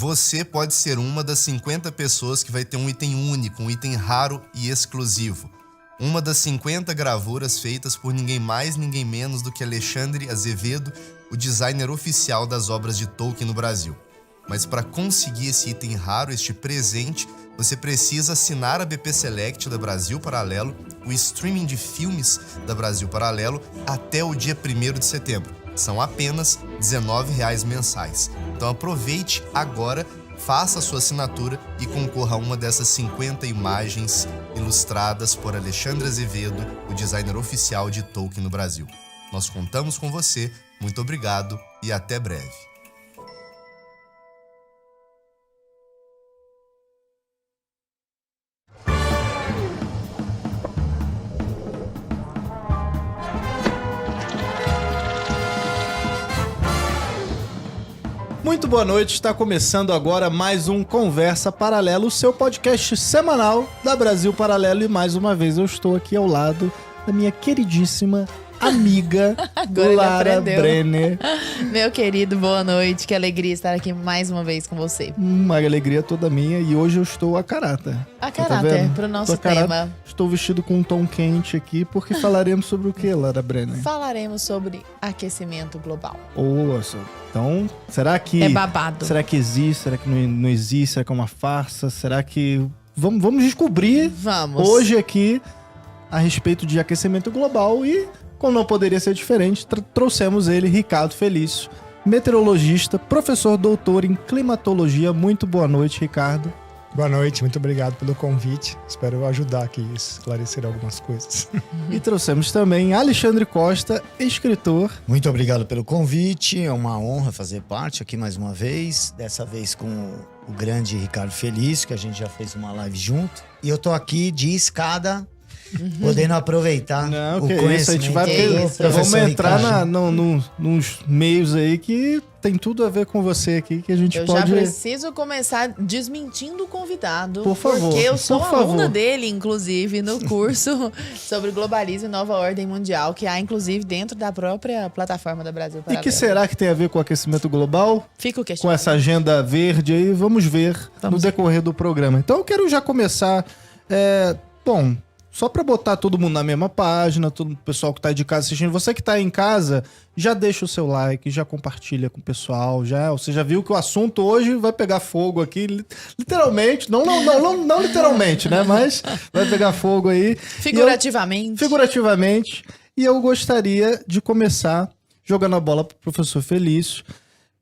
Você pode ser uma das 50 pessoas que vai ter um item único, um item raro e exclusivo. Uma das 50 gravuras feitas por ninguém mais, ninguém menos do que Alexandre Azevedo, o designer oficial das obras de Tolkien no Brasil. Mas para conseguir esse item raro, este presente, você precisa assinar a BP Select da Brasil Paralelo, o streaming de filmes da Brasil Paralelo, até o dia 1º de setembro. São apenas R$19 mensais. Então aproveite agora, faça a sua assinatura e concorra a uma dessas 50 imagens ilustradas por Alexandre Azevedo, o designer oficial de Tolkien no Brasil. Nós contamos com você, muito obrigado e até breve. Muito boa noite, está começando agora mais um Conversa Paralelo, o seu podcast semanal da Brasil Paralelo, e mais uma vez eu estou aqui ao lado da minha queridíssima amiga Lara Brenner. Meu querido, boa noite, que alegria estar aqui mais uma vez com você. Uma alegria toda minha, e hoje eu estou a caráter. A caráter, pro nosso tema. Estou vestido com um tom quente aqui, porque falaremos sobre o que, Lara Brenner? Falaremos sobre aquecimento global. Nossa, então, será que... É babado. Será que existe? Será que não existe? Será que é uma farsa? Será que... Vamos descobrir hoje aqui a respeito de aquecimento global e... Como não poderia ser diferente, trouxemos ele, Ricardo Felício, meteorologista, professor doutor em climatologia. Muito boa noite, Ricardo. Boa noite, muito obrigado pelo convite. Espero ajudar aqui a esclarecer algumas coisas. E trouxemos também Alexandre Costa, escritor. Muito obrigado pelo convite, é uma honra fazer parte aqui mais uma vez, dessa vez com o grande Ricardo Felício, que a gente já fez uma live junto. E eu tô aqui de escada, podendo aproveitar o conhecimento. Isso, a gente vai vamos entrar nos meios aí que tem tudo a ver com você aqui, que a gente pode... Eu já preciso começar desmentindo o convidado. Por favor. Porque eu sou aluna dele, inclusive, no curso sobre globalismo e nova ordem mundial, que há, inclusive, dentro da própria plataforma da Brasil Paralelo. E que será que tem a ver com o aquecimento global? Fica o questionamento. Com essa agenda verde aí, vamos ver no decorrer do programa. Então eu quero já começar... Só pra botar todo mundo na mesma página, todo o pessoal que tá de casa assistindo. Você que tá em casa, já deixa o seu like, já compartilha com o pessoal. Você já viu que o assunto hoje vai pegar fogo aqui, literalmente. Não literalmente, né? Mas vai pegar fogo aí. Figurativamente. E eu gostaria de começar jogando a bola pro professor Felício.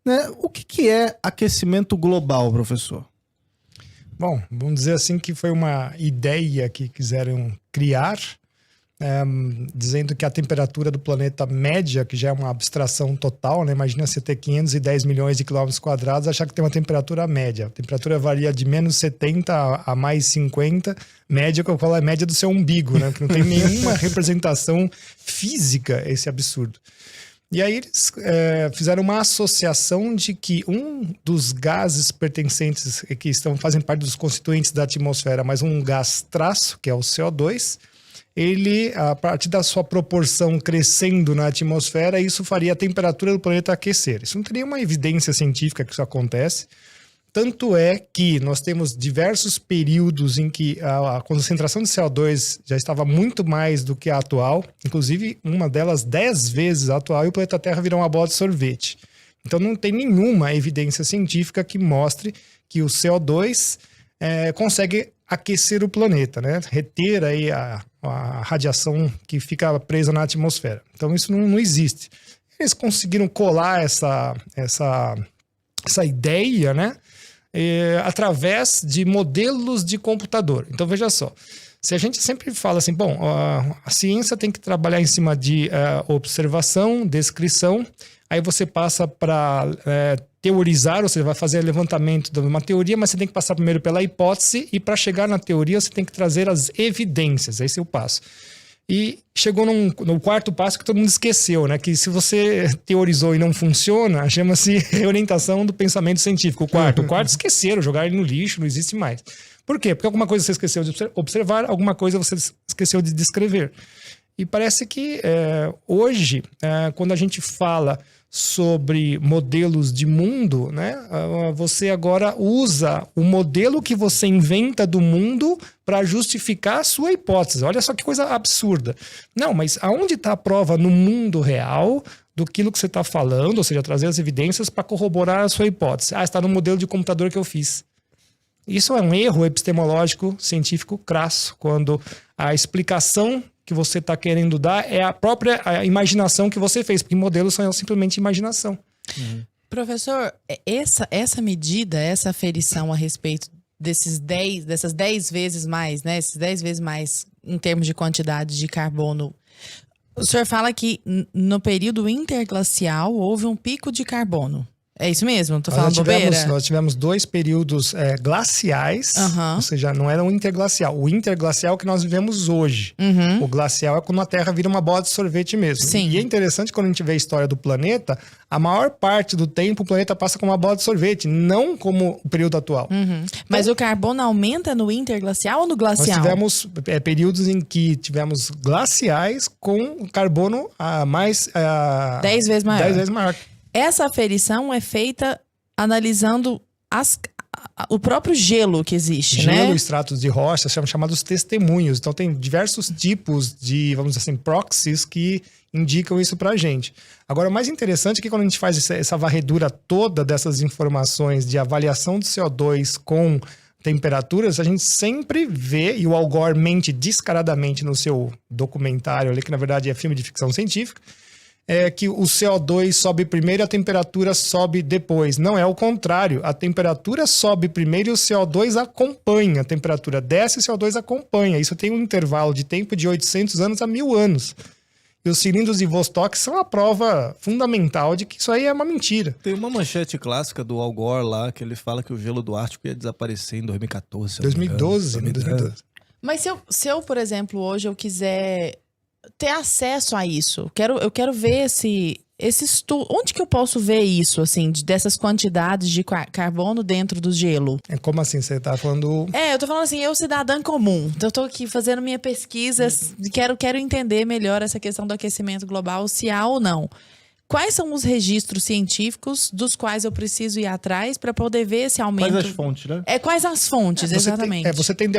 Né? O que é aquecimento global, professor? Bom, vamos dizer assim que foi uma ideia que quiseram criar, dizendo que a temperatura do planeta média, que já é uma abstração total, né? Imagina você ter 510 milhões de quilômetros quadrados, achar que tem uma temperatura média. A temperatura varia de menos 70 a mais 50, média, que eu falo é média do seu umbigo, né? Que não tem nenhuma representação física esse absurdo. E aí eles fizeram uma associação de que um dos gases pertencentes que fazem parte dos constituintes da atmosfera, mas um gás traço, que é o CO2, ele, a partir da sua proporção crescendo na atmosfera, isso faria a temperatura do planeta aquecer. Isso não tem nenhuma evidência científica que isso acontece. Tanto é que nós temos diversos períodos em que a concentração de CO2 já estava muito mais do que a atual, inclusive uma delas 10 vezes a atual, e o planeta Terra virou uma bola de sorvete. Então não tem nenhuma evidência científica que mostre que o CO2 consegue aquecer o planeta, né? Reter aí a radiação que fica presa na atmosfera. Então isso não existe. Eles conseguiram colar essa ideia, né? Através de modelos de computador. Então veja só, se a gente sempre fala assim, bom, a ciência tem que trabalhar em cima de observação, descrição, aí você passa para teorizar, ou seja, vai fazer levantamento de uma teoria, mas você tem que passar primeiro pela hipótese, e para chegar na teoria você tem que trazer as evidências, esse é o passo. E chegou no quarto passo que todo mundo esqueceu, né? Que se você teorizou e não funciona, chama-se reorientação do pensamento científico. O quarto esqueceram, jogaram ele no lixo, não existe mais. Por quê? Porque alguma coisa você esqueceu de observar, alguma coisa você esqueceu de descrever. E parece que hoje, quando a gente fala sobre modelos de mundo, né, você agora usa o modelo que você inventa do mundo para justificar a sua hipótese. Olha só que coisa absurda. Não, mas aonde está a prova no mundo real daquilo que você está falando, ou seja, trazer as evidências para corroborar a sua hipótese? Está no modelo de computador que eu fiz. Isso é um erro epistemológico científico crasso, quando a explicação que você está querendo dar é a própria imaginação que você fez, porque modelos são simplesmente imaginação. Professor, essa medida, essa aferição a respeito dessas 10 vezes mais, né? Esses 10 vezes mais em termos de quantidade de carbono. O senhor fala que no período interglacial houve um pico de carbono. É isso mesmo? Tô falando bobeira? Nós tivemos 2 períodos glaciais, ou seja, não era um interglacial. O interglacial que nós vivemos hoje. O glacial é quando a Terra vira uma bola de sorvete mesmo. Sim. E é interessante quando a gente vê a história do planeta, a maior parte do tempo o planeta passa como uma bola de sorvete, não como o período atual. Mas o carbono aumenta no interglacial ou no glacial? Nós tivemos períodos em que tivemos glaciais com carbono mais... 10 vezes maior. 10 vezes maior. Essa aferição é feita analisando o próprio gelo que existe, né? Gelo, estratos de rocha, são chamados testemunhos. Então tem diversos tipos de, vamos dizer assim, proxies que indicam isso pra gente. Agora, o mais interessante é que quando a gente faz essa varredura toda dessas informações de avaliação do CO2 com temperaturas, a gente sempre vê, e o Al Gore mente descaradamente no seu documentário ali, que na verdade é filme de ficção científica, que o CO2 sobe primeiro e a temperatura sobe depois. Não, é o contrário. A temperatura sobe primeiro e o CO2 acompanha. A temperatura desce e o CO2 acompanha. Isso tem um intervalo de tempo de 800 anos a 1000 anos. E os cilindros de Vostok são a prova fundamental de que isso aí é uma mentira. Tem uma manchete clássica do Al Gore lá, que ele fala que o gelo do Ártico ia desaparecer em 2014. 2012, né? 2012. Mas se eu, por exemplo, hoje eu quiser ter acesso a isso, eu quero ver esse estudo. Onde que eu posso ver isso, assim, dessas quantidades de carbono dentro do gelo? Como assim? Você tá falando... Eu tô falando assim, eu cidadã comum. Eu tô aqui fazendo minha pesquisa, quero entender melhor essa questão do aquecimento global, se há ou não. Quais são os registros científicos dos quais eu preciso ir atrás para poder ver esse aumento? Quais as fontes, né? Quais as fontes, exatamente. Você tem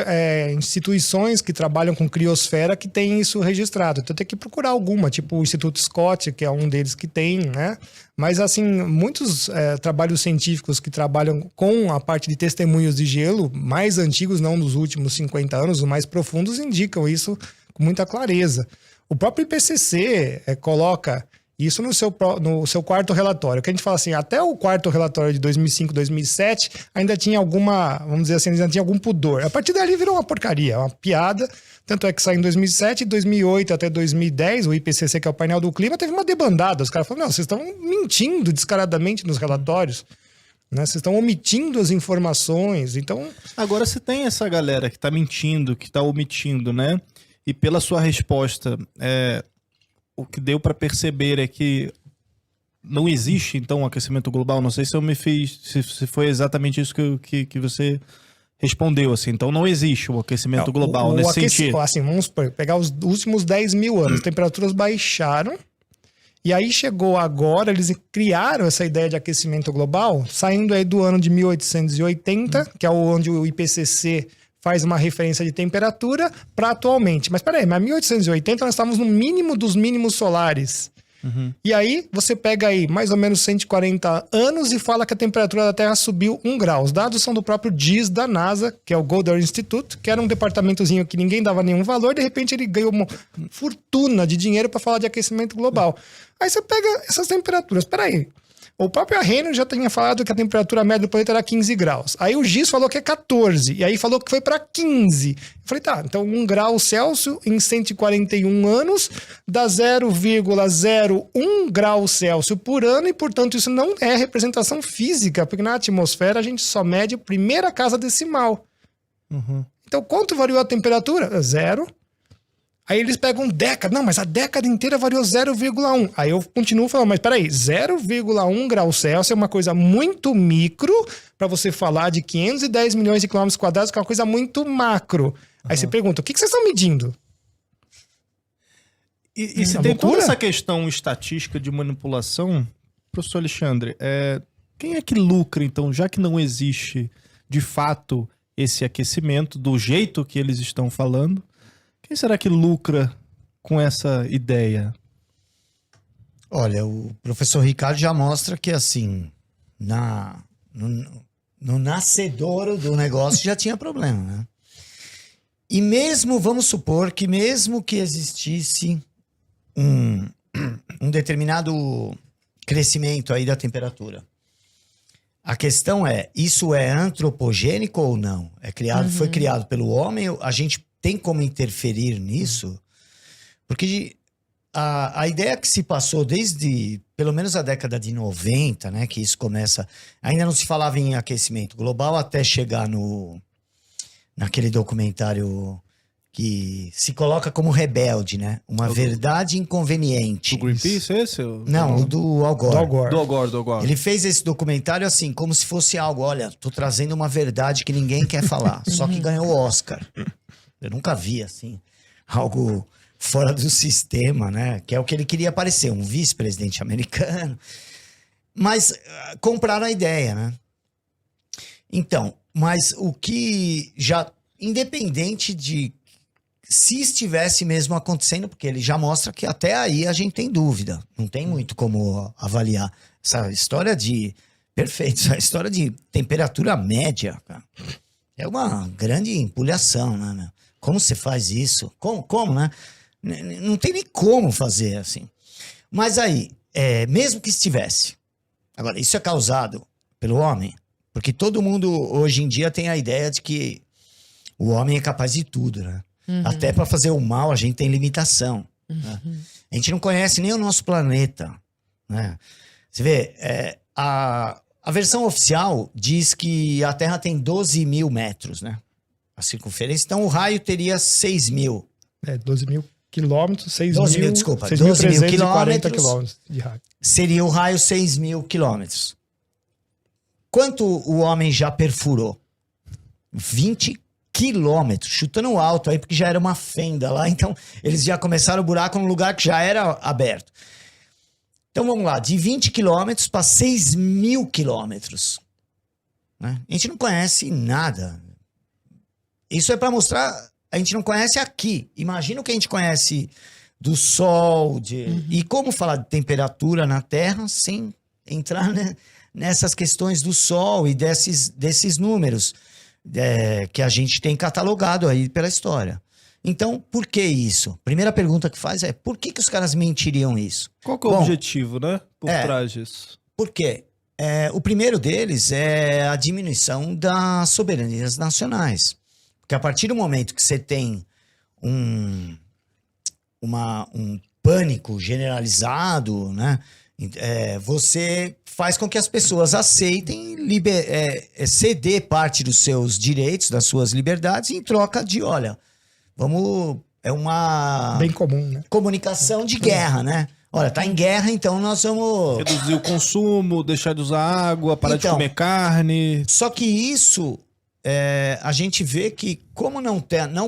instituições que trabalham com criosfera que tem isso registrado. Então tem que procurar alguma, tipo o Instituto Scott, que é um deles que tem, né? Mas, assim, muitos trabalhos científicos que trabalham com a parte de testemunhos de gelo, mais antigos, não dos últimos 50 anos, os mais profundos, indicam isso com muita clareza. O próprio IPCC coloca isso no seu quarto relatório. Que a gente fala assim, até o quarto relatório de 2005, 2007, ainda tinha alguma, vamos dizer assim, ainda tinha algum pudor. A partir dali virou uma porcaria, uma piada. Tanto é que saiu em 2007, 2008 até 2010, o IPCC, que é o painel do clima, teve uma debandada. Os caras falaram, não, vocês estão mentindo descaradamente nos relatórios. Né? Vocês estão omitindo as informações, então... Agora, se tem essa galera que está mentindo, que está omitindo, né? E pela sua resposta... O que deu para perceber é que não existe, então, um aquecimento global. Não sei se eu me fiz, se foi exatamente isso que você respondeu, assim. Então, não existe o aquecimento global nesse sentido. Assim, vamos pegar os últimos 10 mil anos. As temperaturas baixaram. E aí chegou agora, eles criaram essa ideia de aquecimento global, saindo aí do ano de 1880, que é onde o IPCC... faz uma referência de temperatura para atualmente. Mas peraí, mas 1880 nós estávamos no mínimo dos mínimos solares. E aí você pega aí mais ou menos 140 anos e fala que a temperatura da Terra subiu 1 grau. Os dados são do próprio GIS da NASA, que é o Goddard Institute, que era um departamentozinho que ninguém dava nenhum valor, de repente ele ganhou uma fortuna de dinheiro para falar de aquecimento global. Aí você pega essas temperaturas, peraí. O próprio Arrhenius já tinha falado que a temperatura média do planeta era 15 graus. Aí o GIS falou que é 14. E aí falou que foi para 15. Eu falei, tá, então 1 grau Celsius em 141 anos dá 0,01 grau Celsius por ano. E, portanto, isso não é representação física, porque na atmosfera a gente só mede a primeira casa decimal. Então, quanto variou a temperatura? 0. Aí eles pegam década. Não, mas a década inteira variou 0,1. Aí eu continuo falando, mas peraí, 0,1 grau Celsius é uma coisa muito micro para você falar de 510 milhões de quilômetros quadrados, que é uma coisa muito macro. Aí você pergunta, o que vocês estão medindo? E se Uma tem toda loucura? essa questão estatística de manipulação, professor Alexandre, quem é que lucra, então, já que não existe de fato esse aquecimento do jeito que eles estão falando, quem será que lucra com essa ideia? Olha, o professor Ricardo já mostra que, assim, no nascedouro do negócio já tinha problema, né? E mesmo, vamos supor que mesmo que existisse um determinado crescimento aí da temperatura, a questão é, isso é antropogênico ou não? Foi criado pelo homem? A gente tem como interferir nisso? Porque a ideia que se passou desde, pelo menos a década de 90, né, que isso começa... Ainda não se falava em aquecimento global até chegar naquele documentário que se coloca como rebelde, né? Uma verdade inconveniente. Do Greenpeace, esse? Não, o do Al Gore. Do Al Gore. Ele fez esse documentário assim, como se fosse algo, olha, tô trazendo uma verdade que ninguém quer falar, só que ganhou o Oscar. Eu nunca vi, assim, algo fora do sistema, né? Que é o que ele queria parecer, um vice-presidente americano. Mas compraram a ideia, né? Então, mas o que já, independente de se estivesse mesmo acontecendo, porque ele já mostra que até aí a gente tem dúvida, não tem muito como avaliar. Essa história essa história de temperatura média, cara, é uma grande empulhação, né, meu? Como você faz isso? Como, né? Não tem nem como fazer assim. Mas aí, mesmo que estivesse, agora, isso é causado pelo homem, porque todo mundo hoje em dia tem a ideia de que o homem é capaz de tudo, né? Até para fazer o mal a gente tem limitação. Né? A gente não conhece nem o nosso planeta. Né? Você vê, a versão oficial diz que a Terra tem 12 mil metros, né? A circunferência. Então o raio teria 6 mil. 12 mil quilômetros, 12 mil, desculpa. 6.340 quilômetros de raio. Seria o raio 6 mil quilômetros. Quanto o homem já perfurou? 20 quilômetros, chutando alto aí, porque já era uma fenda lá, então eles já começaram o buraco num lugar que já era aberto. Então vamos lá, de 20 quilômetros para 6 mil quilômetros. Né? A gente não conhece nada. Isso é para mostrar, a gente não conhece aqui. Imagina o que a gente conhece do Sol, e como falar de temperatura na Terra sem entrar, né, nessas questões do Sol e desses números. Que a gente tem catalogado aí pela história. Então, por que isso? Primeira pergunta que faz é, por que os caras mentiriam isso? Qual que é o objetivo, né? Por trás disso. Por quê? O primeiro deles é a diminuição das soberanias nacionais. Porque a partir do momento que você tem um pânico generalizado, né? Você faz com que as pessoas aceitem ceder parte dos seus direitos, das suas liberdades, em troca de, olha, é uma... Bem comum, né? Comunicação de guerra, né? Olha, tá em guerra, então nós vamos... Reduzir o consumo, deixar de usar água, parar de comer carne. Só que isso, a gente vê que como não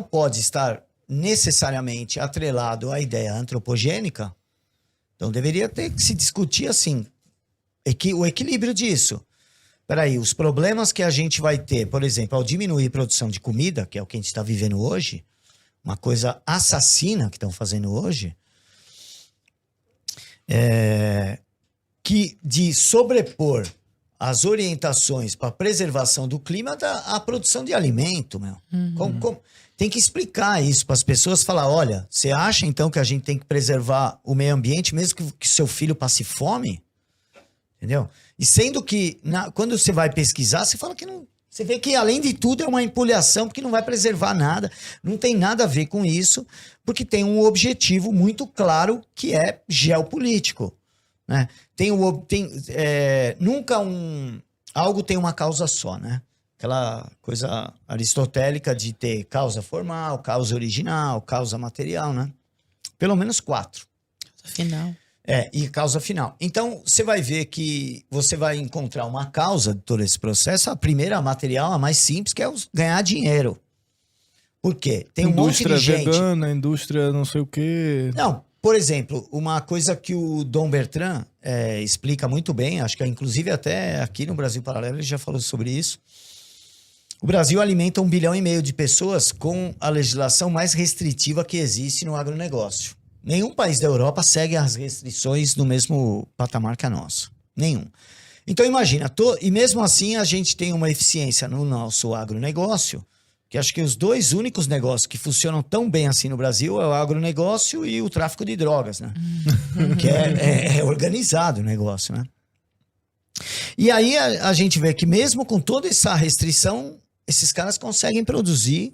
pode estar necessariamente atrelado à ideia antropogênica, então deveria ter que se discutir assim, o equilíbrio disso. Peraí, os problemas que a gente vai ter, por exemplo, ao diminuir a produção de comida, que é o que a gente está vivendo hoje, uma coisa assassina que estão fazendo hoje, que de sobrepor as orientações para a preservação do clima à produção de alimento, meu. Tem que explicar isso para as pessoas, falar, olha, você acha então que a gente tem que preservar o meio ambiente mesmo que seu filho passe fome? Entendeu? E sendo que, quando você vai pesquisar, você fala que não... Você vê que, além de tudo, é uma empulhação, porque não vai preservar nada, não tem nada a ver com isso, porque tem um objetivo muito claro que é geopolítico. Né? Algo tem uma causa só, né? Aquela coisa aristotélica de ter causa formal, causa original, causa material, né? Pelo menos 4. Final. E causa final. Então, você vai ver que você vai encontrar uma causa de todo esse processo. A primeira, a material, a mais simples, que é ganhar dinheiro. Por quê? Tem um monte de gente... Indústria vegana, indústria não sei o quê... Não, Por exemplo, uma coisa que o Dom Bertrand explica muito bem, acho que inclusive até aqui no Brasil Paralelo ele já falou sobre isso. O Brasil alimenta 1,5 bilhão de pessoas com a legislação mais restritiva que existe no agronegócio. Nenhum país da Europa segue as restrições no mesmo patamar que a nossa. Nenhum. Então imagina, e mesmo assim a gente tem uma eficiência no nosso agronegócio, que acho que os 2 únicos negócios que funcionam tão bem assim no Brasil é o agronegócio e o tráfico de drogas, né? Que é organizado o negócio, né? E aí a gente vê que mesmo com toda essa restrição, esses caras conseguem produzir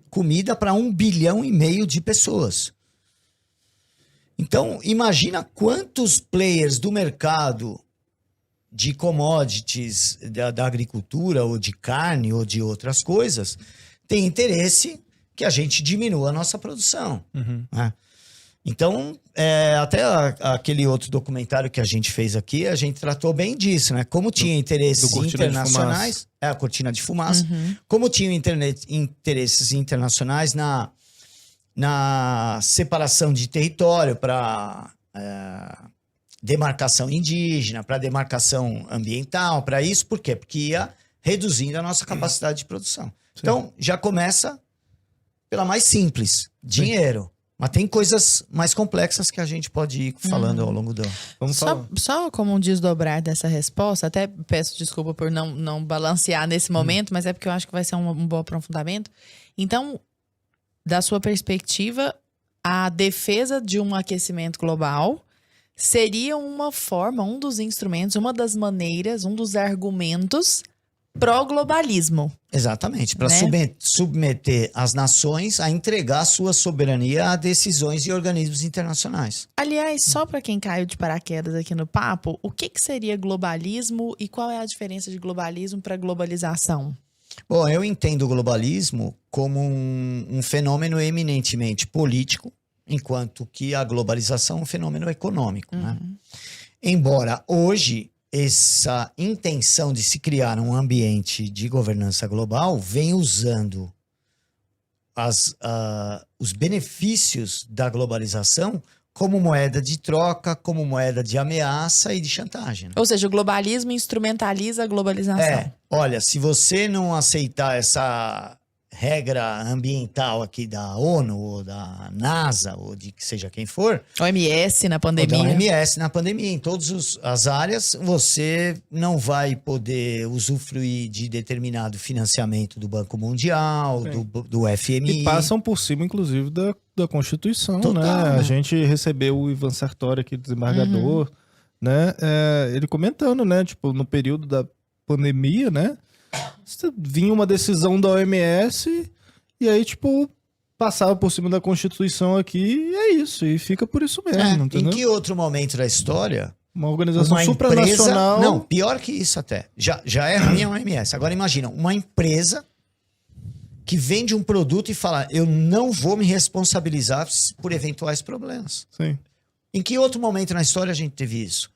comida para 1,5 bilhão de pessoas. Então, imagina quantos players do mercado de commodities, da agricultura, ou de carne, ou de outras coisas, tem interesse que a gente diminua a nossa produção. Né? Então, até aquele outro documentário que a gente fez aqui, a gente tratou bem disso, né? Como tinha interesses internacionais... a cortina de fumaça. Como tinha interesses internacionais na separação de território para demarcação indígena, para demarcação ambiental, para isso. Por quê? Porque ia reduzindo a nossa capacidade de produção. Sim. Então, já começa pela mais simples, dinheiro. Mas tem coisas mais complexas que a gente pode ir falando ao longo do... Só como um desdobrar dessa resposta, até peço desculpa por não balancear nesse momento, mas é porque eu acho que vai ser um bom aprofundamento. Então, da sua perspectiva, a defesa de um aquecimento global seria uma forma, um dos instrumentos, uma das maneiras, um dos argumentos pró-globalismo. Exatamente, para né? submeter as nações a entregar sua soberania a decisões e organismos internacionais. Aliás, só para quem caiu de paraquedas aqui no papo, o que seria globalismo e qual é a diferença de globalismo para globalização? Bom, eu entendo o globalismo como um fenômeno eminentemente político, enquanto que a globalização é um fenômeno econômico. Né? Embora hoje essa intenção de se criar um ambiente de governança global vem usando os benefícios da globalização como moeda de troca, como moeda de ameaça e de chantagem. Né? Ou seja, o globalismo instrumentaliza a globalização. Olha, se você não aceitar essa regra ambiental aqui da ONU, ou da NASA, ou de que seja quem for... OMS na pandemia. OMS na pandemia. Em todas as áreas, você não vai poder usufruir de determinado financiamento do Banco Mundial, do FMI. E passam por cima, inclusive, da Constituição, Total, né? né? A gente recebeu o Ivan Sartori aqui, desembargador, né? Ele comentando, né? Tipo, no período da pandemia, né? Vinha uma decisão da OMS e aí, tipo, passava por cima da Constituição aqui e é isso. E fica por isso mesmo, entendeu? Em que outro momento da história... Uma organização supranacional... Não, pior que isso até. Já é ruim a OMS. Agora imagina, uma empresa que vende um produto e fala, eu não vou me responsabilizar por eventuais problemas. Sim. Em que outro momento na história a gente teve isso?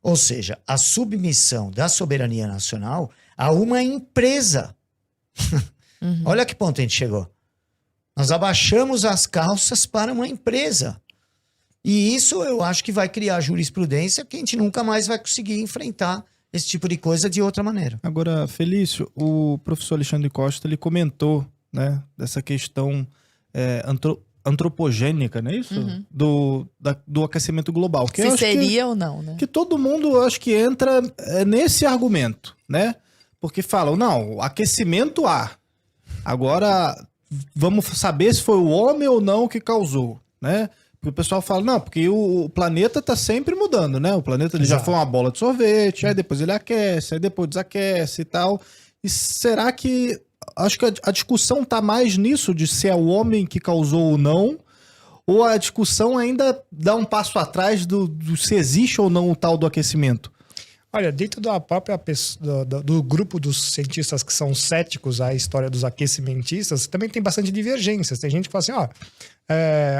Ou seja, a submissão da soberania nacional a uma empresa. Olha que ponto a gente chegou. Nós abaixamos as calças para uma empresa. E isso eu acho que vai criar jurisprudência que a gente nunca mais vai conseguir enfrentar esse tipo de coisa de outra maneira. Agora, Felício, o professor Alexandre Costa, ele comentou, né, dessa questão antropogênica, não é isso? Do aquecimento global. Que se seria ou não, né? Que todo mundo, eu acho que entra nesse argumento, né? Porque falam, não, aquecimento há. Agora, vamos saber se foi o homem ou não que causou, né? Porque o pessoal fala, não, porque o planeta tá sempre mudando, né? O planeta ele já foi uma bola de sorvete, aí depois ele aquece, aí depois desaquece e tal. E será que... Acho que a discussão tá mais nisso, de se é o homem que causou ou não, ou a discussão ainda dá um passo atrás do se existe ou não o tal do aquecimento? Olha, dentro da própria do grupo dos cientistas que são céticos à história dos aquecimentistas, também tem bastante divergências. Tem gente que fala assim,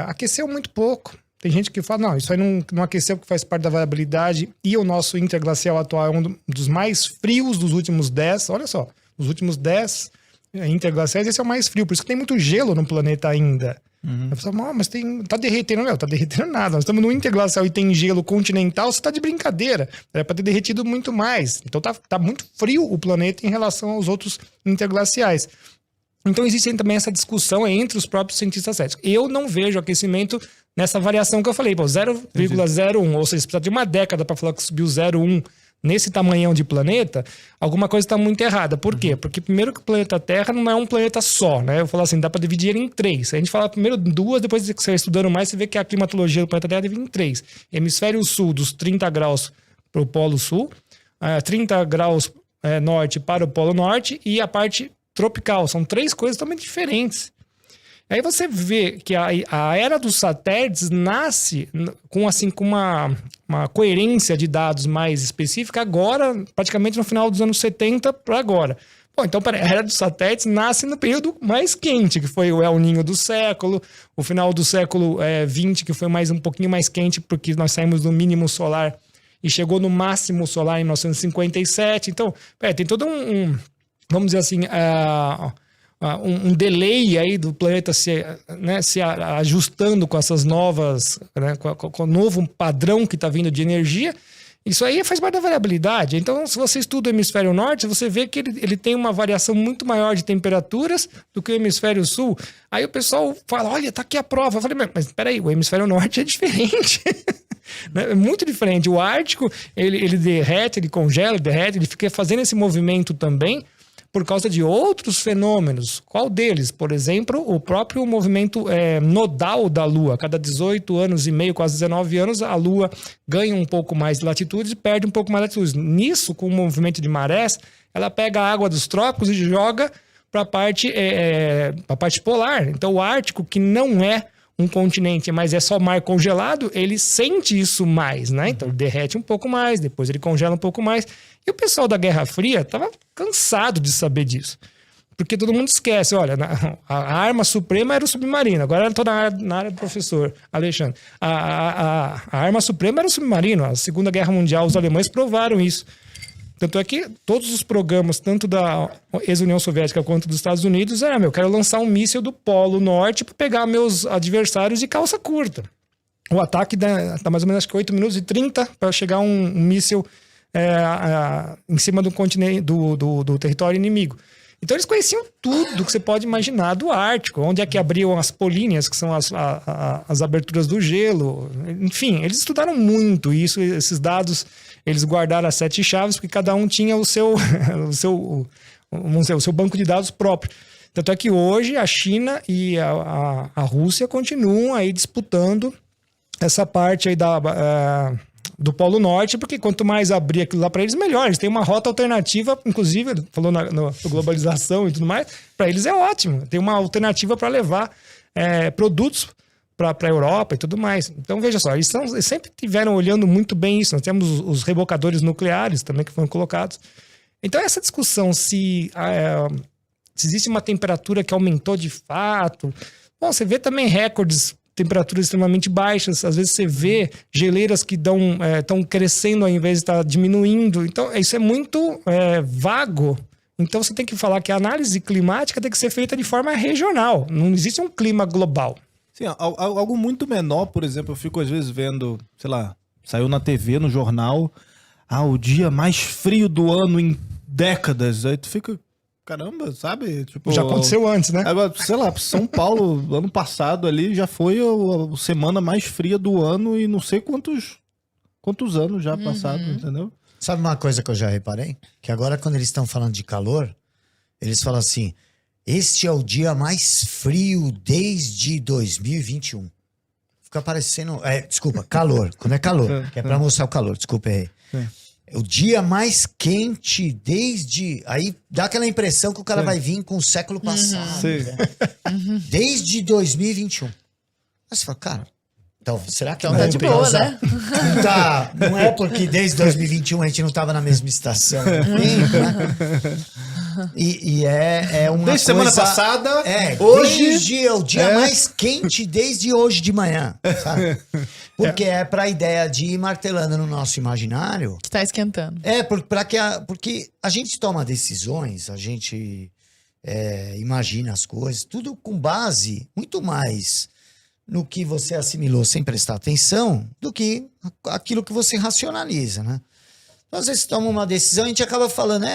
aqueceu muito pouco. Tem gente que fala, não, isso aí não aqueceu porque faz parte da variabilidade e o nosso interglacial atual é um dos mais frios dos últimos 10. Olha só, os últimos 10 interglaciais, esse é o mais frio. Por isso que tem muito gelo no planeta ainda. Eu falava, mas tá derretendo. Não, tá derretendo nada. Nós estamos no interglacial e tem gelo continental, você tá de brincadeira. Era para ter derretido muito mais. Então tá muito frio o planeta em relação aos outros interglaciais. Então existe também essa discussão entre os próprios cientistas céticos. Eu não vejo aquecimento nessa variação que eu falei, 0,01, ou seja, você precisa de uma década para falar que subiu 0,1 nesse tamanhão de planeta, alguma coisa está muito errada. Por quê? Porque primeiro que o planeta Terra não é um planeta só, né? Eu falo assim, dá para dividir ele em 3. A gente fala primeiro 2, depois que você vai estudando mais, você vê que a climatologia do planeta Terra divide em 3. Hemisfério sul, dos 30 graus para o Polo Sul, 30 graus norte para o Polo Norte e a parte tropical. São 3 coisas totalmente diferentes. Aí você vê que a era dos satélites nasce com uma coerência de dados mais específica agora, praticamente no final dos anos 70 para agora. Bom, então a era dos satélites nasce no período mais quente, que foi o El Niño do século, o final do século XX, que foi um pouquinho mais quente, porque nós saímos do mínimo solar e chegou no máximo solar em 1957. Então, tem todo vamos dizer assim, um delay aí do planeta se ajustando com essas novas, né, com o novo padrão que está vindo de energia. Isso aí faz parte da variabilidade. Então, se você estuda o hemisfério norte, você vê que ele tem uma variação muito maior de temperaturas do que o hemisfério sul. Aí o pessoal fala, olha, tá aqui a prova. Eu falei, mas peraí, o hemisfério norte é diferente. É muito diferente. O Ártico, ele derrete, ele congela, ele fica fazendo esse movimento também por causa de outros fenômenos. Qual deles? Por exemplo, o próprio movimento nodal da Lua. A cada 18 anos e meio, quase 19 anos, a Lua ganha um pouco mais de latitude e perde um pouco mais de latitude. Nisso, com o movimento de marés, ela pega a água dos trópicos e joga para a parte polar. Então, o Ártico, que não é um continente, mas é só mar congelado, ele sente isso mais, né? Então ele derrete um pouco mais, depois ele congela um pouco mais. E o pessoal da Guerra Fria estava cansado de saber disso. Porque todo mundo esquece, olha, a arma suprema era o submarino. Agora eu estou na área do professor Alexandre. A arma suprema era o submarino. A Segunda Guerra Mundial, os alemães provaram isso. Tanto é que todos os programas, tanto da ex-União Soviética quanto dos Estados Unidos, eu quero lançar um míssil do Polo Norte para pegar meus adversários de calça curta. O ataque dá mais ou menos acho que 8 minutos e 30 para chegar um míssil em cima do continente, do território inimigo. Então eles conheciam tudo que você pode imaginar do Ártico, onde é que abriam as políneas, que são as aberturas do gelo. Enfim, eles estudaram muito isso, esses dados eles guardaram as 7 chaves, porque cada um tinha o seu banco de dados próprio. Tanto é que hoje a China e a Rússia continuam aí disputando essa parte aí do Polo Norte, porque quanto mais abrir aquilo lá para eles, melhor. Eles têm uma rota alternativa, inclusive, ele falou na globalização e tudo mais, para eles é ótimo. Tem uma alternativa para levar produtos para a Europa e tudo mais. Então, veja só, eles sempre tiveram olhando muito bem isso. Nós temos os rebocadores nucleares também que foram colocados. Então, essa discussão se existe uma temperatura que aumentou de fato. Bom, você vê também recordes, temperaturas extremamente baixas. Às vezes você vê geleiras que estão crescendo ao invés de estar diminuindo. Então, isso é muito vago. Então, você tem que falar que a análise climática tem que ser feita de forma regional. Não existe um clima global. Sim, algo muito menor, por exemplo, eu fico às vezes vendo, sei lá, saiu na TV, no jornal, o dia mais frio do ano em décadas. Aí tu fica, caramba, sabe? Tipo, já aconteceu antes, né? Agora, sei lá, São Paulo, ano passado ali, já foi a semana mais fria do ano e não sei quantos anos já passaram, entendeu? Sabe uma coisa que eu já reparei? Que agora quando eles estão falando de calor, eles falam assim, este é o dia mais frio desde 2021. Fica parecendo... desculpa, calor. Quando é calor. Que é pra mostrar o calor. Desculpa, errei. É o dia mais quente desde... Aí dá aquela impressão que o cara vai vir com o século passado. Né? Desde 2021. Aí você fala, cara... Então, será que então tá de boa, né? Não é porque desde 2021 a gente não estava na mesma estação. E é uma desde coisa... semana passada, hoje... Desde o dia mais quente desde hoje de manhã, sabe? Porque é pra ideia de ir martelando no nosso imaginário. Que tá esquentando. Porque a gente toma decisões, a gente imagina as coisas, tudo com base muito mais no que você assimilou sem prestar atenção do que aquilo que você racionaliza, né? Então, às vezes você toma uma decisão e a gente acaba falando,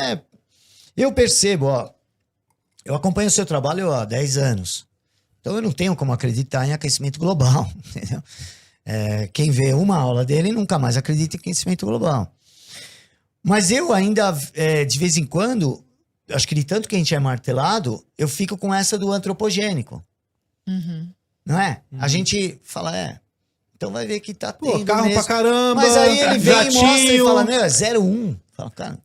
eu percebo, ó, eu acompanho o seu trabalho há 10 anos, então eu não tenho como acreditar em aquecimento global, entendeu? Quem vê uma aula dele nunca mais acredita em aquecimento global. Mas eu ainda, de vez em quando, acho que de tanto que a gente é martelado, eu fico com essa do antropogênico. Não é? A gente fala, então vai ver que tá tendo carro mesmo. pra caramba. Mas aí ele vem jatinho. e mostra e fala, é 0,1. Fala, cara,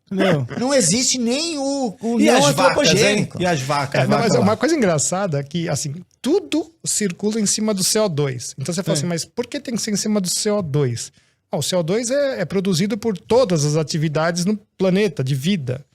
não existe nem o E não as vacas, hein? antropogênico. E as vacas? Mas Vaca lá. uma coisa engraçada é que, assim, tudo circula em cima do CO2. Então você fala assim, mas por que tem que ser em cima do CO2? O CO2 é produzido por todas as atividades no planeta, de vida.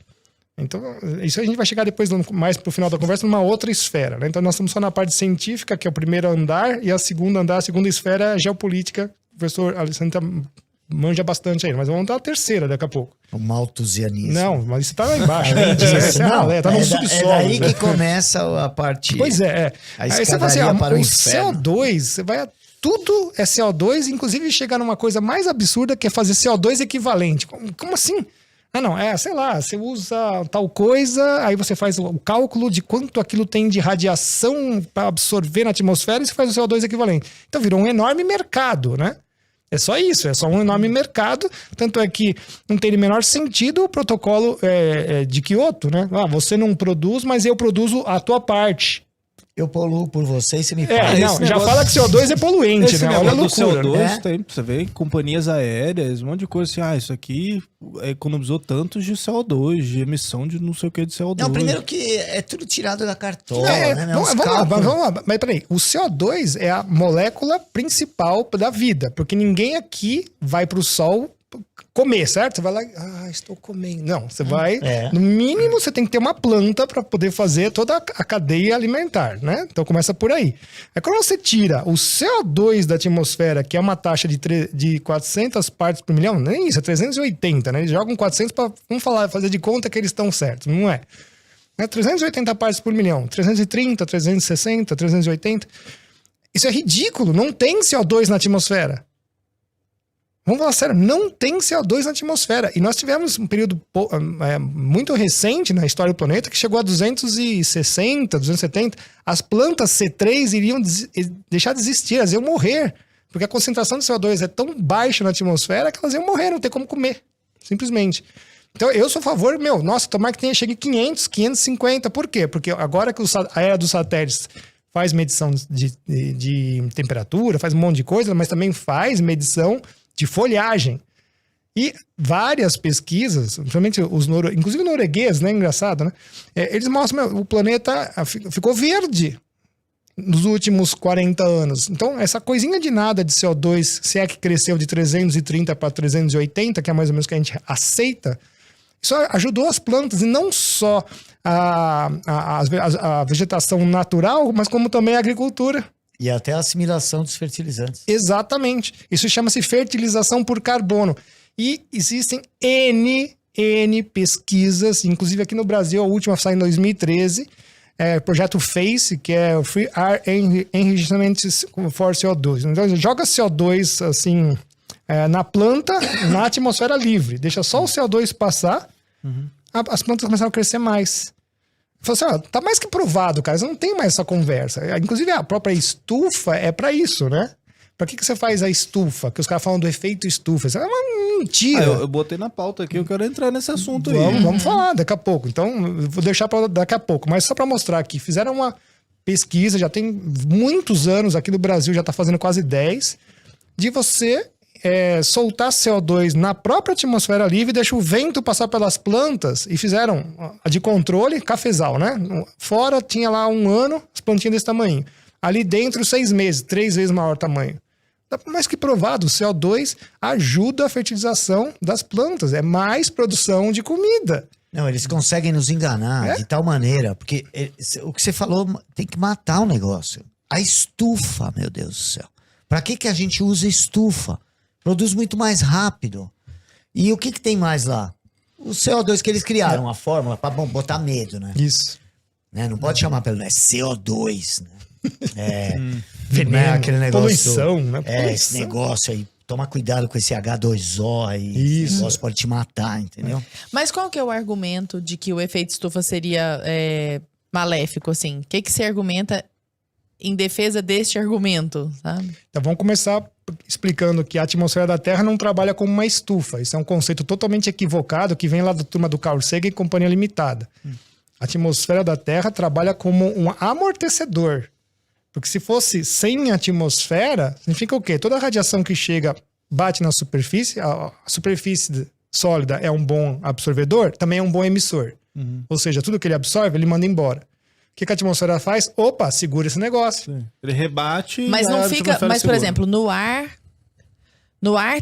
Então, isso a gente vai chegar depois, mais pro final da conversa, numa outra esfera, né? Então nós estamos só na parte científica, que é o primeiro andar, e a segunda esfera é a geopolítica. O professor Alessandro manja bastante aí, mas vamos dar a terceira daqui a pouco. O malthusianismo. Não, mas isso tá lá embaixo. Além disso, Tá no subsolo. É daí né? que começa a parte... Pois é. A Aí você fala assim, escadaria para o o inferno. CO2, você vai... Tudo é CO2, inclusive chegar numa coisa mais absurda que é fazer CO2 equivalente. Como assim? Não, sei lá, você usa tal coisa, aí você faz o cálculo de quanto aquilo tem de radiação para absorver na atmosfera e você faz o CO2 equivalente. Então virou um enorme mercado, né? É só isso, é só um enorme mercado. Tanto é que não tem o menor sentido o protocolo de Kyoto, né? Você não produz, mas eu produzo a tua parte. Eu poluo por você e você me paga. Não, já negócio- fala que CO2 é poluente, Esse né? Olha a negócio do loucura. CO2 né? tem, você vê, companhias aéreas, um monte de coisa assim, isso aqui economizou tanto de CO2, de emissão de não sei o que de CO2. Não, primeiro que é tudo tirado da cartola, né? Vamos lá. Mas peraí, o CO2 é a molécula principal da vida, porque ninguém aqui vai pro sol comer, certo? Você vai lá, estou comendo. Não, você vai, no mínimo você tem que ter uma planta para poder fazer toda a cadeia alimentar, né? Então começa por aí. Aí quando você tira o CO2 da atmosfera, que é uma taxa de 400 partes por milhão, nem isso, é 380, né? Eles jogam 400 para, fazer de conta que eles estão certos, não é? 380 partes por milhão, 330, 360, 380. Isso é ridículo, não tem CO2 na atmosfera. Vamos falar sério, não tem CO2 na atmosfera. E nós tivemos um período muito recente na história do planeta que chegou a 260, 270. As plantas C3 iriam deixar de existir, elas iam morrer. Porque a concentração de CO2 é tão baixa na atmosfera que elas iam morrer, não ter como comer. Simplesmente. Então eu sou a favor, tomara que chegue 500, 550. Por quê? Porque agora que a era dos satélites faz medição de temperatura, faz um monte de coisa, mas também faz medição de folhagem. E várias pesquisas, principalmente inclusive norueguês, né? Engraçado, né? Eles mostram que o planeta ficou verde nos últimos 40 anos. Então, essa coisinha de nada de CO2, se é que cresceu de 330 para 380, que é mais ou menos o que a gente aceita, isso ajudou as plantas, e não só a vegetação natural, mas como também a agricultura. E até a assimilação dos fertilizantes. Exatamente. Isso chama-se fertilização por carbono. E existem N pesquisas, inclusive aqui no Brasil, a última saiu em 2013, o projeto FACE, que é o Free Air Enrichment for CO2. Então, joga CO2 assim, na planta, na atmosfera livre. Deixa só o CO2 passar, as plantas começaram a crescer mais. Falei assim, tá mais que provado, cara. Você não tem mais essa conversa. Inclusive, a própria estufa é pra isso, né? Pra que você faz a estufa? Que os caras falam do efeito estufa. Isso é uma mentira. Eu botei na pauta aqui, eu quero entrar nesse assunto aí. Vamos falar daqui a pouco. Então, eu vou deixar pra daqui a pouco. Mas só pra mostrar aqui, fizeram uma pesquisa, já tem muitos anos aqui no Brasil, já tá fazendo quase 10, de você soltar CO2 na própria atmosfera livre, deixa o vento passar pelas plantas, e fizeram a de controle, cafezal, né? Fora tinha lá 1 ano, as plantinhas desse tamanho. Ali dentro, 6 meses, 3 vezes maior tamanho. Mais que provado, o CO2 ajuda a fertilização das plantas, é mais produção de comida. Não, eles conseguem nos enganar de tal maneira, porque o que você falou tem que matar o negócio. A estufa, meu Deus do céu. Pra que a gente usa estufa? Produz muito mais rápido. E o que tem mais lá? O CO2 que eles criaram, a fórmula pra botar medo, né? Isso. Não pode chamar pelo... É CO2, né? Veneno, né, aquele negócio. poluição, né? Esse negócio aí. Toma cuidado com esse H2O aí. Esse negócio pode te matar, entendeu? Mas qual que é o argumento de que o efeito estufa seria maléfico, assim? O que se argumenta em defesa deste argumento, sabe? Então vamos começar explicando que a atmosfera da Terra não trabalha como uma estufa. Isso é um conceito totalmente equivocado que vem lá da turma do Carl Sagan e Companhia Limitada. A atmosfera da Terra trabalha como um amortecedor. Porque se fosse sem atmosfera, significa o quê? Toda a radiação que chega bate na superfície, a superfície sólida é um bom absorvedor, também é um bom emissor. Ou seja, tudo que ele absorve, ele manda embora. O que a atmosfera faz? Opa, segura esse negócio. Sim. Ele rebate. Mas e não a fica. atmosfera Mas, por segura. exemplo, o ar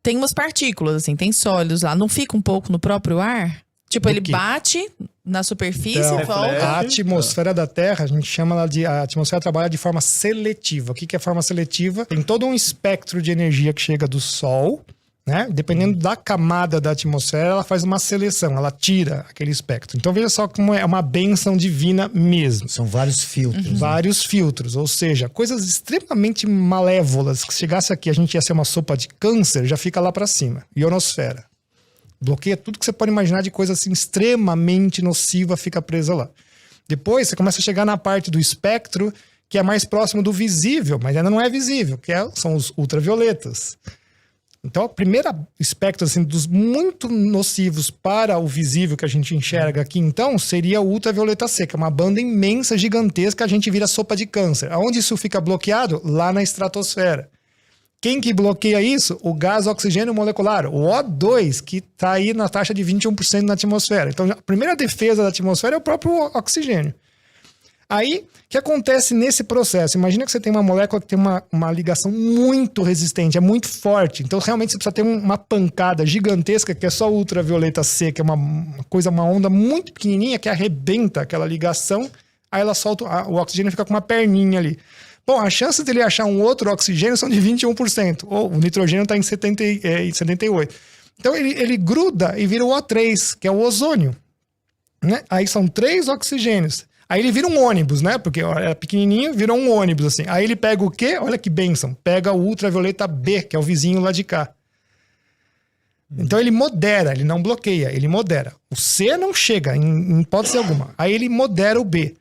tem umas partículas, assim, tem sólidos lá. Não fica um pouco no próprio ar? Tipo, ele quê? bate na superfície Então, e volta. a atmosfera da Terra, a gente chama ela de... A atmosfera trabalha de forma seletiva. O que é forma seletiva? Tem todo um espectro de energia que chega do Sol, né? Dependendo da camada da atmosfera, ela faz uma seleção, ela tira aquele espectro. Então veja só como é uma bênção divina mesmo. São vários filtros. né? Vários filtros, ou seja, coisas extremamente malévolas. Que se chegasse aqui, a gente ia ser uma sopa de câncer, já fica lá pra cima. Ionosfera. Bloqueia tudo que você pode imaginar de coisa assim extremamente nociva, fica presa lá. Depois você começa a chegar na parte do espectro que é mais próximo do visível, mas ainda não é visível, são os ultravioletas. Então, o primeiro espectro assim, dos muito nocivos para o visível que a gente enxerga aqui, então, seria o ultravioleta C, que é uma banda imensa, gigantesca, a gente vira sopa de câncer. Aonde isso fica bloqueado? Lá na estratosfera. Quem que bloqueia isso? O gás oxigênio molecular, o O2, que está aí na taxa de 21% na atmosfera. Então, a primeira defesa da atmosfera é o próprio oxigênio. Aí, o que acontece nesse processo? Imagina que você tem uma molécula que tem uma ligação muito resistente, é muito forte. Então, realmente, você precisa ter uma pancada gigantesca, que é só o ultravioleta C, que é uma onda muito pequenininha, que arrebenta aquela ligação, aí ela solta, o oxigênio fica com uma perninha ali. Bom, a chance dele achar um outro oxigênio são de 21%, ou o nitrogênio está em 78%. Então, ele gruda e vira o O3, que é o ozônio. Né? Aí são 3 oxigênios. Aí ele vira um ônibus, né? Porque era pequenininho, virou um ônibus, assim. Aí ele pega o quê? Olha que bênção. Pega o ultravioleta B, que é o vizinho lá de cá. Então ele modera, ele não bloqueia, ele modera. O C não chega, em hipótese alguma. Aí ele modera o B.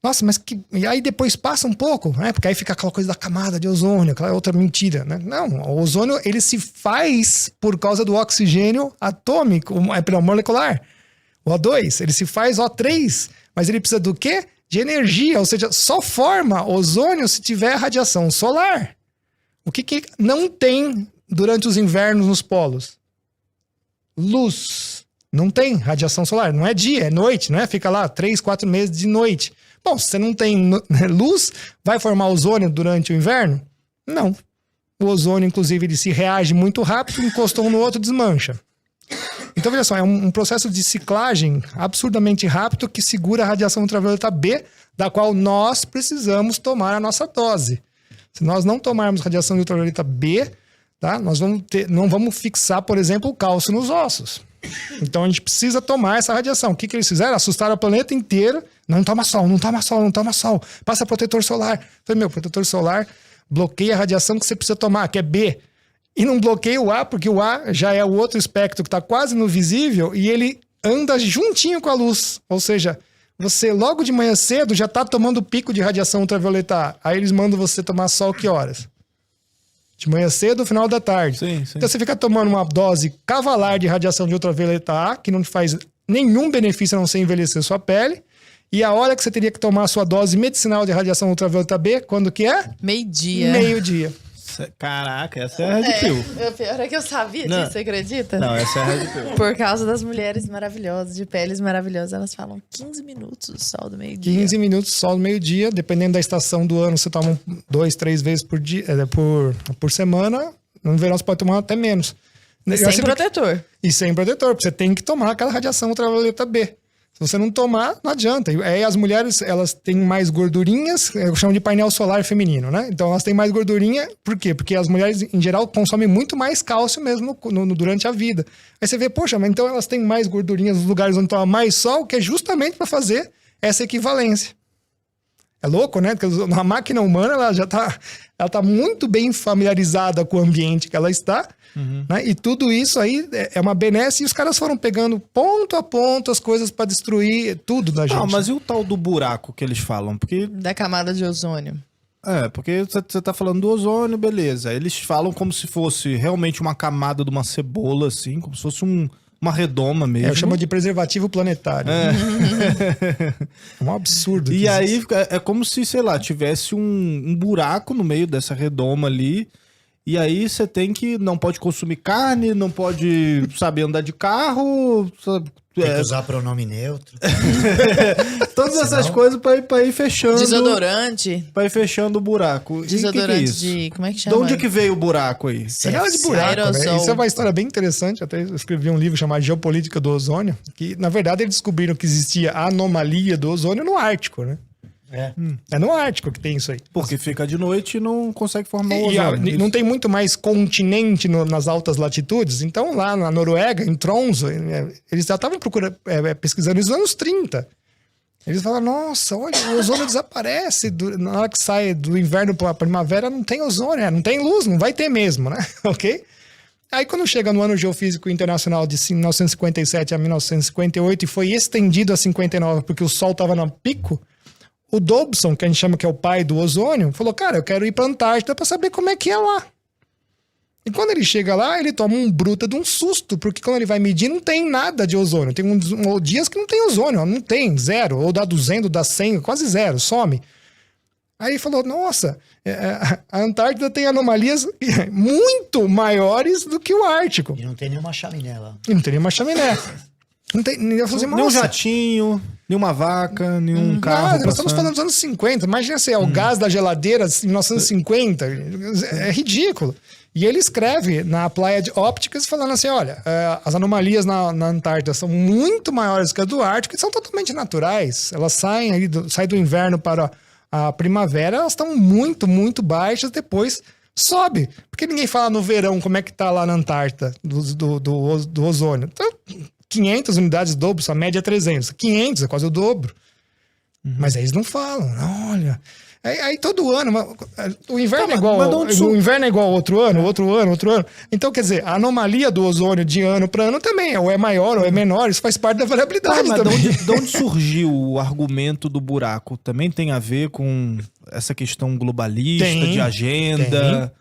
Nossa, mas que... E aí depois passa um pouco, né? Porque aí fica aquela coisa da camada de ozônio, aquela outra mentira, né? Não, o ozônio, ele se faz por causa do oxigênio atômico, molecular. O O2, ele se faz O3, mas ele precisa do quê? De energia, ou seja, só forma ozônio se tiver radiação solar. O que não tem durante os invernos nos polos? Luz. Não tem radiação solar. Não é dia, é noite, não é? Fica lá 3, 4 meses de noite. Bom, se você não tem luz, vai formar ozônio durante o inverno? Não. O ozônio, inclusive, ele se reage muito rápido, encostou um no outro, desmancha. Então, veja só, é um processo de ciclagem absurdamente rápido que segura a radiação ultravioleta B, da qual nós precisamos tomar a nossa dose. Se nós não tomarmos radiação ultravioleta B, tá, nós não vamos fixar, por exemplo, o cálcio nos ossos. Então, a gente precisa tomar essa radiação. O que eles fizeram? Assustaram o planeta inteiro. Não toma sol, não toma sol, não toma sol. Passa protetor solar. Falei, protetor solar bloqueia a radiação que você precisa tomar, que é B. E não bloqueia o A, porque o A já é o outro espectro que está quase no visível e ele anda juntinho com a luz. Ou seja, você logo de manhã cedo já está tomando pico de radiação ultravioleta A. Aí eles mandam você tomar sol que horas? De manhã cedo, final da tarde. Sim, sim. Então você fica tomando uma dose cavalar de radiação de ultravioleta A, que não faz nenhum benefício a não ser envelhecer sua pele. E a hora que você teria que tomar a sua dose medicinal de radiação ultravioleta B, quando que é? Meio-dia. Meio-dia. Caraca, essa é a Red Pill. O pior é que eu sabia Não. disso, você acredita? Não, essa é a Red Pill. Por causa das mulheres maravilhosas, de peles maravilhosas, elas falam 15 minutos do sol do meio-dia. 15 minutos sol do meio-dia, dependendo da estação do ano, você toma 2, 3 vezes por dia, por semana. No verão você pode tomar até menos. Sem protetor. E sem protetor, porque você tem que tomar aquela radiação ultravioleta B. Se você não tomar, não adianta. Aí as mulheres, elas têm mais gordurinhas, eu chamo de painel solar feminino, né? Então elas têm mais gordurinha, por quê? Porque as mulheres, em geral, consomem muito mais cálcio mesmo durante a vida. Aí você vê, poxa, mas então elas têm mais gordurinhas nos lugares onde toma mais sol, que é justamente para fazer essa equivalência. É louco, né? Porque a máquina humana, ela já tá muito bem familiarizada com o ambiente que ela está, né? E tudo isso aí é uma benesse, e os caras foram pegando ponto a ponto as coisas para destruir tudo da gente. Não, mas e o tal do buraco que eles falam? Porque Da camada de ozônio. porque você tá falando do ozônio, beleza. Eles falam como se fosse realmente uma camada de uma cebola, assim, como se fosse uma redoma mesmo. Eu chamo de preservativo planetário. É um absurdo. E que aí existe. é como se, sei lá, tivesse um buraco no meio dessa redoma ali. E aí você não pode consumir carne, não pode, sabe, andar de carro, sabe, Tem que usar pronome neutro. todas essas coisas pra ir fechando. Desodorante. Pra ir fechando o buraco. E Desodorante que é isso? de... Como é que De chama? onde é que veio o buraco aí? É nada de buraco, né? Aerosol. Isso é uma história bem interessante. Até eu escrevi um livro chamado Geopolítica do Ozônio, que, na verdade, eles descobriram que existia a anomalia do ozônio no Ártico, né? É no Ártico que tem isso aí. Porque fica de noite e não consegue formar o E ozônio. não tem muito mais continente nas altas latitudes. Então, lá na Noruega, em Tromsø, eles já estavam pesquisando isso nos anos 30. Eles falaram, nossa, olha, o ozônio desaparece. Na hora que sai do inverno para a primavera, não tem ozônio, não tem luz, não vai ter mesmo, né? Ok? Aí, quando chega no Ano Geofísico Internacional de 1957 a 1958 e foi estendido a 59 porque o Sol estava no pico, o Dobson, que a gente chama que é o pai do ozônio, falou, cara, eu quero ir pra Antártida pra saber como é que é lá. E quando ele chega lá, ele toma um bruta de um susto, porque quando ele vai medir, não tem nada de ozônio. Tem dias que não tem ozônio, não tem, zero. Ou dá 200, dá 100, quase zero, some. Aí ele falou, nossa, a Antártida tem anomalias muito maiores do que o Ártico. E não tem nenhuma chaminé lá. E não tem nenhuma chaminé. Não tem, ninguém vai fazer, Nenhum nossa, jatinho, nenhuma vaca, nenhum carro. nada, nós estamos falando dos anos 50. Imagina assim, o gás da geladeira em 1950. É ridículo. E ele escreve na Applied Optics falando assim, olha, as anomalias na Antártida são muito maiores que as do Ártico e são totalmente naturais. Elas saem do inverno para a primavera, elas estão muito, muito baixas, depois sobe. Porque ninguém fala no verão como é que tá lá na Antártida do ozônio. Então, 500 unidades Dobson, a média é 300. 500 é quase o dobro. Mas aí eles não falam. Olha... Aí todo ano, o inverno é igual. O inverno é igual outro ano. Então, quer dizer, a anomalia do ozônio de ano para ano também ou é maior ou é menor, isso faz parte da variabilidade mas também. de onde surgiu o argumento do buraco? Também tem a ver com essa questão globalista, de agenda?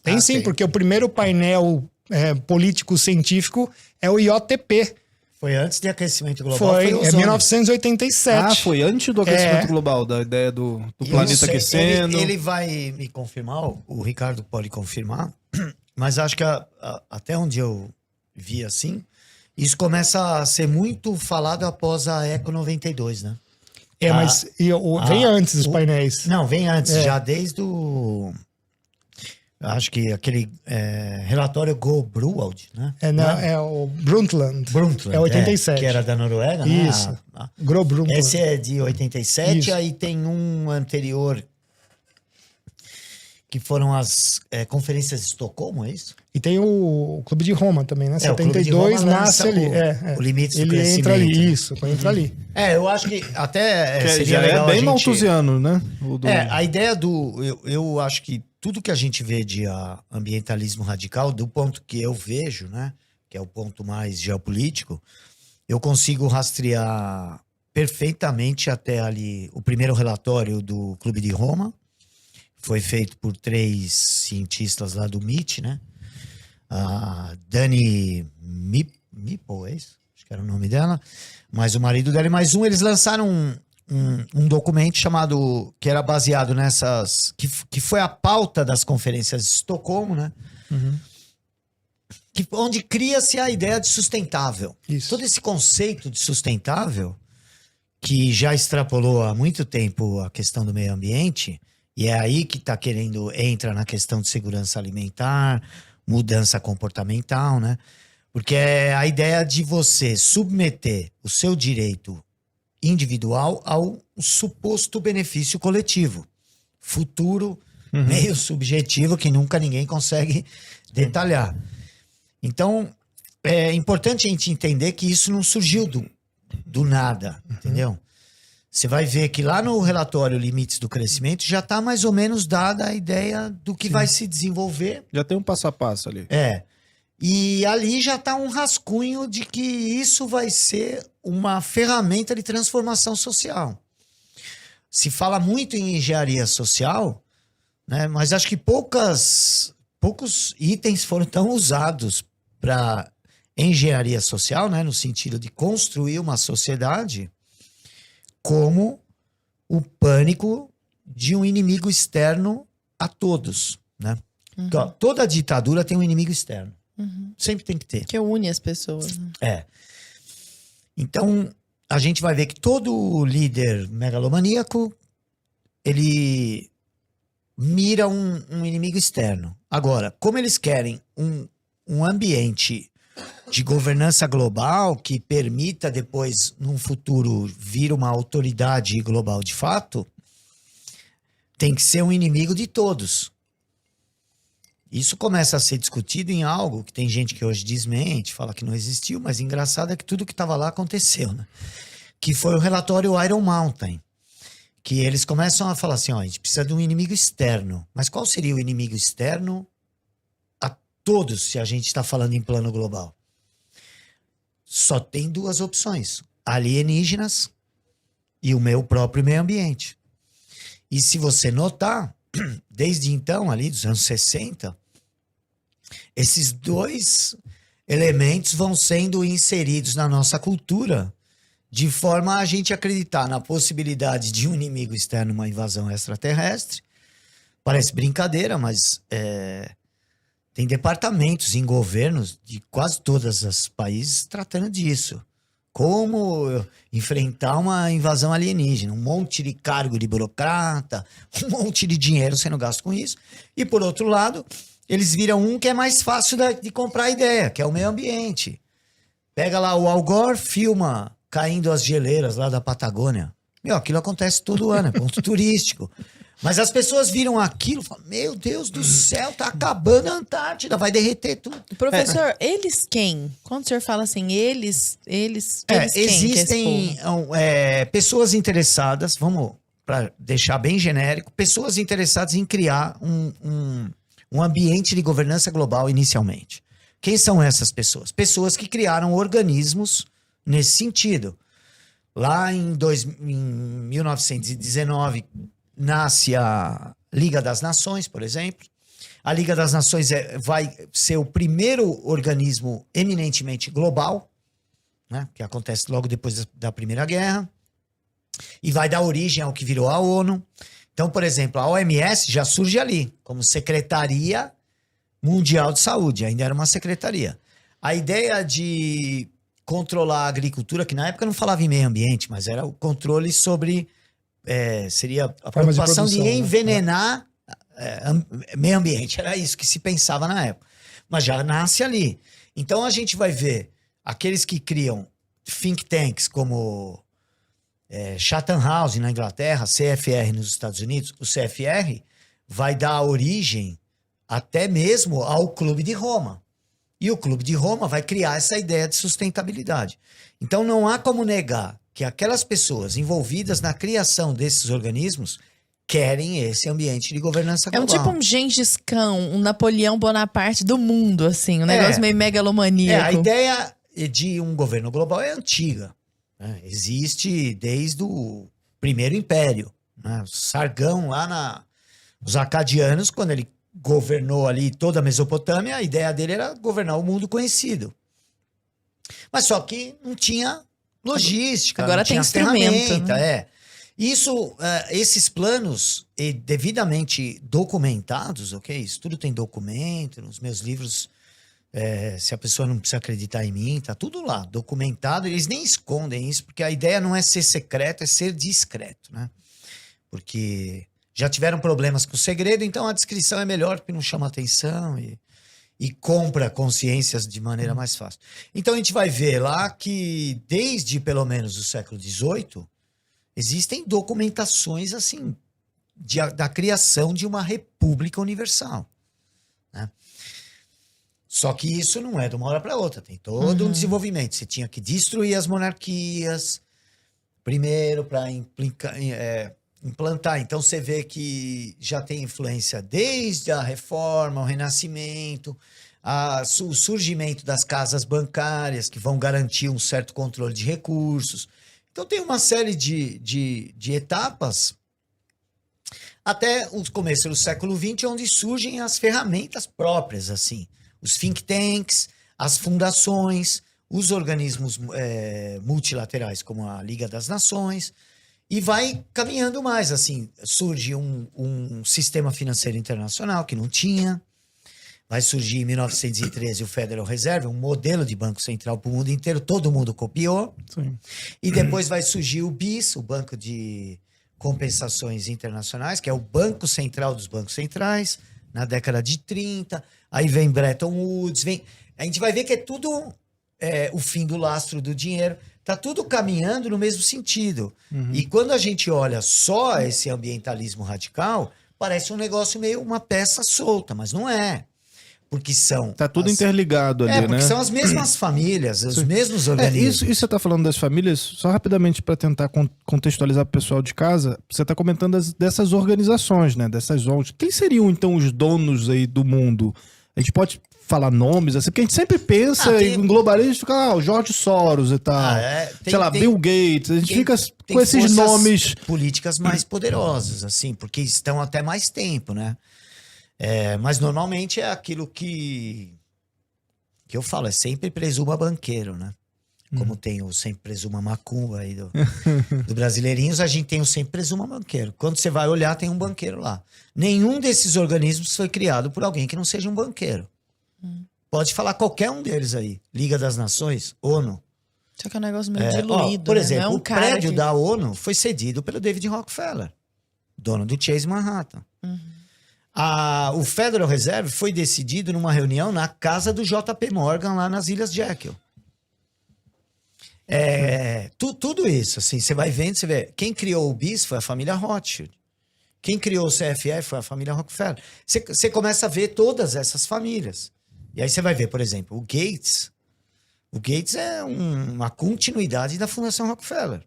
Tem sim, porque o primeiro painel político-científico é o IOTP. Foi antes de aquecimento global. Foi ozônio. 1987. Foi antes do aquecimento global, da ideia do planeta aquecendo. Ele vai me confirmar, o Ricardo pode confirmar, mas acho que até onde eu vi assim, isso começa a ser muito falado após a Eco 92, né? Mas vem antes dos painéis. Não, vem antes, já desde o... Acho que aquele relatório Go Brewald, né? É o Brundtland. Brundtland, é 87. Que era da Noruega, Isso. né? Gro Brundtland. Esse é de 87, Isso. aí tem um anterior que foram as conferências de Estocolmo, é isso? E tem o Clube de Roma também, né? O Clube de 72 Roma nasce lança ali. o Limites do Ele Crescimento. entra ali, né? isso, entra ali. Eu acho que até seria já legal é bem a gente... malthusiano, né? A ideia eu acho que tudo que a gente vê de ambientalismo radical, do ponto que eu vejo, né? Que é o ponto mais geopolítico, eu consigo rastrear perfeitamente até ali o primeiro relatório do Clube de Roma. Foi feito por 3 cientistas lá do MIT, né? A Dani Mipo, é isso? Acho que era o nome dela. Mas o marido dela e mais um, eles lançaram um documento chamado, que era baseado nessas, que foi a pauta das conferências de Estocolmo, né? Onde cria-se a ideia de sustentável. Isso. Todo esse conceito de sustentável, que já extrapolou há muito tempo a questão do meio ambiente, e é aí que entra na questão de segurança alimentar, mudança comportamental, né? Porque é a ideia de você submeter o seu direito individual ao suposto benefício coletivo. Futuro, meio subjetivo, que nunca ninguém consegue detalhar. Então, é importante a gente entender que isso não surgiu do nada, entendeu? você vai ver que lá no relatório Limites do Crescimento já está mais ou menos dada a ideia do que vai se desenvolver. Já tem um passo a passo ali. E ali já está um rascunho de que isso vai ser uma ferramenta de transformação social. Se fala muito em engenharia social, né, mas acho que poucos itens foram tão usados para engenharia social, né, no sentido de construir uma sociedade, como o pânico de um inimigo externo a todos, né? Então, toda ditadura tem um inimigo externo. Sempre tem que ter. Que une as pessoas. Né? Então, a gente vai ver que todo líder megalomaníaco, ele mira um inimigo externo. Agora, como eles querem um ambiente de governança global que permita depois, num futuro, vir uma autoridade global de fato, tem que ser um inimigo de todos. Isso começa a ser discutido em algo que tem gente que hoje desmente, fala que não existiu, mas engraçado é que tudo que estava lá aconteceu, né? Que foi o relatório Iron Mountain, que eles começam a falar assim, ó, a gente precisa de um inimigo externo. Mas qual seria o inimigo externo a todos, se a gente está falando em plano global? Só tem duas opções, alienígenas e o meu próprio meio ambiente. E se você notar, desde então, ali dos anos 60, esses dois elementos vão sendo inseridos na nossa cultura de forma a gente acreditar na possibilidade de um inimigo externo, uma invasão extraterrestre. Parece brincadeira, mas tem departamentos em governos de quase todos os países tratando disso. Como enfrentar uma invasão alienígena. Um monte de cargo de burocrata, um monte de dinheiro sendo gasto com isso. E, por outro lado, eles viram um que é mais fácil de comprar a ideia, que é o meio ambiente. Pega lá o Al Gore, filma caindo as geleiras lá da Patagônia. Meu, aquilo acontece todo ano, é ponto turístico. Mas as pessoas viram aquilo e falam, meu Deus do céu, tá acabando a Antártida, vai derreter tudo. Professor, eles quem? Quando o senhor fala assim, eles quem? Existem pessoas interessadas, vamos para deixar bem genérico, pessoas interessadas em criar um ambiente de governança global inicialmente. Quem são essas pessoas? Pessoas que criaram organismos nesse sentido. Lá em 1919, nasce a Liga das Nações, por exemplo. A Liga das Nações vai ser o primeiro organismo eminentemente global, né, que acontece logo depois da Primeira Guerra, e vai dar origem ao que virou a ONU. Então, por exemplo, a OMS já surge ali, como Secretaria Mundial de Saúde, ainda era uma secretaria. A ideia de controlar a agricultura, que na época não falava em meio ambiente, mas era o controle sobre... seria a preocupação de envenenar meio ambiente. Era isso que se pensava na época. Mas já nasce ali. Então a gente vai ver aqueles que criam think tanks como Chatham House na Inglaterra, CFR nos Estados Unidos. O CFR vai dar origem até mesmo ao Clube de Roma. E o Clube de Roma vai criar essa ideia de sustentabilidade. Então não há como negar que aquelas pessoas envolvidas na criação desses organismos querem esse ambiente de governança global. É tipo um Gengis Khan, um Napoleão Bonaparte do mundo, assim, um negócio meio megalomaníaco. A ideia de um governo global é antiga, né? Existe desde o primeiro império, né? O Sargão lá os acadianos, quando ele governou ali toda a Mesopotâmia, a ideia dele era governar o mundo conhecido. Mas só que não tinha logística, agora não tem tinha instrumento, ferramenta, né? Isso, esses planos devidamente documentados, ok? Isso tudo tem documento, nos meus livros, se a pessoa não precisa acreditar em mim, tá tudo lá, documentado. Eles nem escondem isso, porque a ideia não é ser secreto, é ser discreto, né? Porque já tiveram problemas com o segredo, então a descrição é melhor, porque não chama atenção e compra consciências de maneira mais fácil. Então a gente vai ver lá que desde pelo menos o século XVIII existem documentações assim da criação de uma república universal, né? Só que isso não é de uma hora para outra, tem todo um desenvolvimento. Você tinha que destruir as monarquias, primeiro para implantar. Então você vê que já tem influência desde a reforma, o Renascimento, o surgimento das casas bancárias que vão garantir um certo controle de recursos. Então tem uma série de etapas até o começo do século XX, onde surgem as ferramentas próprias, assim, os think tanks, as fundações, os organismos multilaterais, como a Liga das Nações, e vai caminhando mais, assim, surge um sistema financeiro internacional que não tinha, vai surgir em 1913 o Federal Reserve, um modelo de banco central para o mundo inteiro, todo mundo copiou, Sim. e depois vai surgir o BIS, o Banco de Compensações Internacionais, que é o Banco Central dos Bancos Centrais, na década de 30, aí vem Bretton Woods, a gente vai ver que é tudo o fim do lastro do dinheiro, tá tudo caminhando no mesmo sentido. E quando a gente olha só esse ambientalismo radical, parece um negócio meio uma peça solta, mas não é. Porque são... Tá tudo interligado ali, porque né? são as mesmas famílias, os mesmos organismos. Isso você tá falando das famílias, só rapidamente para tentar contextualizar pro pessoal de casa, você tá comentando dessas organizações, né? Dessas ONGs. Quem seriam, então, os donos aí do mundo? A gente pode falar nomes, assim, porque a gente sempre pensa em globalismo, fica, o George Soros e tal. Sei lá, Bill Gates, a gente fica com esses nomes... políticas mais poderosas, assim, porque estão até mais tempo, né? Mas normalmente é aquilo que eu falo, é sempre presuma banqueiro, né? Como tem o sempre presuma macumba aí do Brasileirinhos, a gente tem o sempre presuma banqueiro. Quando você vai olhar, tem um banqueiro lá. Nenhum desses organismos foi criado por alguém que não seja um banqueiro. Pode falar qualquer um deles aí. Liga das Nações, ONU. Só que é um negócio meio diluído, por né? exemplo, Não é um o cara prédio que... da ONU foi cedido pelo David Rockefeller, dono do Chase Manhattan. O Federal Reserve foi decidido numa reunião na casa do JP Morgan, lá nas Ilhas Jekyll. Tudo isso, assim, você vai vendo, você vê. Quem criou o BIS foi a família Rothschild. Quem criou o CFE foi a família Rockefeller. Você começa a ver todas essas famílias. E aí você vai ver, por exemplo, o Gates. O Gates é uma continuidade da Fundação Rockefeller.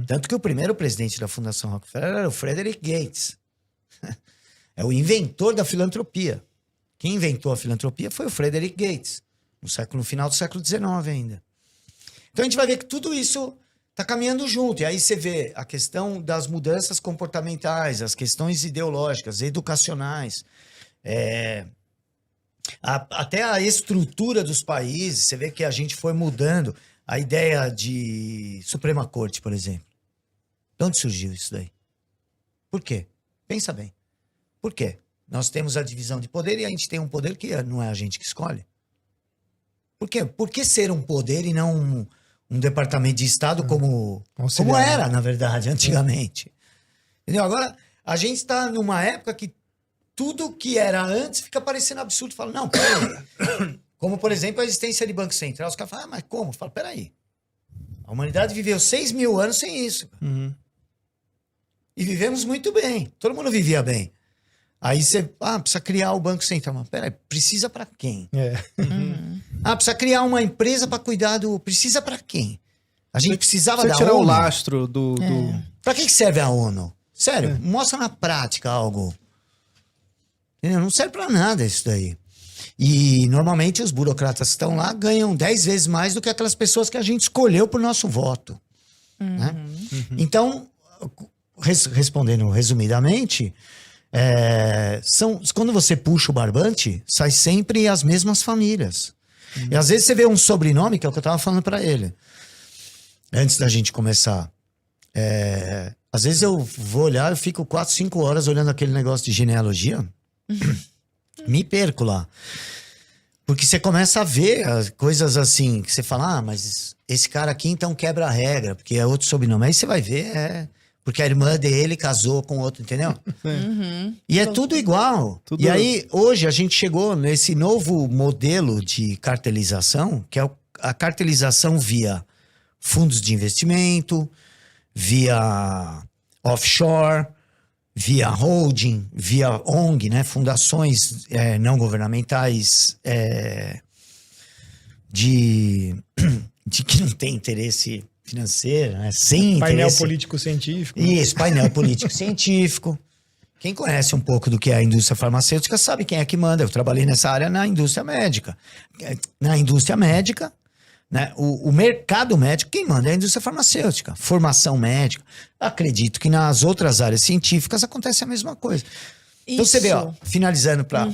Tanto que o primeiro presidente da Fundação Rockefeller era o Frederick Gates. É o inventor da filantropia. Quem inventou a filantropia foi o Frederick Gates, no final do século XIX ainda. Então a gente vai ver que tudo isso está caminhando junto. E aí você vê a questão das mudanças comportamentais, as questões ideológicas, educacionais, até a estrutura dos países. Você vê que a gente foi mudando. A ideia de Suprema Corte, por exemplo. De onde surgiu isso daí? Por quê? Pensa bem. Por quê? Nós temos a divisão de poder e a gente tem um poder que não é a gente que escolhe. Por quê? Por que ser um poder e não um departamento de Estado como era, na verdade, antigamente? Entendeu? Agora, a gente está numa época que tudo que era antes fica parecendo absurdo. Fala, não, peraí. Como, por exemplo, a existência de Banco Central. Os caras falam, mas como? Fala, peraí. A humanidade viveu 6 mil anos sem isso. E vivemos muito bem. Todo mundo vivia bem. Aí você, precisa criar o Banco Central. Mas peraí, precisa para quem? Precisa criar uma empresa para cuidar do... Precisa para quem? A gente precisava da tirar ONU. o lastro do... Para que serve a ONU? Sério, mostra na prática algo. Entendeu? Não serve para nada isso daí. E normalmente os burocratas que estão lá ganham 10 vezes mais do que aquelas pessoas que a gente escolheu por nosso voto. Né? Então, respondendo resumidamente... quando você puxa o barbante, sai sempre as mesmas famílias. E às vezes você vê um sobrenome, que é o que eu tava falando para ele, antes da gente começar. Às vezes eu vou olhar, eu fico 4, 5 horas olhando aquele negócio de genealogia, me perco lá. Porque você começa a ver as coisas assim, que você fala, mas esse cara aqui então quebra a regra, porque é outro sobrenome. Aí você vai ver, porque a irmã dele casou com outro, entendeu? E é tudo igual. E aí, hoje, a gente chegou nesse novo modelo de cartelização, que é a cartelização via fundos de investimento, via offshore, via holding, via ONG, né? Fundações não governamentais de que não tem interesse financeira, né? Sem Painel interesse. político-científico. Isso, painel político-científico. Quem conhece um pouco do que é a indústria farmacêutica sabe quem é que manda. Eu trabalhei nessa área na indústria médica. Na indústria médica, né, o mercado médico, quem manda é a indústria farmacêutica. Formação médica. Acredito que nas outras áreas científicas acontece a mesma coisa. Então você vê, ó, finalizando para...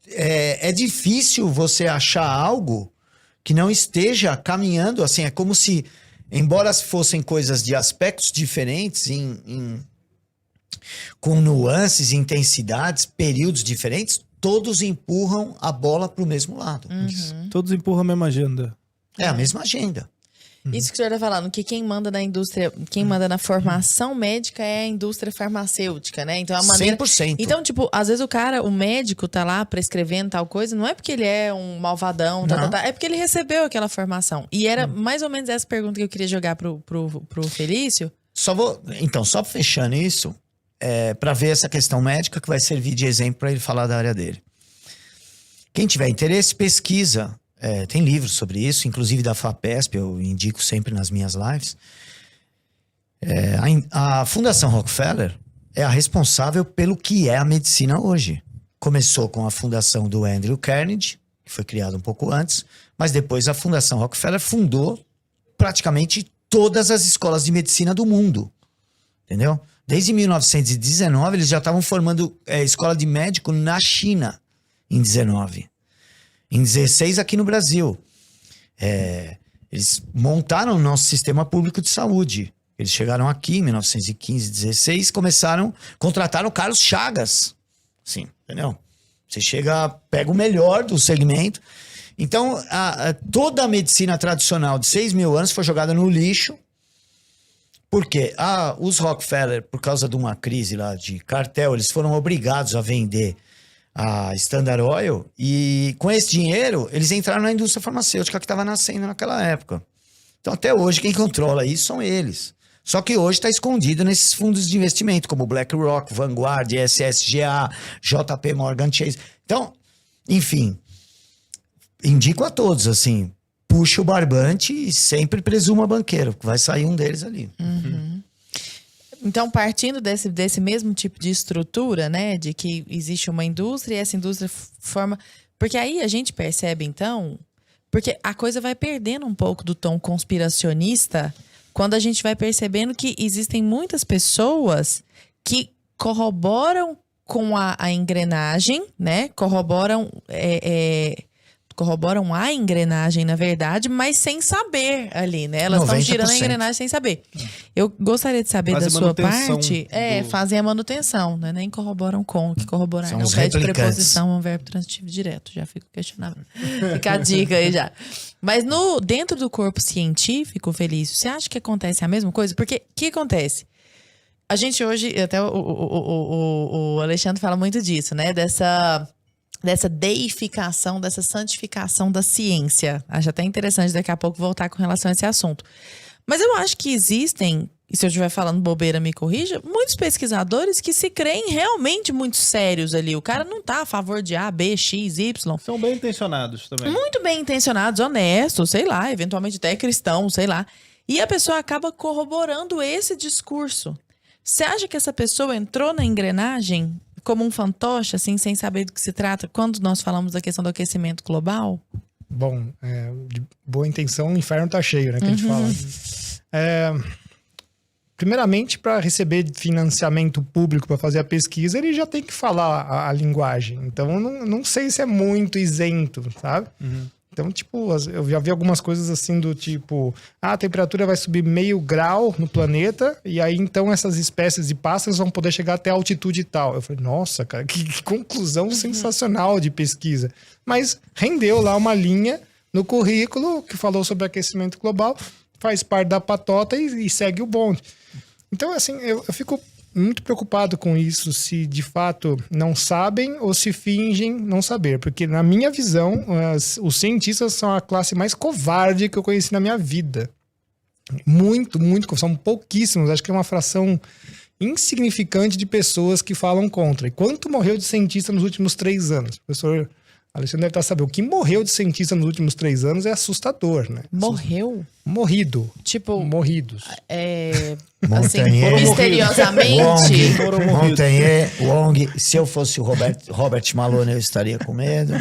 É difícil você achar algo que não esteja caminhando, assim, é como se, embora fossem coisas de aspectos diferentes, com nuances, intensidades, períodos diferentes, todos empurram a bola para o mesmo lado. Todos empurram a mesma agenda. É a mesma agenda. Isso que o senhor está falando, que quem manda na indústria, quem manda na formação médica é a indústria farmacêutica, né? Então a maneira. 100%. Então, tipo, às vezes o médico tá lá prescrevendo tal coisa, não é porque ele é um malvadão, é porque ele recebeu aquela formação. E era mais ou menos essa pergunta que eu queria jogar pro Felício. Só fechando isso, para ver essa questão médica que vai servir de exemplo para ele falar da área dele. Quem tiver interesse, pesquisa. Tem livros sobre isso, inclusive da FAPESP, eu indico sempre nas minhas lives. A Fundação Rockefeller é a responsável pelo que é a medicina hoje. Começou com a fundação do Andrew Carnegie, que foi criada um pouco antes, mas depois a Fundação Rockefeller fundou praticamente todas as escolas de medicina do mundo. Entendeu? Desde 1919, eles já estavam formando escola de médico na China, em 19. Em 16, aqui no Brasil. Eles montaram o nosso sistema público de saúde. Eles chegaram aqui em 1915, 16, contrataram o Carlos Chagas. Sim, entendeu? Você pega o melhor do segmento. Então, toda a medicina tradicional de 6 mil anos foi jogada no lixo. Por quê? Os Rockefeller, por causa de uma crise lá de cartel, eles foram obrigados a vender a Standard Oil, e com esse dinheiro eles entraram na indústria farmacêutica que estava nascendo naquela época. Então até hoje quem controla isso são eles. Só que hoje está escondido nesses fundos de investimento como BlackRock, Vanguard, SSGA, JP Morgan Chase. Então, enfim, indico a todos, assim, puxa o barbante e sempre presuma banqueiro, que vai sair um deles ali. Então, partindo desse mesmo tipo de estrutura, né? De que existe uma indústria e essa indústria forma... Porque aí a gente percebe, então... Porque a coisa vai perdendo um pouco do tom conspiracionista quando a gente vai percebendo que existem muitas pessoas que corroboram com a engrenagem, né? Corroboram a engrenagem, na verdade, mas sem saber ali, né? Elas estão girando a engrenagem sem saber. Eu gostaria de saber da sua parte... fazem a manutenção, né? Nem corroboram com, que corroborar São não os pede replicantes. preposição, é um verbo transitivo direto. Já fico questionável. Fica a dica aí já. Mas dentro do corpo científico, Felício, você acha que acontece a mesma coisa? Porque o que acontece? A gente hoje, até o Alexandre fala muito disso, né? Dessa deificação, dessa santificação da ciência. Acho até interessante daqui a pouco voltar com relação a esse assunto. Mas eu acho que existem, e se eu estiver falando bobeira, me corrija, muitos pesquisadores que se creem realmente muito sérios ali. O cara não tá a favor de A, B, X, Y. São bem intencionados também. Muito bem intencionados, honestos, sei lá, eventualmente até cristãos, sei lá. E a pessoa acaba corroborando esse discurso. Você acha que essa pessoa entrou na engrenagem como um fantoche, assim, sem saber do que se trata, quando nós falamos da questão do aquecimento global? Bom, de boa intenção, o inferno tá cheio, né? Que a gente fala. Primeiramente, para receber financiamento público para fazer a pesquisa, ele já tem que falar a linguagem. Então, não sei se é muito isento, sabe? Então, tipo, eu já vi algumas coisas assim do tipo... a temperatura vai subir 0,5 grau no planeta, e aí, então, essas espécies de pássaros vão poder chegar até a altitude tal. Eu falei, nossa, cara, que conclusão sensacional de pesquisa. Mas rendeu lá uma linha no currículo que falou sobre aquecimento global, faz parte da patota e segue o bonde. Então, assim, eu fico muito preocupado com isso, se de fato não sabem ou se fingem não saber. Porque, na minha visão, os cientistas são a classe mais covarde que eu conheci na minha vida. Muito, são pouquíssimos. Acho que é uma fração insignificante de pessoas que falam contra. E quanto morreu de cientista nos últimos 3 anos? O professor Alexandre deve estar sabendo. O que morreu de cientista nos últimos 3 anos é assustador, né? Morreu? Morrido. Tipo, Morridos. assim, Montanha. misteriosamente. Montanha, Wong. Se eu fosse o Robert Malone, eu estaria com medo.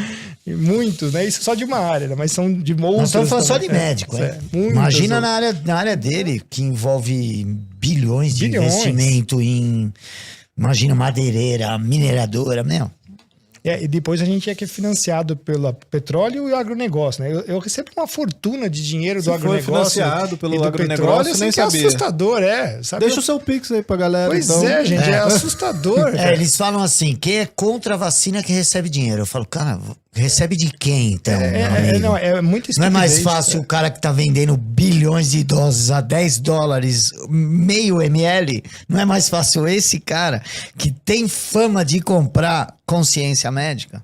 E muitos, né? Isso só de uma área, né? Mas são de monstros. Nós estamos falando só de também. médico, hein? Muitos Imagina outros. na área dele, que envolve bilhões de Bilhões. investimento em... Imagina, madeireira, mineradora, meu. E depois a gente é que é financiado pelo petróleo e o agronegócio, né? Eu recebo uma fortuna de dinheiro do Se for agronegócio. financiado pelo e do agronegócio, petróleo, assim, nem que é sabia. assustador, sabe? Deixa o seu Pix aí pra galera. Pois então. é, gente, é assustador. cara. Eles falam assim, quem é contra a vacina que recebe dinheiro. Eu falo, cara, recebe de quem, então, meu amigo? Não, é muito Não é mais estupidez, fácil o cara que tá vendendo bilhões de doses a $10, meio ml? Não é mais fácil esse cara que tem fama de comprar consciência médica?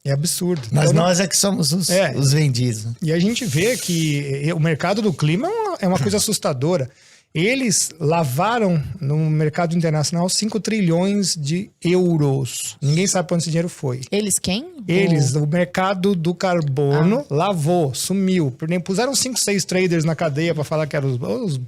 É absurdo. Mas Então, nós é que somos os vendidos. E a gente vê que o mercado do clima é uma coisa assustadora. Eles lavaram no mercado internacional 5 trilhões de euros. Ninguém sabe para onde esse dinheiro foi. Eles quem? Eles, o mercado do carbono, lavou, sumiu. Puseram 5, 6 traders na cadeia para falar que eram os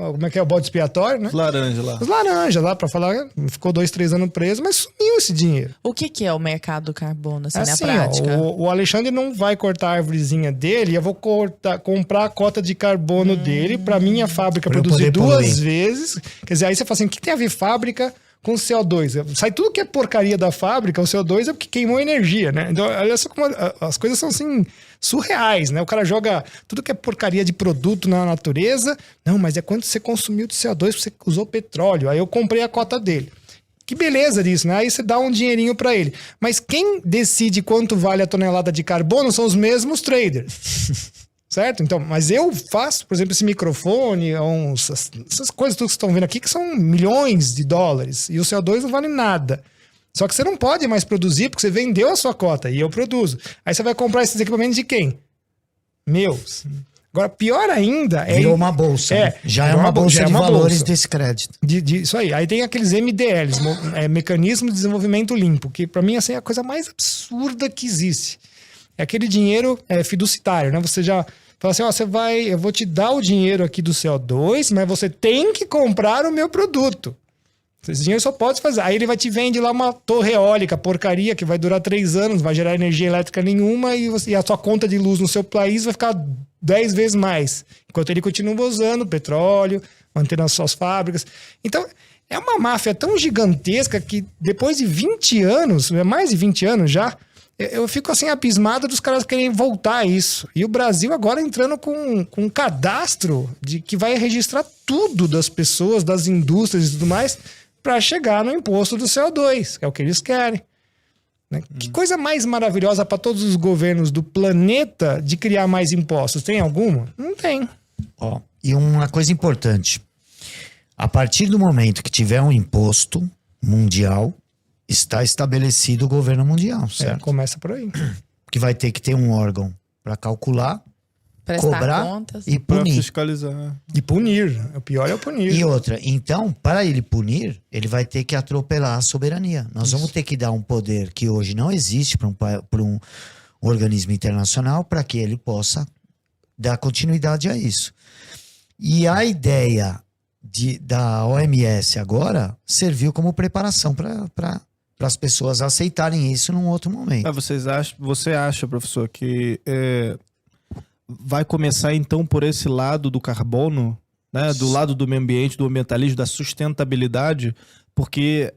como é que é o bode expiatório, né? Os laranja lá. Os laranjas lá para falar, ficou 2, 3 anos preso, mas sumiu esse dinheiro. O que é o mercado do carbono, assim, Assim, na prática? ó, o Alexandre não vai cortar a árvorezinha dele, eu vou comprar a cota de carbono dele para minha fábrica Pra eu produzir poder 2 poluir. vezes. Quer dizer, aí você fala assim, o que tem a ver fábrica com CO2? Sai tudo que é porcaria da fábrica, o CO2 é porque queimou energia, né? Então, olha só como as coisas são assim surreais, né? O cara joga tudo que é porcaria de produto na natureza. Não, mas é quanto você consumiu de CO2 porque você usou petróleo. Aí eu comprei a cota dele. Que beleza disso, né? Aí você dá um dinheirinho pra ele. Mas quem decide quanto vale a tonelada de carbono são os mesmos traders. Certo? Então, mas eu faço, por exemplo, esse microfone, essas coisas tudo que vocês estão vendo aqui, que são milhões de dólares. E o CO2 não vale nada. Só que você não pode mais produzir porque você vendeu a sua cota e eu produzo. Aí você vai comprar esses equipamentos de quem? Meus. Agora, pior ainda é... Virou uma bolsa. né? Já é uma bolsa de valores desse crédito. Isso aí. Aí tem aqueles MDLs, Mecanismo de Desenvolvimento Limpo, que pra mim assim, é a coisa mais absurda que existe. É aquele dinheiro fiduciário, né? Você já fala assim, ó, eu vou te dar o dinheiro aqui do CO2, mas você tem que comprar o meu produto. Esse dinheiro só pode fazer. Aí ele vai te vender lá uma torre eólica, porcaria, que vai durar 3 anos, não vai gerar energia elétrica nenhuma e a sua conta de luz no seu país vai ficar 10 vezes mais. Enquanto ele continua usando petróleo, mantendo as suas fábricas. Então, é uma máfia tão gigantesca que depois de 20 anos, mais de 20 anos já, eu fico assim abismado dos caras querem voltar a isso. E o Brasil agora entrando com um cadastro que vai registrar tudo das pessoas, das indústrias e tudo mais, para chegar no imposto do CO2, que é o que eles querem. Né? Que coisa mais maravilhosa para todos os governos do planeta de criar mais impostos. Tem alguma? Não tem. Ó, e uma coisa importante. A partir do momento que tiver um imposto mundial, está estabelecido o governo mundial, certo? Começa por aí. Que vai ter que ter um órgão para calcular, Prestar cobrar contas. e Pra punir. fiscalizar. E punir. O pior é o punir. E outra, então, para ele punir, ele vai ter que atropelar a soberania. Nós vamos ter que dar um poder que hoje não existe para um organismo internacional para que ele possa dar continuidade a isso. E a ideia da OMS agora serviu como preparação para as pessoas aceitarem isso num outro momento. Você acha, professor, que vai começar então por esse lado do carbono, né? Do lado do meio ambiente, do ambientalismo, da sustentabilidade, porque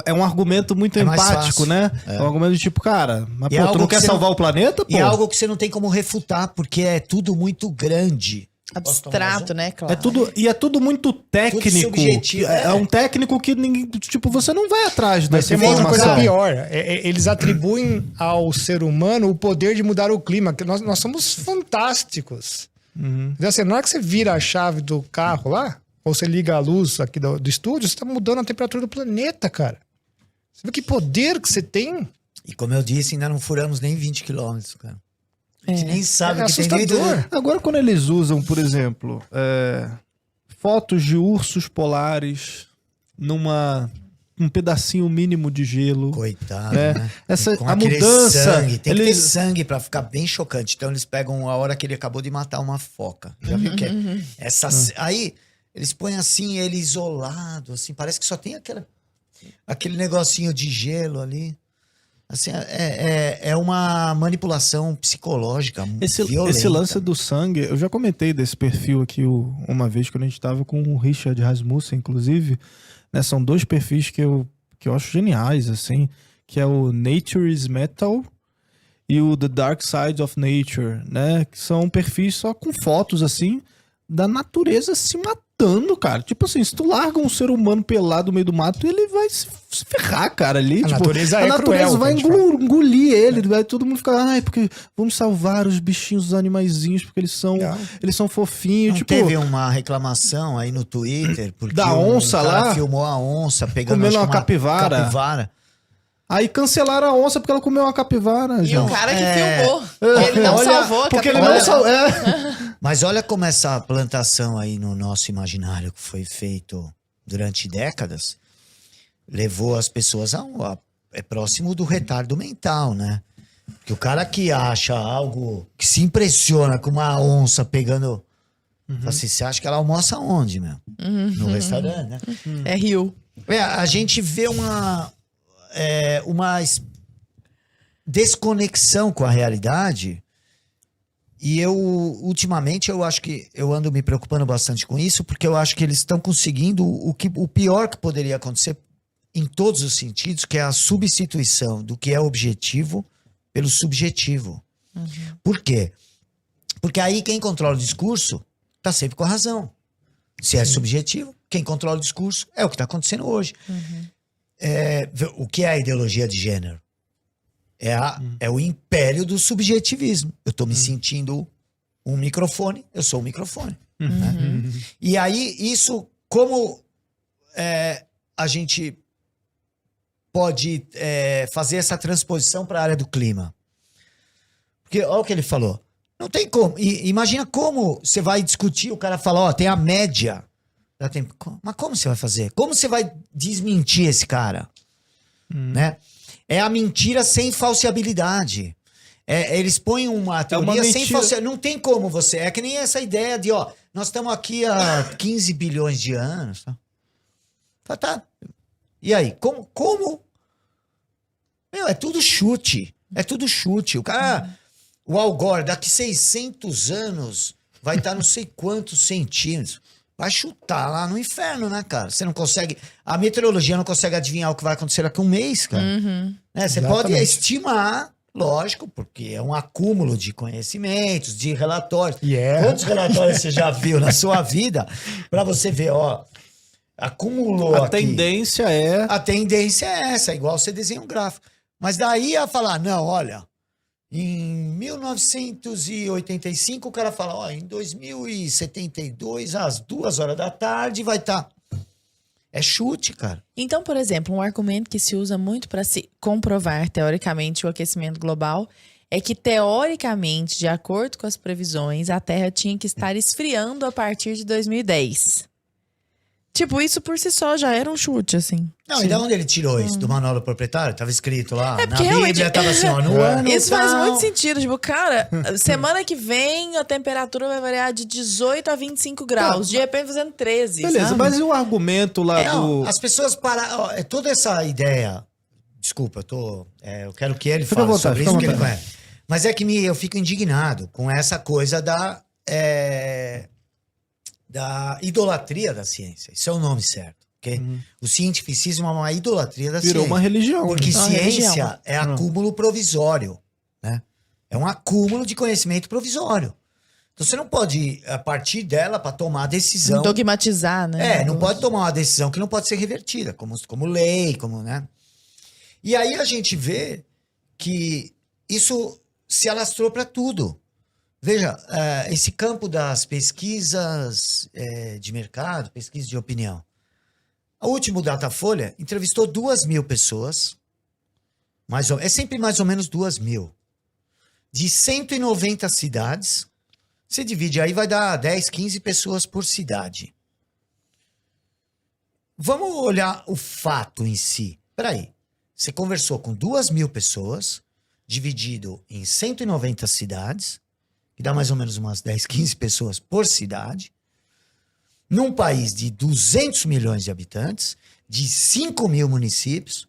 é um argumento muito É mais empático, fácil. né? É um argumento de tipo, cara, mas E é pô, tu algo não que quer você salvar não- o planeta, pô? E é algo que você não tem como refutar, porque é tudo muito grande. Abstrato, né, claro. É tudo muito técnico. subjetivo, É um técnico que ninguém, tipo, você não vai atrás Mas dessa tem uma outra informação. coisa pior. Eles atribuem ao ser humano o poder de mudar o clima. Que nós somos fantásticos. Então, assim, na hora que você vira a chave do carro lá, ou você liga a luz aqui do estúdio, você está mudando a temperatura do planeta, cara. Você vê que poder que você tem? E como eu disse, ainda não furamos nem 20 quilômetros, cara. A gente nem É sabe o que tem assustador. dentro. Agora, quando eles usam, por exemplo, fotos de ursos polares um pedacinho mínimo de gelo. Coitado, É, né? essa, Com a aquele mudança. sangue. Tem que ter eles- sangue pra ficar bem chocante. Então eles pegam a hora que ele acabou de matar uma foca. Já viu que é? Aí eles põem assim, ele isolado, assim, parece que só tem aquele negocinho de gelo ali. Assim, é uma manipulação psicológica violenta. Esse lance do sangue, eu já comentei desse perfil aqui uma vez quando a gente tava com o Richard Rasmussen, inclusive, né? São 2 perfis que eu acho geniais, assim, que é o Nature is Metal e o The Dark Side of Nature, né? Que são perfis só com fotos, assim, da natureza se matando, cara. Tipo assim, se tu larga um ser humano pelado no meio do mato, ele vai se ferrar, cara, ali. A Tipo, natureza a é natureza cruel, vai que a gente fala. engolir ele, vai todo mundo ficar, ai, porque vamos salvar os bichinhos, os animaizinhos, porque eles são fofinhos. Não Tipo, teve uma reclamação aí no Twitter porque Da onça um cara lá? filmou a onça pegando Comendo acho que uma capivara. capivara. aí cancelaram a onça porque ela comeu uma capivara, E gente. o cara que É. filmou, ele não Olha, salvou a Porque ele capivara. não salvou. Mas olha como essa plantação aí no nosso imaginário que foi feito durante décadas levou as pessoas é próximo do retardo mental, né? Porque o cara que acha algo, que se impressiona com uma onça pegando... Fala assim, você acha que ela almoça onde, meu? No restaurante, né? É rio. A gente vê uma desconexão com a realidade e ultimamente, eu acho que eu ando me preocupando bastante com isso, porque eu acho que eles estão conseguindo o pior que poderia acontecer em todos os sentidos, que é a substituição do que é objetivo pelo subjetivo. Por quê? Porque aí quem controla o discurso tá sempre com a razão. Se é subjetivo, quem controla o discurso é o que está acontecendo hoje. O que é a ideologia de gênero? É o império do subjetivismo. Eu estou me sentindo um microfone, eu sou um microfone. Né? E aí, isso, como a gente pode fazer essa transposição para a área do clima? Porque olha o que ele falou. Não tem como. Imagina como você vai discutir, o cara fala, ó, tem a média. Mas como você vai fazer? Como você vai desmentir esse cara? Né? É a mentira sem falseabilidade. Eles põem uma teoria sem falseabilidade. Não tem como você. É que nem essa ideia de, ó, nós estamos aqui há 15 bilhões de anos. Tá. E aí? Como? Meu, é tudo chute. É tudo chute. O cara... O Al Gore, daqui 600 anos, vai estar não sei quantos centímetros. Vai chutar lá no inferno, né, cara? Você não consegue... A meteorologia não consegue adivinhar o que vai acontecer daqui a um mês, cara. Você pode estimar, lógico, porque é um acúmulo de conhecimentos, de relatórios. Quantos relatórios você já viu na sua vida para você ver, ó... Acumulou A aqui. tendência é... A tendência é essa, igual você desenha um gráfico. Mas daí a falar, não, olha... Em 1985, o cara fala, ó, em 2072, às 2h da tarde, vai estar... É chute, cara. Então, por exemplo, um argumento que se usa muito para se comprovar, teoricamente, o aquecimento global é que, teoricamente, de acordo com as previsões, a Terra tinha que estar esfriando a partir de 2010. Tipo, isso por si só já era um chute, assim. Não, e de onde ele tirou isso? Do manual do proprietário? Tava escrito lá. É Na porque Bíblia tava assim, ó, no ano Isso faz tal. muito sentido. Tipo, cara, semana que vem a temperatura vai variar de 18 a 25 graus. De repente fazendo 13. Beleza, sabe? mas e o argumento lá Não, do... as pessoas pararam... Toda essa ideia... Desculpa, eu quero que ele Fica à fale vontade, sobre fica isso, à que ele vontade. conhece. Mas é que eu fico indignado com essa coisa da idolatria da ciência. Isso é o nome certo. Okay? O cientificismo é uma idolatria da Virou ciência. uma religião. Porque né? Uma ciência religião. é acúmulo provisório. Né? É um acúmulo de conhecimento provisório. Então você não pode, a partir dela, para tomar decisão... Dogmatizar, né? não pode tomar uma decisão que não pode ser revertida, como lei, né? E aí a gente vê que isso se alastrou para tudo. Veja, esse campo das pesquisas de mercado, pesquisa de opinião. O último Datafolha entrevistou 2.000 pessoas, é sempre mais ou menos 2.000, de 190 cidades. Você divide aí, vai dar 10, 15 pessoas por cidade. vamos olhar o fato em si. Peraí, você conversou com 2.000 pessoas, dividido em 190 cidades, que dá mais ou menos umas 10, 15 pessoas por cidade, num país de 200 milhões de habitantes, de 5.000 municípios,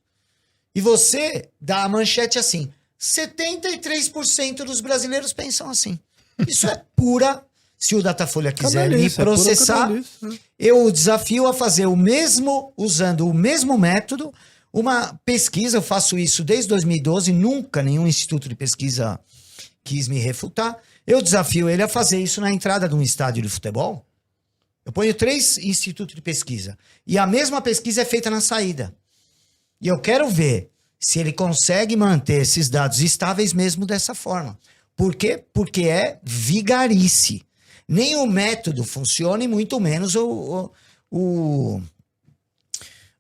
e você dá a manchete assim, 73% dos brasileiros pensam assim. Isso é pura... Se o Datafolha quiser me processar, eu desafio a fazer o mesmo, usando o mesmo método, uma pesquisa, eu faço isso desde 2012, nunca nenhum instituto de pesquisa quis me refutar. Eu desafio ele a fazer isso na entrada de um estádio de futebol. Eu ponho 3 institutos de pesquisa. E a mesma pesquisa é feita na saída. E eu quero ver se ele consegue manter esses dados estáveis mesmo dessa forma. Por quê? Porque é vigarice. Nem o método funciona e muito menos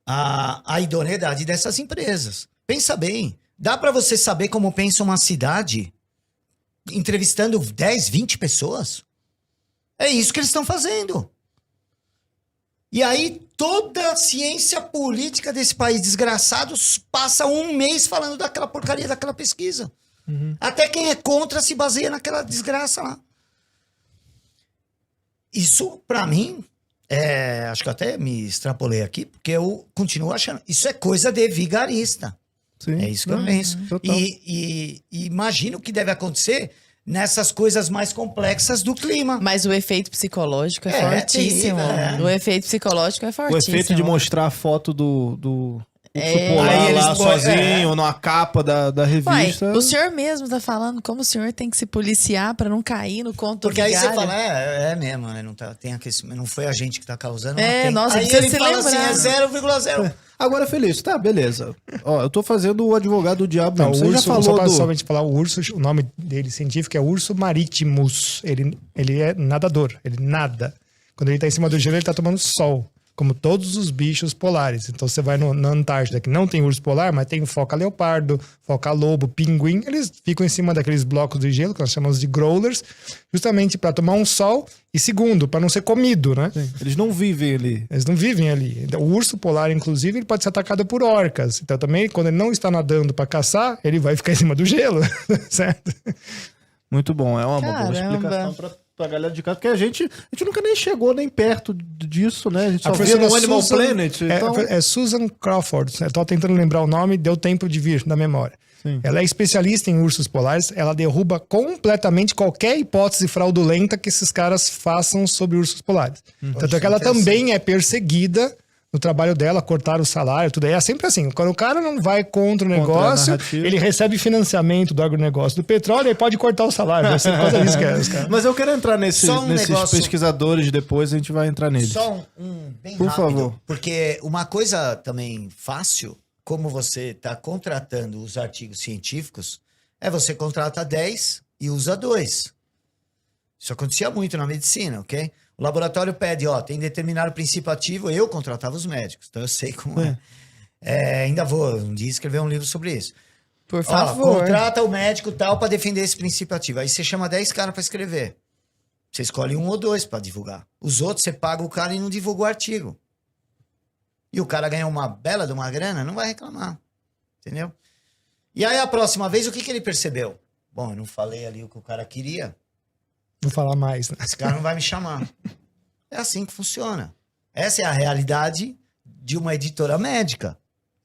a idoneidade dessas empresas. Pensa bem, dá para você saber como pensa uma cidade entrevistando 10, 20 pessoas? É isso que eles estão fazendo. E aí toda a ciência política desse país desgraçado passa um mês falando daquela porcaria daquela pesquisa. Até quem é contra se baseia naquela desgraça lá. Isso, pra mim, acho que eu até me extrapolei aqui, porque eu continuo achando, isso é coisa de vigarista. Sim. É isso que eu penso. Total. E imagino o que deve acontecer nessas coisas mais complexas do clima. Mas o efeito psicológico é fortíssimo. terrível, O efeito psicológico é O fortíssimo. efeito de mostrar a foto do É. polar Aí eles lá sozinho, numa capa da Uai, revista. o senhor mesmo tá falando como o senhor tem que se policiar pra não cair no conto Porque aí você vigário. fala, é mesmo, né? Tem aquecimento, não foi a gente que tá causando. É, não tem. nossa, aí precisa ele se fala lembrar. assim, é 0,0. Agora, Felício, tá, beleza. Ó, eu tô fazendo o advogado do diabo Não, mesmo. o Você urso, já falou só para do... somente falar, o urso, o nome dele científico é urso maritimus. Ele é nadador, ele nada. Quando ele tá em cima do gelo, ele tá tomando sol, como todos os bichos polares. Então você vai na Antártida, que não tem urso polar, mas tem foca-leopardo, foca-lobo, pinguim. Eles ficam em cima daqueles blocos de gelo, que nós chamamos de growlers, justamente para tomar um sol e, segundo, para não ser comido, né? Sim, eles não vivem ali. Eles não vivem ali. O urso polar, inclusive, ele pode ser atacado por orcas. Então também, quando ele não está nadando para caçar, ele vai ficar em cima do gelo, certo? Muito bom, é uma boa Caramba. explicação pra galera de casa, porque a gente nunca nem chegou nem perto disso, né? A gente A só vê no professora Animal Susan- Planet. Então... É Susan Crawford. Eu tô tentando lembrar o nome, deu tempo de vir da memória. Sim. Ela é especialista em ursos polares, ela derruba completamente qualquer hipótese fraudulenta que esses caras façam sobre ursos polares. Tanto é que ela também é perseguida no trabalho dela, cortar o salário, tudo. É sempre assim, quando o cara não vai contra o Contra a negócio, narrativa. ele recebe financiamento do agronegócio do petróleo e pode cortar o salário. Vai ser por causa disso que é, os caras. Mas eu quero entrar nesses Só um negócio- pesquisadores depois, a gente vai entrar neles. Só um bem Por rápido. favor. Porque uma coisa também fácil, como você está contratando os artigos científicos, é você contrata 10 e usa 2. Isso acontecia muito na medicina, ok? O laboratório pede, tem determinado princípio ativo, eu contratava os médicos, então eu sei como é. Ainda vou um dia escrever um livro sobre isso. Por favor. Contrata o médico tal para defender esse princípio ativo. Aí você chama 10 caras para escrever. Você escolhe 1 ou 2 para divulgar. Os outros você paga o cara e não divulga o artigo. E o cara ganha uma bela de uma grana, não vai reclamar. Entendeu? E aí a próxima vez, o que ele percebeu? Bom, eu não falei ali o que o cara queria. Vou falar mais, né? Esse cara não vai me chamar. É assim que funciona. Essa é a realidade de uma editora médica.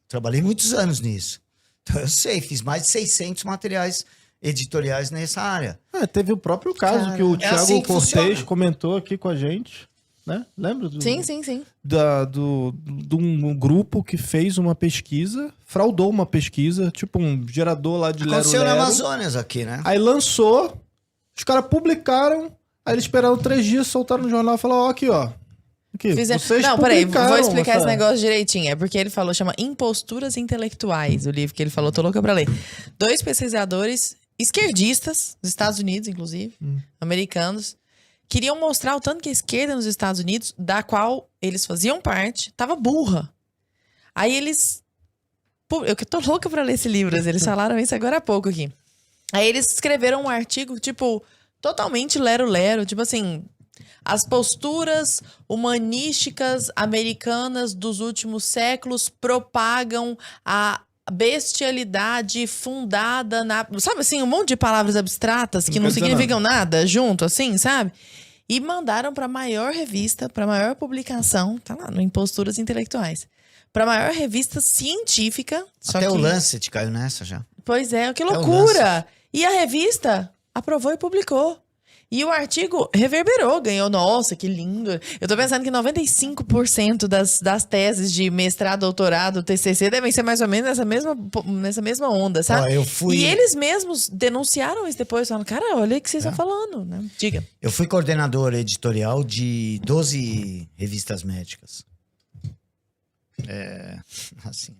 Trabalhei muitos anos nisso. Então eu sei, fiz mais de 600 materiais editoriais nessa área. Teve o próprio caso Cara, que o é Thiago assim que Cortez funciona. comentou aqui com a gente, né? Lembra? Sim. De um grupo que fez uma pesquisa, fraudou uma pesquisa, tipo um gerador lá de Aconteceu na lero-lero. Amazonas aqui, né? Aí lançou, os caras publicaram, aí eles esperaram 3 dias, soltaram no jornal e falaram, aqui, ó. Aqui, vocês Não, peraí, vou publicaram explicar essa- esse negócio direitinho. É porque ele falou, chama Imposturas Intelectuais, o livro que ele falou, tô louca pra ler. 2 pesquisadores esquerdistas, dos Estados Unidos, inclusive, americanos, queriam mostrar o tanto que a esquerda nos Estados Unidos, da qual eles faziam parte, tava burra. Aí eles... Eu que tô louca pra ler esse livro, eles falaram isso agora há pouco aqui. Aí eles escreveram um artigo, tipo, totalmente lero-lero, tipo assim... As posturas humanísticas americanas dos últimos séculos propagam a bestialidade fundada na... Sabe assim, um monte de palavras abstratas que não significam nada junto, assim, sabe? E mandaram para a maior revista, para a maior publicação, tá lá, no Imposturas Intelectuais. Para a maior revista científica. Até o Lancet caiu nessa já. Pois é, que Até loucura! E a revista aprovou e publicou. E o artigo reverberou, ganhou. Nossa, que lindo. Eu tô pensando que 95% das teses de mestrado, doutorado, TCC devem ser mais ou menos nessa mesma onda, sabe? Ó, E eles mesmos denunciaram isso depois, falando, cara, olha o que vocês estão falando, né? Diga. Eu fui coordenador editorial de 12 revistas médicas. Assim.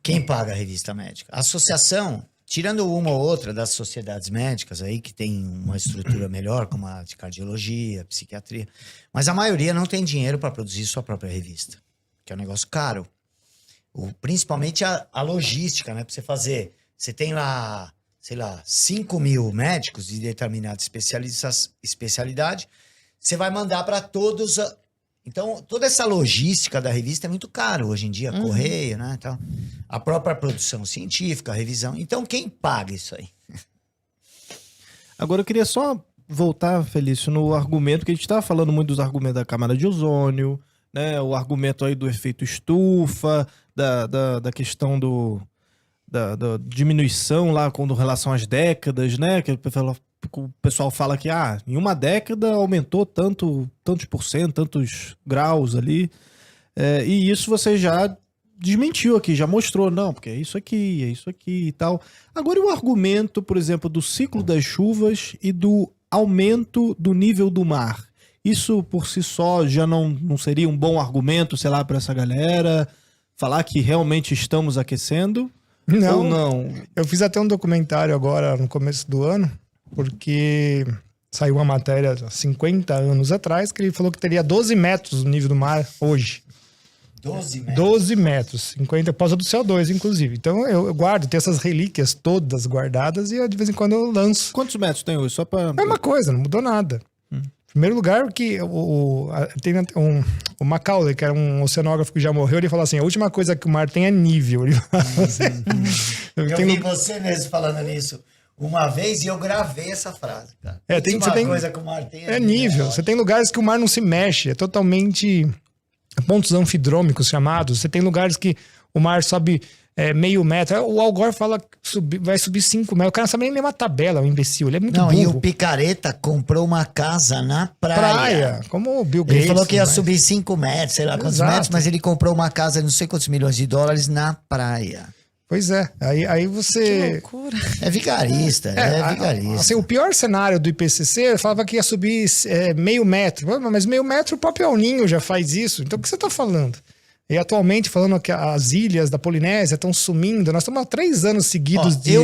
Quem paga a revista médica? A associação... Tirando uma ou outra das sociedades médicas aí, que tem uma estrutura melhor, como a de cardiologia, psiquiatria, mas a maioria não tem dinheiro para produzir sua própria revista, que é um negócio caro. Principalmente a logística, né? Para você fazer. Você tem lá, sei lá, 5 mil médicos de determinada especialidade, você vai mandar para todos... Então, toda essa logística da revista é muito caro hoje em dia, correio, né? Então, a própria produção científica, a revisão. Então, quem paga isso aí? Agora, eu queria só voltar, Felício, no argumento que a gente estava falando muito dos argumentos da camada de ozônio, né? O argumento aí do efeito estufa, da questão da diminuição lá com relação às décadas, né? Que o pessoal fala que em uma década aumentou tantos por cento, tantos graus ali. E isso você já desmentiu aqui, já mostrou. Não, porque é isso aqui e tal. Agora, e o argumento, por exemplo, do ciclo das chuvas e do aumento do nível do mar? Isso por si só já não seria um bom argumento, sei lá, para essa galera falar que realmente estamos aquecendo? Não, ou não? Eu fiz até um documentário agora no começo do ano, porque saiu uma matéria há 50 anos atrás que ele falou que teria 12 metros no nível do mar hoje. 12 metros? 12 metros, 50 por causa do CO2, inclusive. Então eu guardo, tenho essas relíquias todas guardadas e de vez em quando eu lanço. Quantos metros tem hoje? Só pra... Mesma coisa, não mudou nada. Em primeiro lugar, que tem o Macaulay, que era um oceanógrafo que já morreu, ele falou assim, a última coisa que o mar tem é nível. Ele fala assim, eu vi você mesmo falando nisso uma vez e eu gravei essa frase, cara. Coisa que o mar tem é nível. Você tem lugares que o mar não se mexe, é totalmente pontos anfidrômicos chamados. Você tem lugares que o mar sobe meio metro. O Al Gore fala que vai subir 5 metros. O cara não sabe nem ler uma tabela, o imbecil. Ele é muito burro. E o Picareta comprou uma casa na praia. Como o Bill Gates. Ele falou que ia subir 5 metros, sei lá quantos metros, mas ele comprou uma casa de não sei quantos milhões de dólares na praia. Pois é, aí você... Que loucura. É vigarista, vigarista. Assim, o pior cenário do IPCC falava que ia subir meio metro. Mas meio metro o próprio El Niño já faz isso. Então o que você está falando? E atualmente falando que as ilhas da Polinésia estão sumindo. Nós estamos há 3 anos seguidos de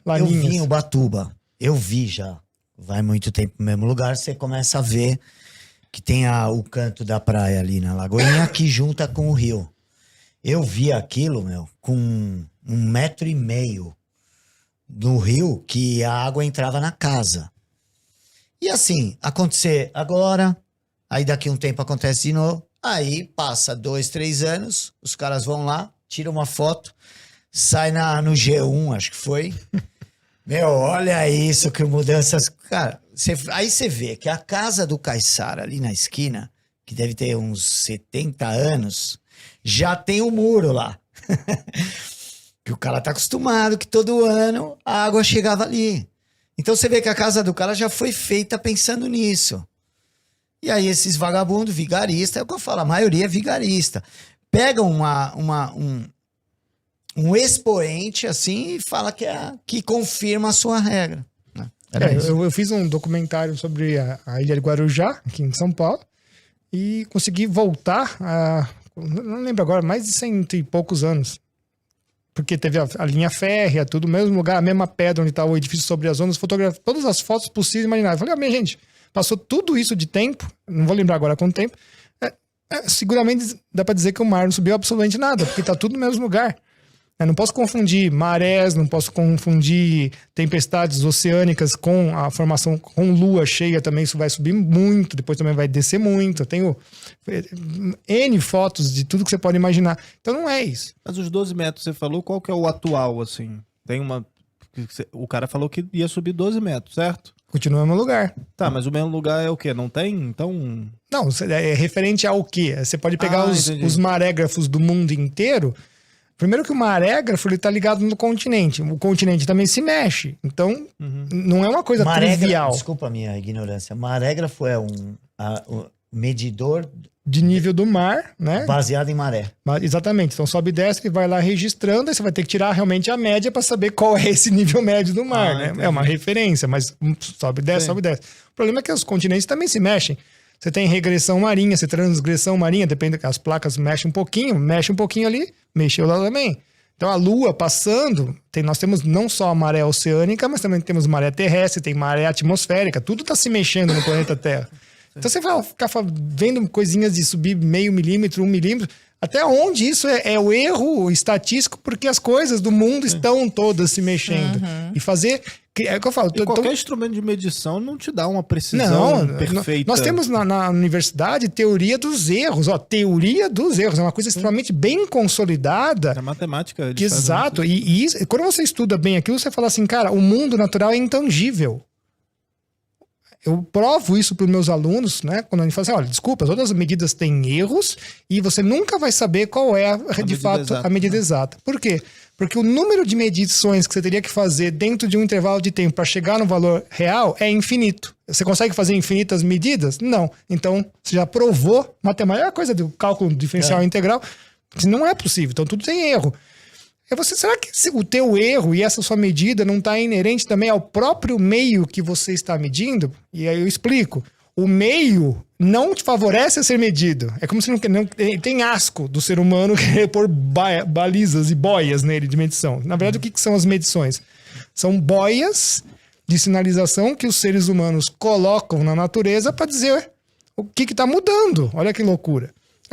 laninhas. Eu vi em Ubatuba. Eu vi já. Vai muito tempo no mesmo lugar, você começa a ver que tem o canto da praia ali na Lagoinha que junta com o rio. Eu vi aquilo, com 1,5 metro no rio que a água entrava na casa. E assim, acontecer agora, aí daqui um tempo acontece de novo, aí passa 2, 3 anos, os caras vão lá, tiram uma foto, sai no G1, acho que foi. Olha isso, que mudanças... Cara, aí você vê que a casa do Caiçara ali na esquina, que deve ter uns 70 anos, já tem um muro lá. Que o cara tá acostumado que todo ano a água chegava ali. Então você vê que a casa do cara já foi feita pensando nisso. E aí esses vagabundos, vigaristas, é o que eu falo, a maioria é vigarista. Pegam um expoente assim e fala que confirma a sua regra. Eu fiz um documentário sobre a ilha de Guarujá, aqui em São Paulo, e consegui voltar não lembro agora, mais de 100 e poucos anos. Porque teve a linha férrea, tudo, mesmo lugar, a mesma pedra onde estava o edifício sobre as ondas, fotografei todas as fotos possíveis e imagináveis. Falei, minha gente, passou tudo isso de tempo, não vou lembrar agora quanto tempo, seguramente dá para dizer que o mar não subiu absolutamente nada, porque tá tudo no mesmo lugar. Eu não posso confundir marés, não posso confundir tempestades oceânicas com a formação com lua cheia também. Isso vai subir muito, depois também vai descer muito. Eu tenho N fotos de tudo que você pode imaginar. Então não é isso. Mas os 12 metros, você falou, qual que é o atual, assim? Tem uma... O cara falou que ia subir 12 metros, certo? Continua no mesmo lugar. Tá, mas o mesmo lugar é o quê? Não tem? Então... Não, é referente ao quê? Você pode pegar os marégrafos do mundo inteiro. Primeiro que o marégrafo, ele tá ligado no continente. O continente também se mexe. Então, não é uma coisa trivial. Desculpa a minha ignorância. Marégrafo é um medidor de nível do mar, né? Baseado em maré. Exatamente. Então sobe e desce, ele vai lá registrando, aí você vai ter que tirar realmente a média para saber qual é esse nível médio do mar, né? É uma referência, mas sobe e desce, sobe e desce. O problema é que os continentes também se mexem. Você tem regressão marinha, você tem transgressão marinha, depende que as placas mexem um pouquinho ali, mexeu lá também. Então a Lua passando, nós temos não só a maré oceânica, mas também temos maré terrestre, tem maré atmosférica, tudo está se mexendo no planeta Terra. Então você vai ficar vendo coisinhas de subir meio milímetro, 1 milímetro, até onde isso é o erro estatístico, porque as coisas do mundo estão todas se mexendo. E fazer... É o que eu falo. Qualquer instrumento de medição não te dá uma precisão perfeita. Nós temos na universidade teoria dos erros. Teoria dos erros. É uma coisa extremamente bem consolidada. É matemática. Exato. E quando você estuda bem aquilo, você fala assim, cara, o mundo natural é intangível. Eu provo isso para os meus alunos, né? Quando a gente fala assim, olha, desculpa, todas as medidas têm erros e você nunca vai saber qual é, de fato, a medida exata. Por quê? Porque o número de medições que você teria que fazer dentro de um intervalo de tempo para chegar no valor real é infinito. Você consegue fazer infinitas medidas? Não. Então, você já provou, matemática é a coisa do cálculo diferencial integral, que não é possível. Então, tudo tem erro. Será que o teu erro e essa sua medida não está inerente também ao próprio meio que você está medindo? E aí eu explico. O meio não te favorece a ser medido. É como se não tem asco do ser humano querer pôr balizas e boias nele de medição. Na verdade, o que são as medições? São boias de sinalização que os seres humanos colocam na natureza para dizer o que está mudando. Olha que loucura.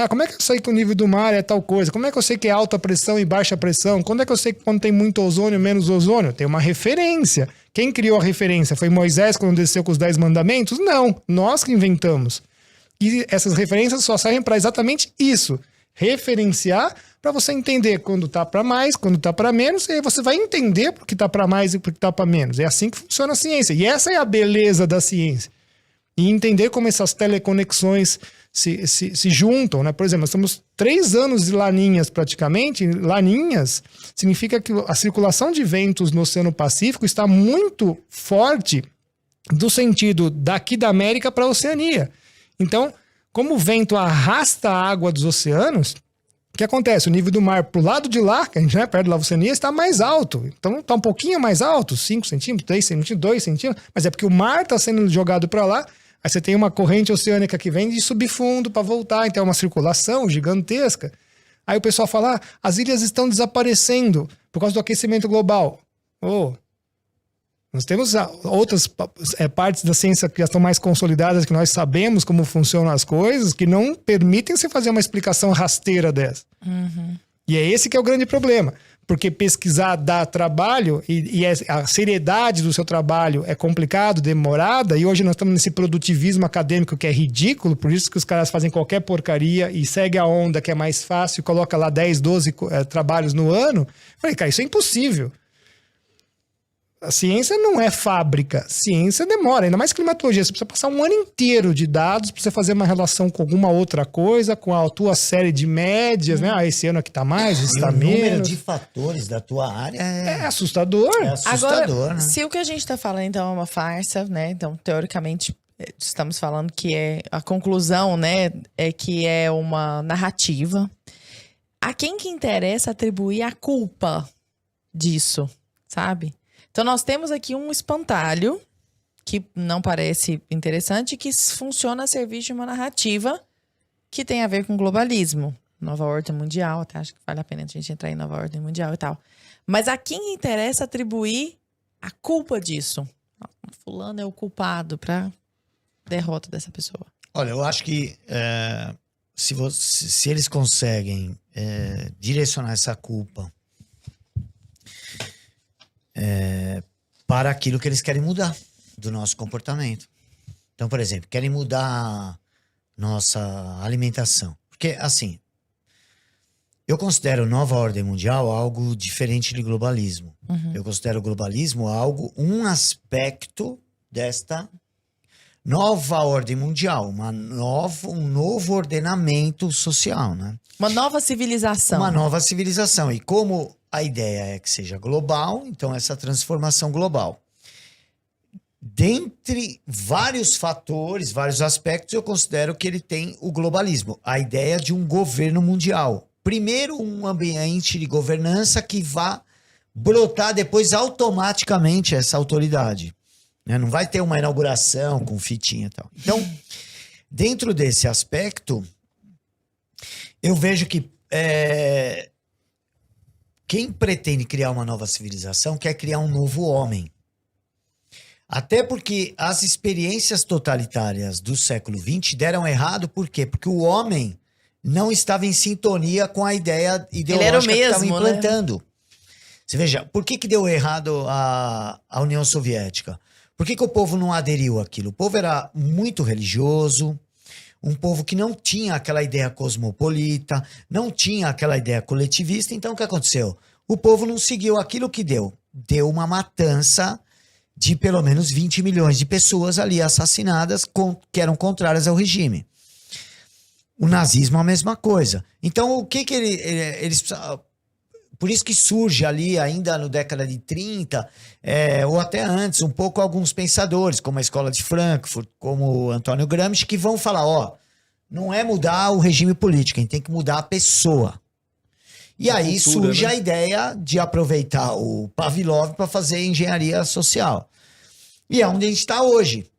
Como é que eu sei que o nível do mar é tal coisa? Como é que eu sei que é alta pressão e baixa pressão? Quando é que eu sei que quando tem muito ozônio, menos ozônio? Tem uma referência. Quem criou a referência? Foi Moisés quando desceu com os 10 mandamentos? Não, nós que inventamos. E essas referências só servem para exatamente isso. Referenciar para você entender quando tá para mais, quando tá para menos, e aí você vai entender por que tá para mais e por que tá para menos. É assim que funciona a ciência. E essa é a beleza da ciência. E entender como essas teleconexões se juntam, né? Por exemplo, nós temos 3 anos de laninhas praticamente. Laninhas significa que a circulação de ventos no Oceano Pacífico está muito forte do sentido daqui da América para a Oceania. Então, como o vento arrasta a água dos oceanos, o que acontece? O nível do mar pro lado de lá, que a gente perto da Oceania, está mais alto. Então está um pouquinho mais alto, 5 centímetros, 3 centímetros, 2 centímetros, mas é porque o mar está sendo jogado para lá. Aí você tem uma corrente oceânica que vem de subfundo para voltar, então é uma circulação gigantesca. Aí o pessoal fala, as ilhas estão desaparecendo por causa do aquecimento global. Nós temos outras partes da ciência que já estão mais consolidadas, que nós sabemos como funcionam as coisas, que não permitem você fazer uma explicação rasteira dessa. E é esse que é o grande problema. Porque pesquisar dá trabalho e a seriedade do seu trabalho é complicado, demorada, e hoje nós estamos nesse produtivismo acadêmico que é ridículo, por isso que os caras fazem qualquer porcaria e segue a onda que é mais fácil, coloca lá 10, 12 trabalhos no ano. Eu falei, cara, isso é impossível. A ciência não é fábrica. Ciência demora, ainda mais climatologia. Você precisa passar um ano inteiro de dados para você fazer uma relação com alguma outra coisa, com a tua série de médias, né? Esse ano aqui tá mais, esse tá menos. O número de fatores da tua área é assustador. É assustador. Agora, né? se o que a gente tá falando então é uma farsa, né? Então, teoricamente, estamos falando que a conclusão, né? É que é uma narrativa. A quem que interessa atribuir a culpa disso, sabe? Então, nós temos aqui um espantalho que não parece interessante, que funciona a serviço de uma narrativa que tem a ver com globalismo. Nova ordem mundial, até acho que vale a pena a gente entrar em nova ordem mundial e tal. Mas a quem interessa atribuir a culpa disso? Fulano é o culpado para derrota dessa pessoa. Olha, eu acho que se eles conseguem direcionar essa culpa para aquilo que eles querem mudar do nosso comportamento. Então, por exemplo, querem mudar nossa alimentação. Porque, assim, eu considero nova ordem mundial algo diferente de globalismo. Eu considero o globalismo um aspecto desta nova ordem mundial, um novo ordenamento social, né? Uma nova civilização. Uma nova civilização. E como a ideia é que seja global, então essa transformação global. Dentre vários fatores, vários aspectos, eu considero que ele tem o globalismo. A ideia de um governo mundial. Primeiro, um ambiente de governança que vá brotar depois automaticamente essa autoridade. Né? Não vai ter uma inauguração com fitinha e tal. Então, dentro desse aspecto, eu vejo que quem pretende criar uma nova civilização quer criar um novo homem. Até porque as experiências totalitárias do século XX deram errado, por quê? Porque o homem não estava em sintonia com a ideia ideológica que estava implantando. Né? Você veja, por que deu errado a União Soviética? Por que o povo não aderiu àquilo? O povo era muito religioso, um povo que não tinha aquela ideia cosmopolita, não tinha aquela ideia coletivista. Então, o que aconteceu? O povo não seguiu aquilo que deu. Deu uma matança de pelo menos 20 milhões de pessoas ali assassinadas que eram contrárias ao regime. O nazismo é a mesma coisa. Então, o que eles... Por isso que surge ali, ainda na década de 30, ou até antes, um pouco alguns pensadores, como a Escola de Frankfurt, como o Antônio Gramsci, que vão falar, não é mudar o regime político, a gente tem que mudar a pessoa. E aí cultura, surge, né, a ideia de aproveitar o Pavlov para fazer engenharia social. E é onde a gente está hoje.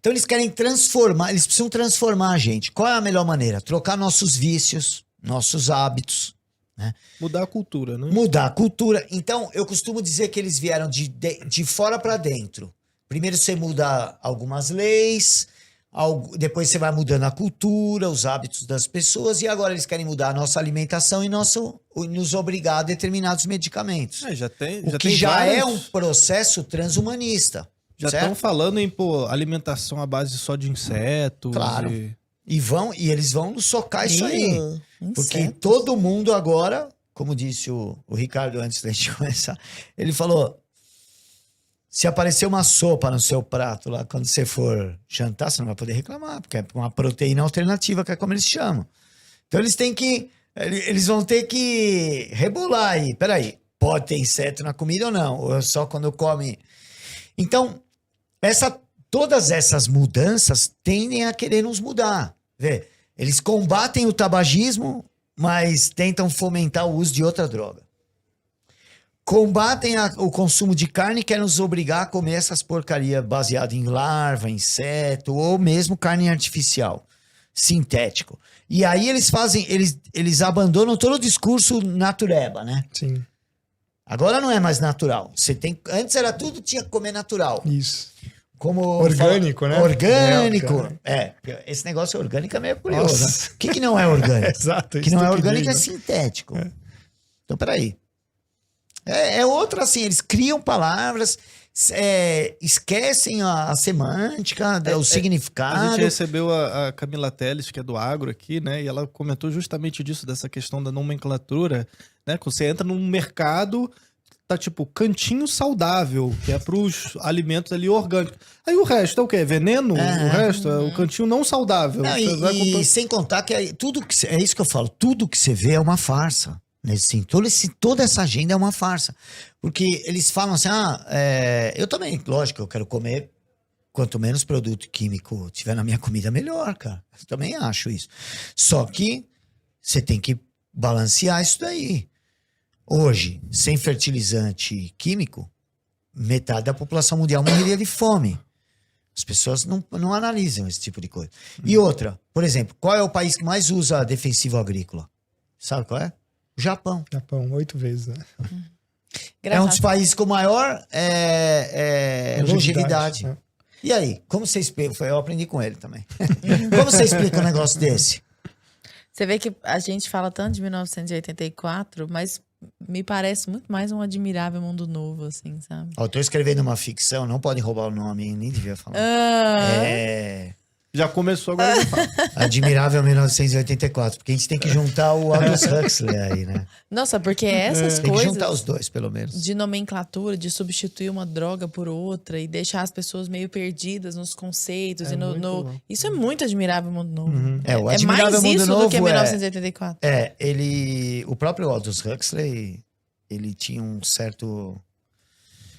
Então eles querem transformar, eles precisam transformar a gente. Qual é a melhor maneira? Trocar nossos vícios, nossos hábitos. Né? Mudar a cultura, né? Mudar a cultura. Então, eu costumo dizer que eles vieram de fora para dentro. Primeiro você muda algumas leis, depois você vai mudando a cultura, os hábitos das pessoas, e agora eles querem mudar a nossa alimentação e nos obrigar a determinados medicamentos. O que já é um processo transhumanista. Já estão falando em alimentação à base só de insetos. Claro. E eles vão nos socar isso aí. Porque todo mundo agora, como disse o Ricardo antes da gente começar, ele falou: se aparecer uma sopa no seu prato lá, quando você for jantar, você não vai poder reclamar, porque é uma proteína alternativa, que é como eles chamam. Então eles vão ter que rebolar aí. Peraí, pode ter inseto na comida ou não? Ou é só quando come? Então, todas essas mudanças tendem a querer nos mudar. Vê, eles combatem o tabagismo, mas tentam fomentar o uso de outra droga. Combatem o consumo de carne e querem nos obrigar a comer essas porcarias baseadas em larva, inseto, ou mesmo carne artificial, sintético. E aí eles abandonam todo o discurso natureba, né? Sim. Agora não é mais natural. Antes era tudo, tinha que comer natural. Isso. Como orgânico, né? Orgânico. Esse negócio orgânico é meio curioso. Né? O que não é orgânico? Exato. O que não é orgânico é sintético. Então, peraí. É outra assim, eles criam palavras, esquecem a semântica, o significado. A gente recebeu a Camila Teles, que é do agro aqui, né? E ela comentou justamente disso, dessa questão da nomenclatura, né? Quando você entra num mercado, tá tipo cantinho saudável, que é pros alimentos ali orgânicos. Aí o resto é o quê? Veneno? O resto é o cantinho não saudável. Não, sem contar que é isso que eu falo, tudo que você vê é uma farsa. Assim, toda essa agenda é uma farsa. Porque eles falam assim, eu também, lógico, eu quero comer, quanto menos produto químico tiver na minha comida, melhor, cara. Eu também acho isso. Só que você tem que balancear isso daí. Hoje, sem fertilizante químico, metade da população mundial morreria de fome. As pessoas não analisam esse tipo de coisa. E outra, por exemplo, qual é o país que mais usa defensivo agrícola? Sabe qual é? O Japão. 8 vezes, né? É um dos países com maior longevidade. Né? E aí, como você explica? Eu aprendi com ele também. Como você explica um negócio desse? Você vê que a gente fala tanto de 1984, mas Me parece muito mais um Admirável Mundo Novo, assim, sabe? Ó, eu tô escrevendo uma ficção, não podem roubar o nome, hein? Nem devia falar. Já começou, agora eu falo. Admirável 1984, porque a gente tem que juntar o Aldous Huxley aí, né? Nossa, porque essas Tem que coisas juntar os dois, pelo menos. de nomenclatura, de substituir uma droga por outra e deixar as pessoas meio perdidas nos conceitos. Isso é muito Admirável Mundo Novo. O É Admirável mais Mundo isso do Novo que 1984. o próprio Aldous Huxley, ele tinha um certo...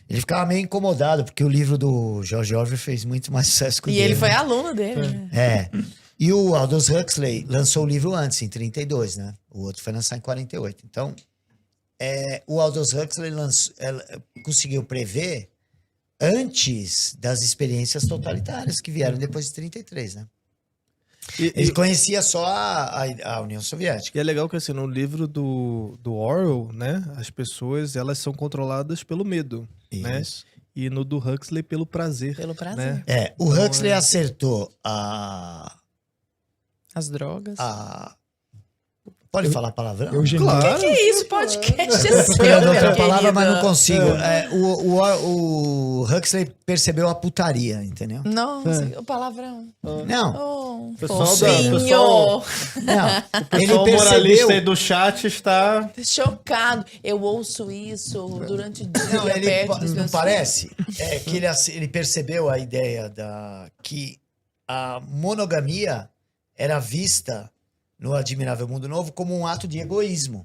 Ele ficava meio incomodado, porque o livro do George Orwell fez muito mais sucesso que o E dele. ele foi aluno dele, né? E o Aldous Huxley lançou o livro antes, em 32, né? O outro foi lançar em 48. Então, o Aldous Huxley conseguiu prever antes das experiências totalitárias que vieram depois de 33, né? Ele conhecia só a União Soviética. E é legal que, assim, no livro do Orwell, né, as pessoas, elas são controladas pelo medo, né? E no do Huxley, pelo prazer. Pelo prazer. Né? O Huxley acertou As drogas. Pode falar palavrão? Claro. Que é isso? Podcast é seu, Procurando meu outra palavra, querido. mas não consigo. O Huxley percebeu a putaria, entendeu? Nossa, o palavrão. Não. Pessoal Fofinho. Não. Ele O moralista aí percebeu. do chat está... Chocado. Eu ouço isso durante o dia Não, ele perto dos não meus parece? Que ele percebeu a ideia que a monogamia era vista no Admirável Mundo Novo como um ato de egoísmo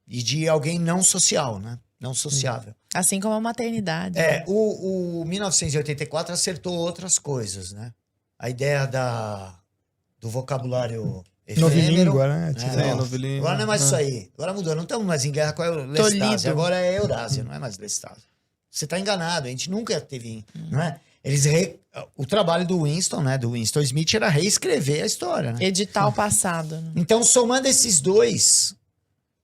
e de alguém não social, né? Não sociável. Assim como a maternidade. O 1984 acertou outras coisas, né? A ideia do vocabulário efêmero. Novilíngua, né? novilíngua. Agora não é mais isso aí. Agora mudou. Não estamos mais em guerra com a Lestásia. Tolido. Agora é Eurásia, não é mais Lestásia. Você está enganado. A gente nunca teve... Não é? O trabalho do Winston, né? Do Winston Smith era reescrever a história, né? Editar o passado. Né? Então, somando esses dois,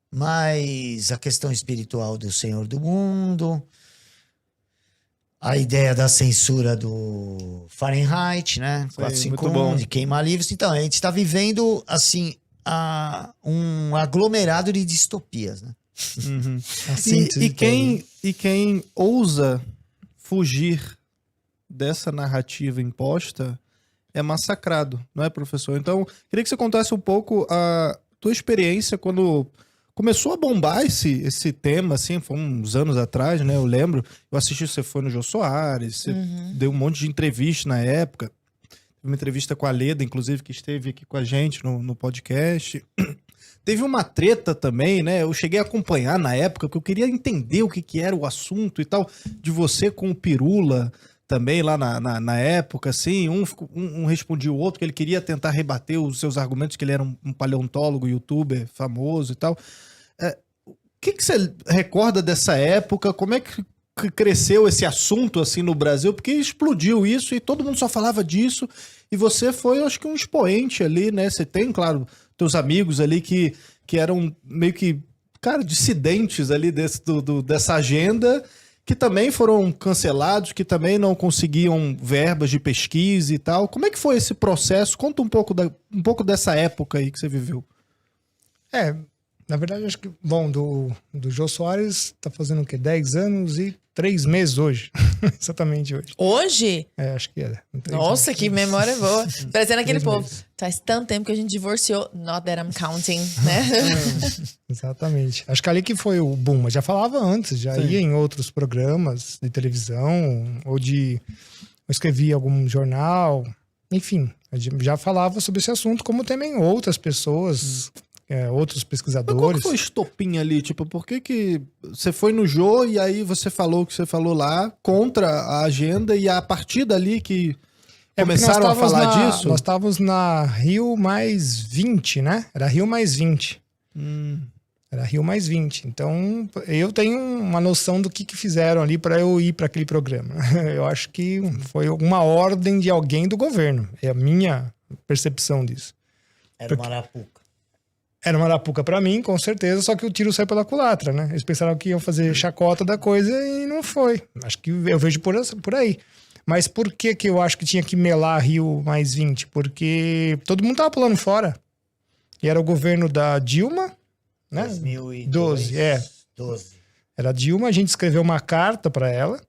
mais a questão espiritual do Senhor do Mundo, a ideia da censura do Fahrenheit, né? 451, de queimar livros. Então, a gente está vivendo, assim, um aglomerado de distopias, né? E quem ousa fugir dessa narrativa imposta é massacrado, não é, professor? Então, queria que você contasse um pouco a tua experiência quando começou a bombar esse tema, assim, foi uns anos atrás, né? Eu lembro, eu assisti, você foi no Jô Soares, você deu um monte de entrevista na época, teve uma entrevista com a Leda, inclusive, que esteve aqui com a gente no podcast. Teve uma treta também, né? Eu cheguei a acompanhar na época, porque eu queria entender o que era o assunto e tal, de você com o Pirula também lá na época, assim, um respondia o outro, que ele queria tentar rebater os seus argumentos, que ele era um paleontólogo, youtuber famoso e tal. O que você recorda dessa época? Como é que cresceu esse assunto assim no Brasil? Porque explodiu isso e todo mundo só falava disso, e você foi, eu acho que um expoente ali, né? Você tem, claro, teus amigos ali que eram meio que, cara, dissidentes ali dessa agenda, que também foram cancelados, que também não conseguiam verbas de pesquisa e tal. Como é que foi esse processo? Conta um pouco dessa época aí que você viveu. Na verdade, acho que, bom, do Jô Soares tá fazendo o quê? 10 anos e 3 meses hoje. Exatamente hoje. Hoje? Acho que era. Nossa, que memória boa. Parecendo aquele povo. Faz tanto tempo que a gente divorciou. Not that I'm counting, né? Exatamente. Acho que ali que foi o boom. Mas já falava antes, já ia em outros programas de televisão, ou eu escrevia em algum jornal. Enfim, já falava sobre esse assunto, como também outras pessoas... outros pesquisadores. Mas qual que foi o estopim ali? Tipo, por que você foi no Jô e aí você falou o que você falou lá contra a agenda, e a partir dali que começaram a falar disso? Nós estávamos na Rio Mais 20, né? Era Rio Mais 20. Era Rio Mais 20. Então, eu tenho uma noção do que fizeram ali para eu ir para aquele programa. Eu acho que foi uma ordem de alguém do governo. É a minha percepção disso. Era uma arapuca. Era uma arapuca pra mim, com certeza, só que o tiro saiu pela culatra, né? Eles pensaram que iam fazer chacota da coisa e não foi. Acho que eu vejo por aí. Mas por que eu acho que tinha que melar Rio Mais 20? Porque todo mundo tava pulando fora. E era o governo da Dilma, né? 2012. 12. Era a Dilma, a gente escreveu uma carta para ela.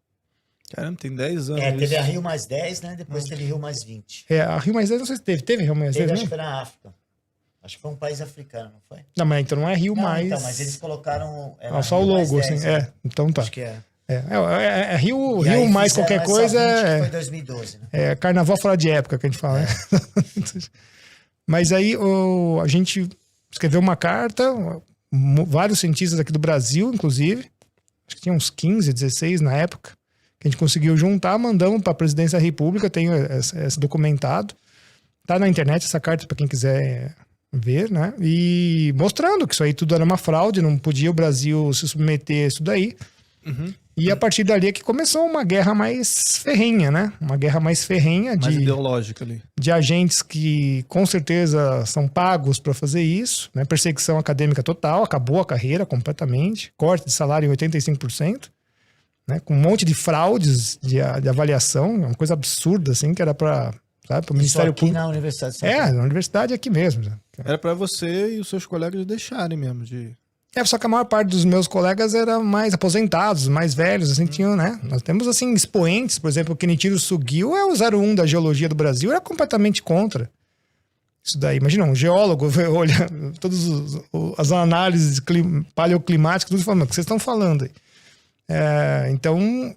Caramba, tem 10 anos. Teve isso. a Rio mais 10, né? Depois teve Rio mais 20. A Rio Mais 10, não sei se teve. Teve Rio Mais 10 Teve, acho que mesmo? foi na África. Acho que foi um país africano, não foi? Não, mas então não é Rio Não, Mais. então, mas eles colocaram... era Só o Rio mais logo, 10, assim. né? Então tá. Acho que é. Rio E aí mais fizeram qualquer essa coisa 20, que é. foi 2012, né? É carnaval fora de época que a gente fala, né? Mas aí a gente escreveu uma carta, vários cientistas aqui do Brasil, inclusive, acho que tinha uns 15, 16 na época, que a gente conseguiu juntar, mandamos para a Presidência da República, tem esse documentado. Tá na internet essa carta para quem quiser ver, né? E mostrando que isso aí tudo era uma fraude, não podia o Brasil se submeter a isso daí. E a partir dali é que começou uma guerra mais ferrenha, né? Uma guerra mais ferrenha Mais ideológica ali. de agentes que com certeza são pagos para fazer isso, né? Perseguição acadêmica total, acabou a carreira completamente, corte de salário em 85%, né? Com um monte de fraudes de avaliação, uma coisa absurda, assim, que era para o Ministério aqui Público. na Universidade de São Paulo. Na universidade aqui mesmo. Era pra você e os seus colegas deixarem mesmo de... Só que a maior parte dos meus colegas eram mais aposentados, mais velhos, assim, tinham, né? Nós temos, assim, expoentes, por exemplo, o Kenichiro Sugio é o 01 da geologia do Brasil, era completamente contra isso daí. Imagina, um geólogo olha todas as análises paleoclimáticas, tudo falando, o que vocês estão falando aí? Então,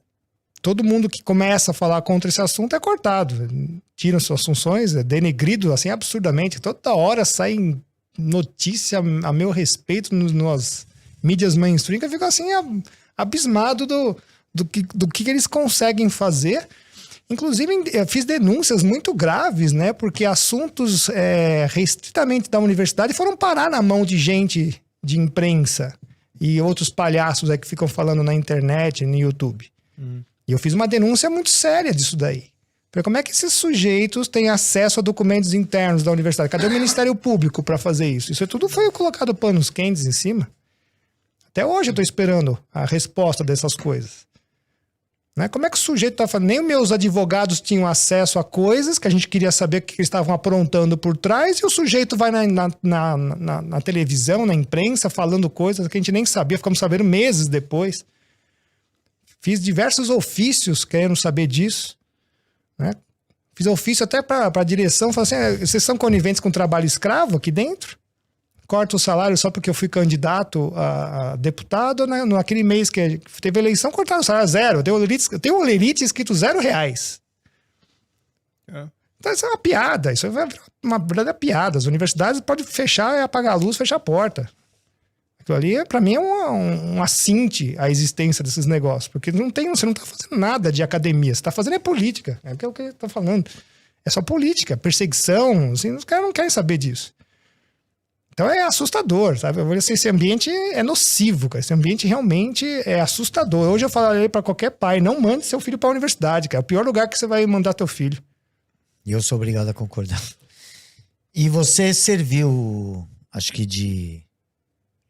todo mundo que começa a falar contra esse assunto é cortado. Tiram suas funções, é denegrido, assim, absurdamente. Toda hora sai notícia a meu respeito nas mídias mainstream, que eu fico assim abismado do que eles conseguem fazer. Inclusive, eu fiz denúncias muito graves, né? Porque assuntos restritamente da universidade foram parar na mão de gente de imprensa e outros palhaços aí que ficam falando na internet, no YouTube. E eu fiz uma denúncia muito séria disso daí. Como é que esses sujeitos têm acesso a documentos internos da universidade? Cadê o Ministério Público para fazer isso? Isso tudo foi colocado panos quentes em cima. Até hoje eu estou esperando a resposta dessas coisas. Né? Como é que o sujeito está falando? Nem os meus advogados tinham acesso a coisas que a gente queria saber o que eles estavam aprontando por trás, e o sujeito vai na televisão, na imprensa, falando coisas que a gente nem sabia, ficamos sabendo meses depois. Fiz diversos ofícios querendo saber disso. Né? Fiz ofício até para a direção, falei assim, vocês são coniventes com trabalho escravo aqui dentro? Corta o salário só porque eu fui candidato a deputado, né? Naquele mês que teve eleição, cortaram o salário zero. Tem um olerite escrito R$0. Então isso é uma piada, isso é uma verdadeira piada. As universidades podem fechar, apagar a luz, fechar a porta. Aquilo ali, para mim, é um assinte à existência desses negócios. Porque você não tá fazendo nada de academia. Você tá fazendo política. É o que eu tô falando. É só política, perseguição. Assim, os caras não querem saber disso. Então é assustador, sabe? Esse ambiente é nocivo, cara. Esse ambiente realmente é assustador. Hoje eu falaria para qualquer pai, não mande seu filho para a universidade, cara. É o pior lugar que você vai mandar teu filho. E eu sou obrigado a concordar. E você serviu, acho que de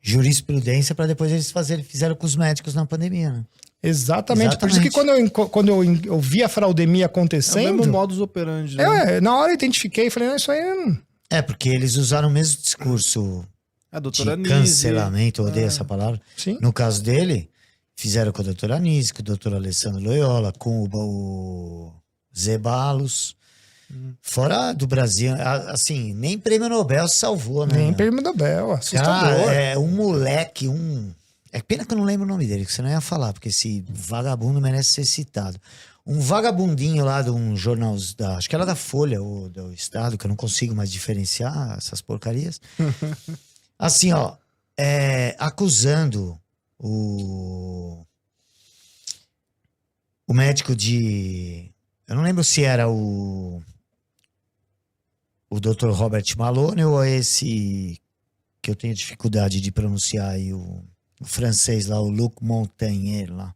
jurisprudência para depois eles fizeram com os médicos na pandemia, né? Exatamente. Por isso que quando eu vi a fraudemia acontecendo... É o mesmo modus operandi. Né? Na hora eu identifiquei e falei, não, isso aí... Porque eles usaram o mesmo discurso A doutora de Nise. cancelamento, eu odeio essa palavra. Sim. No caso dele, fizeram com a doutora Nise, com o doutor Alessandro Loyola, com o Zeballos. Fora do Brasil, assim, nem prêmio Nobel se salvou, né? Nem prêmio Nobel, assustador. Cara, um moleque, É pena que eu não lembro o nome dele, que você não ia falar, porque esse vagabundo merece ser citado. Um vagabundinho lá de um jornal, acho que era da Folha ou do Estado, que eu não consigo mais diferenciar essas porcarias. Assim, ó, acusando o médico de... Eu não lembro se era o Dr. Robert Malone ou esse que eu tenho dificuldade de pronunciar aí, o francês lá, o Luc Montagnier lá.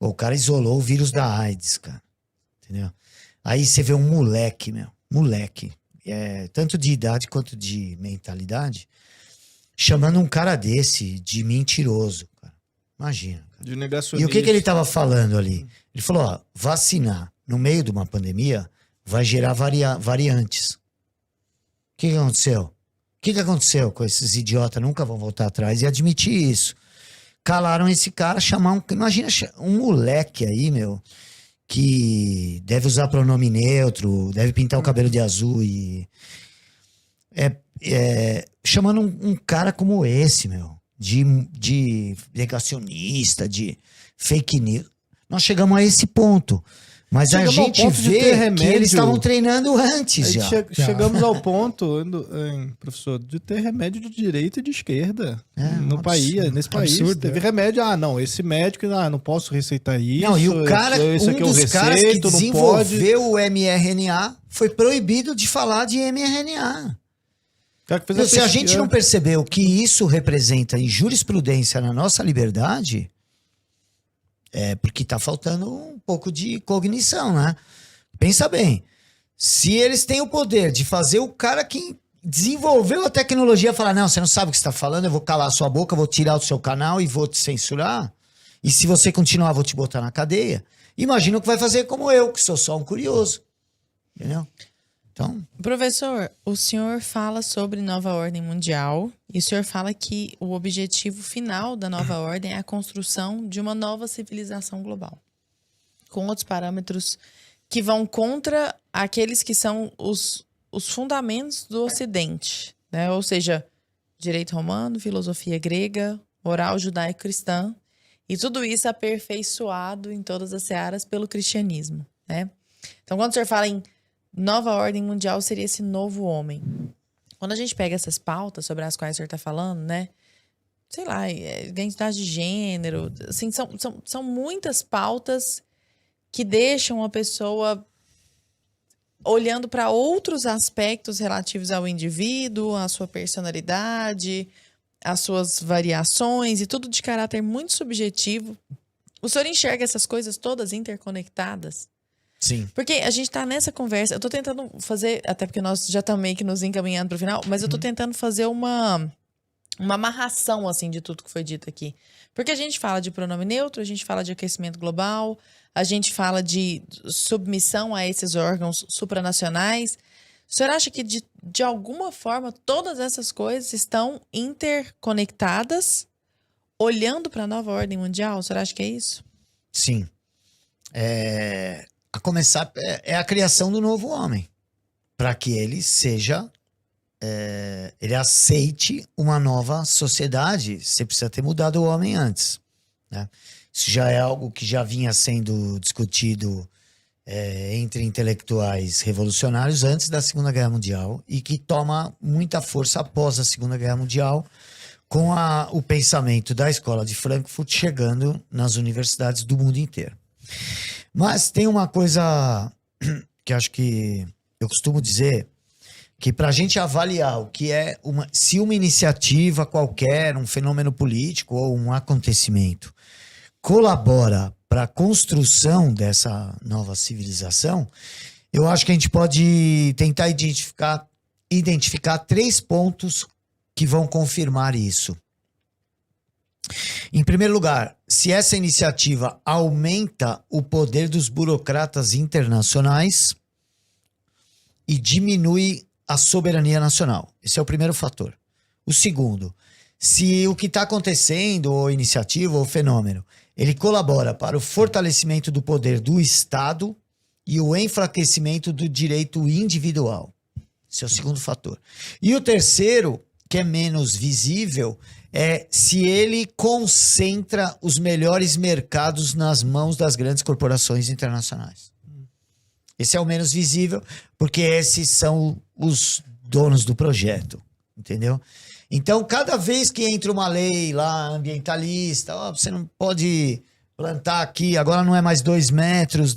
O cara isolou o vírus da AIDS, cara. Entendeu? Aí você vê um moleque, tanto de idade quanto de mentalidade, chamando um cara desse de mentiroso, cara. Imagina. Cara. De negacionista. E o que ele tava falando ali? Ele falou, ó, vacinar no meio de uma pandemia vai gerar variantes. O que aconteceu? O que aconteceu com esses idiotas? Nunca vão voltar atrás e admitir isso. calaram esse cara, imagina um moleque aí, meu, que deve usar pronome neutro, deve pintar o cabelo de azul e chamando um cara como esse, meu, de negacionista, de fake news. Nós chegamos a esse ponto. Mas Chegamos a ao gente ponto de ter vê que remédio. eles estavam treinando antes Aí já. chegamos ao ponto, professor, de ter remédio de direita e de esquerda no país, nesse país. Absurdo, Teve remédio, não, esse médico, não posso receitar isso. Não, e o cara, esse um aqui eu dos caras que receito, não pode. desenvolveu o mRNA foi proibido de falar de mRNA. O cara que fez Se a pesquisa- gente não percebeu o que isso representa em jurisprudência na nossa liberdade, é porque tá faltando um pouco de cognição, né? Pensa bem, se eles têm o poder de fazer o cara que desenvolveu a tecnologia falar, não, você não sabe o que você está falando, eu vou calar a sua boca, vou tirar do seu canal e vou te censurar, e se você continuar, vou te botar na cadeia. Imagina o que vai fazer como eu, que sou só um curioso. Entendeu? Então, Professor, o senhor fala sobre nova ordem mundial e o senhor fala que o objetivo final da nova ordem é a construção de uma nova civilização global, com outros parâmetros que vão contra aqueles que são os fundamentos do Ocidente, né? Ou seja, direito romano, filosofia grega, moral judaico-cristã, e tudo isso aperfeiçoado em todas as searas pelo cristianismo, né? Então, quando o senhor fala em nova ordem mundial, seria esse novo homem. Quando a gente pega essas pautas sobre as quais o senhor está falando, né? Sei lá, identidade de gênero, assim, são muitas pautas que deixam a pessoa olhando para outros aspectos relativos ao indivíduo, à sua personalidade, às suas variações e tudo de caráter muito subjetivo. O senhor enxerga essas coisas todas interconectadas? sim. Porque a gente tá nessa conversa, eu tô tentando fazer, até porque nós já estamos meio que nos encaminhando pro final, mas eu tô tentando fazer uma amarração, assim, de tudo que foi dito aqui. Porque a gente fala de pronome neutro, a gente fala de aquecimento global, a gente fala de submissão a esses órgãos supranacionais. O senhor acha que, de alguma forma, todas essas coisas estão interconectadas, olhando para a nova ordem mundial? O senhor acha que é isso? Sim. A começar, é a criação do novo homem. Para que ele seja... ele aceite uma nova sociedade. Você precisa ter mudado o homem antes, né? Isso já é algo que já vinha sendo discutido entre intelectuais revolucionários antes da Segunda Guerra Mundial e que toma muita força após a Segunda Guerra Mundial, com o pensamento da Escola de Frankfurt chegando nas universidades do mundo inteiro. Mas tem uma coisa que acho que eu costumo dizer, que para a gente avaliar o que é se uma iniciativa qualquer, um fenômeno político ou um acontecimento colabora para a construção dessa nova civilização, eu acho que a gente pode tentar identificar 3 pontos que vão confirmar isso. Em primeiro lugar, se essa iniciativa aumenta o poder dos burocratas internacionais e diminui a soberania nacional. Esse é o primeiro fator. O segundo, se o que está acontecendo, ou iniciativa, ou fenômeno, ele colabora para o fortalecimento do poder do Estado e o enfraquecimento do direito individual. Esse é o segundo fator. E o terceiro, que é menos visível, é se ele concentra os melhores mercados nas mãos das grandes corporações internacionais. Esse é o menos visível, porque esses são os donos do projeto, entendeu? Então, cada vez que entra uma lei lá ambientalista, você não pode plantar aqui, agora não é mais 2 metros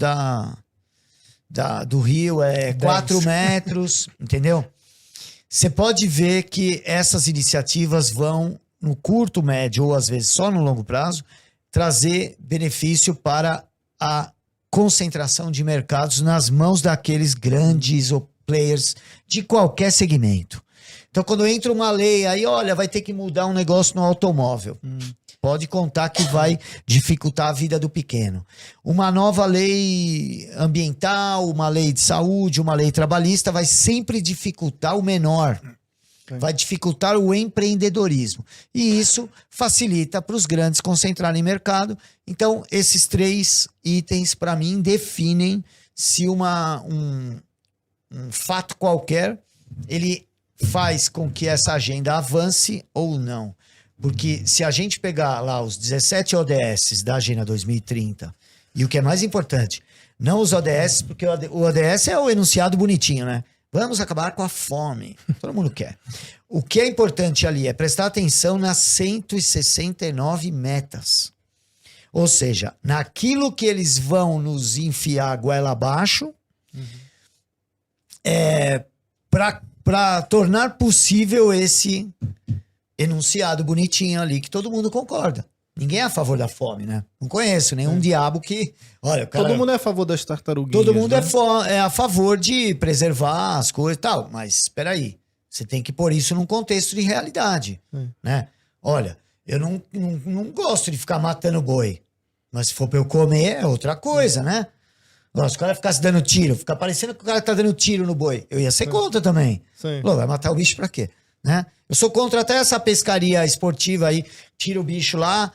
do rio, é 4 metros, entendeu? Você pode ver que essas iniciativas vão, no curto, médio ou às vezes só no longo prazo, trazer benefício para a concentração de mercados nas mãos daqueles grandes players de qualquer segmento. Então, quando entra uma lei, aí, olha, vai ter que mudar um negócio no automóvel. Pode contar que vai dificultar a vida do pequeno. Uma nova lei ambiental, uma lei de saúde, uma lei trabalhista vai sempre dificultar o menor. vai dificultar o empreendedorismo. E isso facilita para os grandes concentrarem em mercado. Então, esses 3 itens, para mim, definem se um fato qualquer, ele faz com que essa agenda avance ou não. Porque se a gente pegar lá os 17 ODS da Agenda 2030, e o que é mais importante, não os ODS, porque o ODS é o enunciado bonitinho, né? Vamos acabar com a fome. Todo mundo quer. O que é importante ali é prestar atenção nas 169 metas. Ou seja, naquilo que eles vão nos enfiar a goela abaixo, para tornar possível esse enunciado bonitinho ali, que todo mundo concorda. Ninguém é a favor da fome, né? Não conheço nenhum diabo que... Olha, cara, todo mundo é a favor das tartaruguinhas. todo mundo né? é a favor de preservar as coisas e tal. Mas espera aí, você tem que pôr isso num contexto de realidade, né? Olha, eu não gosto de ficar matando boi. Mas se for pra eu comer, é outra coisa, né? Agora, se o cara ficasse dando tiro, ficar parecendo que o cara tá dando tiro no boi, eu ia ser contra também. Sim. Pô, vai matar o bicho pra quê? Né? Eu sou contra até essa pescaria esportiva aí, tira o bicho lá,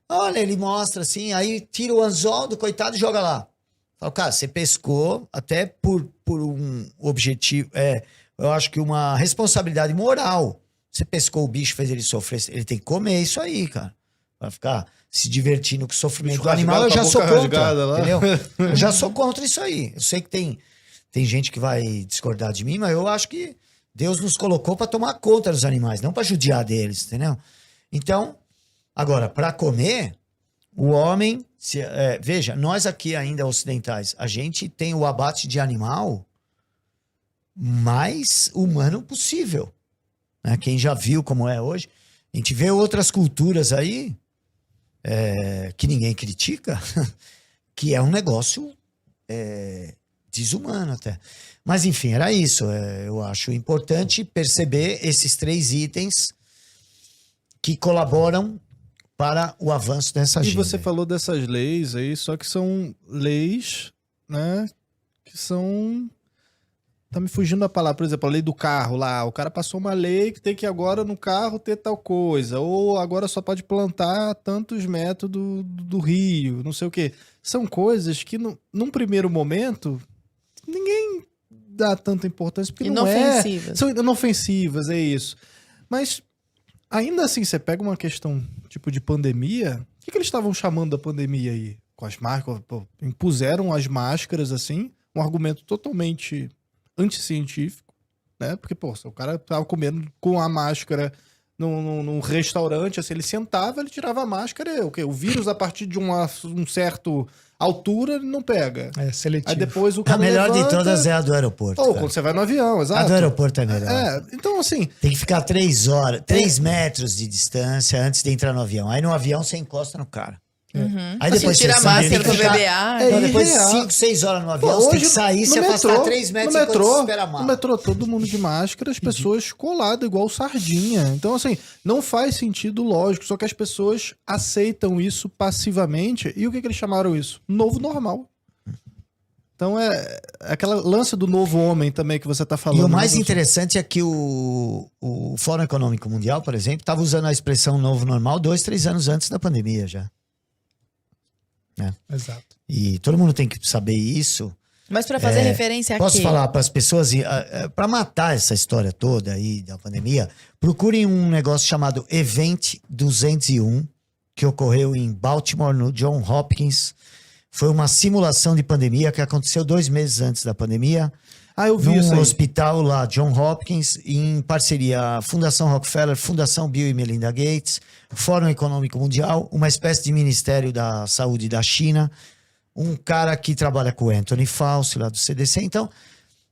olha, ele mostra assim, aí tira o anzol do coitado e joga lá. Fala, cara, você pescou até por um objetivo, eu acho que uma responsabilidade moral. Você pescou o bicho, fez ele sofrer, ele tem que comer isso aí, cara. Vai ficar se divertindo com o sofrimento Bicho do animal, eu já rasgado, sou com a boca rasgada contra, lá. entendeu? Eu já sou contra isso aí. Eu sei que tem gente que vai discordar de mim, mas eu acho que Deus nos colocou para tomar conta dos animais, não para judiar deles, entendeu? Então, agora, para comer, o homem... veja, nós aqui ainda ocidentais, a gente tem o abate de animal mais humano possível. Né? Quem já viu como é hoje, a gente vê outras culturas aí que ninguém critica, que é um negócio desumano até. Mas enfim, era isso. Eu acho importante perceber esses 3 itens que colaboram para o avanço dessa E agenda. você falou dessas leis aí, só que são leis, né, que são... Tá me fugindo a palavra, por exemplo, a lei do carro lá, o cara passou uma lei que tem que agora no carro ter tal coisa, ou agora só pode plantar tantos metros do rio, não sei o quê. São coisas que num primeiro momento ninguém dá tanta importância, porque não Inofensivas. são inofensivas, é isso. Mas ainda assim, você pega uma questão tipo de pandemia, o que eles estavam chamando da pandemia aí? Com as máscaras, pô, impuseram as máscaras assim, um argumento totalmente anticientífico, né? Porque, pô, se o cara tava comendo com a máscara num restaurante, assim, ele sentava, ele tirava a máscara, o quê? O vírus, a partir de um certo altura, ele não pega. É seletivo. Aí depois o A cara melhor de levanta, todas é a do aeroporto. ou cara. quando você vai no avião, exato. A do aeroporto é melhor. Então, assim, Tem que ficar 3 metros de distância antes de entrar no avião. Aí no avião você encosta no cara. Aí Assim, depois tira a você sai, máscara tem que pra beber ficar- água. Então, depois de irreal. 5, 6 horas no avião, pô, você tem hoje, que sair, se no afastar metrô, 3 metros no enquanto metrô, você espera a mala. no metrô, todo mundo de máscara, as pessoas coladas igual sardinha. Então, assim, não faz sentido lógico, só que as pessoas aceitam isso passivamente. E o que eles chamaram isso? Novo normal. Então, é aquela lance do novo homem também que você tá falando. E o mais né? interessante é que o Fórum Econômico Mundial, por exemplo, estava usando a expressão novo normal 2, 3 anos antes da pandemia já. Exato. E todo mundo tem que saber isso. Mas pra fazer referência a Posso quê? falar para as pessoas, para matar essa história toda aí da pandemia, procurem um negócio chamado Event 201, que ocorreu em Baltimore, no Johns Hopkins. Foi uma simulação de pandemia que aconteceu 2 meses antes da pandemia. Eu vi isso Num aí. hospital lá, Johns Hopkins, em parceria Fundação Rockefeller, Fundação Bill e Melinda Gates, Fórum Econômico Mundial, uma espécie de Ministério da Saúde da China, um cara que trabalha com o Anthony Fauci, lá do CDC. Então,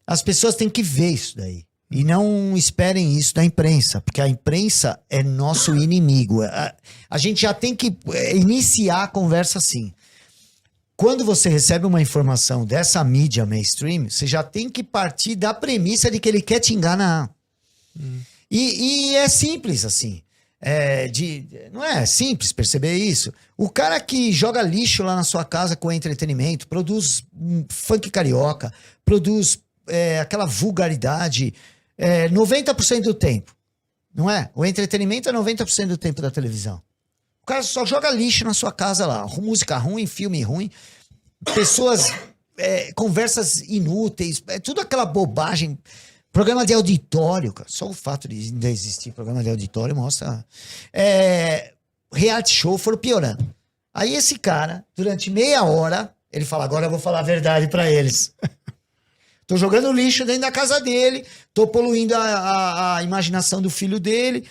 as pessoas têm que ver isso daí. E não esperem isso da imprensa, porque a imprensa é nosso inimigo. A gente já tem que iniciar a conversa assim. Quando você recebe uma informação dessa mídia mainstream, você já tem que partir da premissa de que ele quer te enganar. E é simples assim. Não é simples perceber isso. O cara que joga lixo lá na sua casa com entretenimento, produz funk carioca, produz aquela vulgaridade 90% do tempo. Não é? O entretenimento é 90% do tempo da televisão. O cara só joga lixo na sua casa lá. Música ruim, filme ruim. Pessoas... conversas inúteis. Tudo aquela bobagem. Programa de auditório, cara. Só o fato de ainda existir programa de auditório mostra... reality show foram piorando. Aí esse cara, durante meia hora, ele fala, agora eu vou falar a verdade pra eles. Tô jogando lixo dentro da casa dele, tô poluindo a imaginação do filho dele,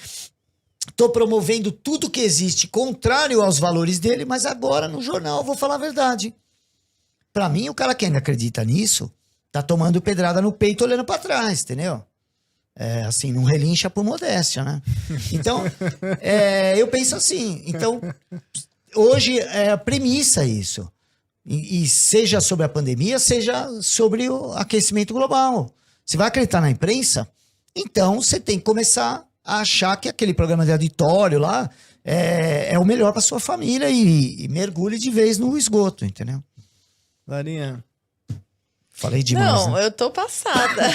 tô promovendo tudo que existe contrário aos valores dele, mas agora no jornal eu vou falar a verdade. Pra mim, o cara que ainda acredita nisso, tá tomando pedrada no peito olhando pra trás, entendeu? Assim, não relincha por modéstia, né? Então, eu penso assim. Então, hoje é a premissa isso. E seja sobre a pandemia, seja sobre o aquecimento global. Você vai acreditar na imprensa? Então, você tem que começar a achar que aquele programa de auditório lá é o melhor para sua família e mergulhe de vez no esgoto, entendeu? Larinha, falei demais. Não, né? eu tô passada.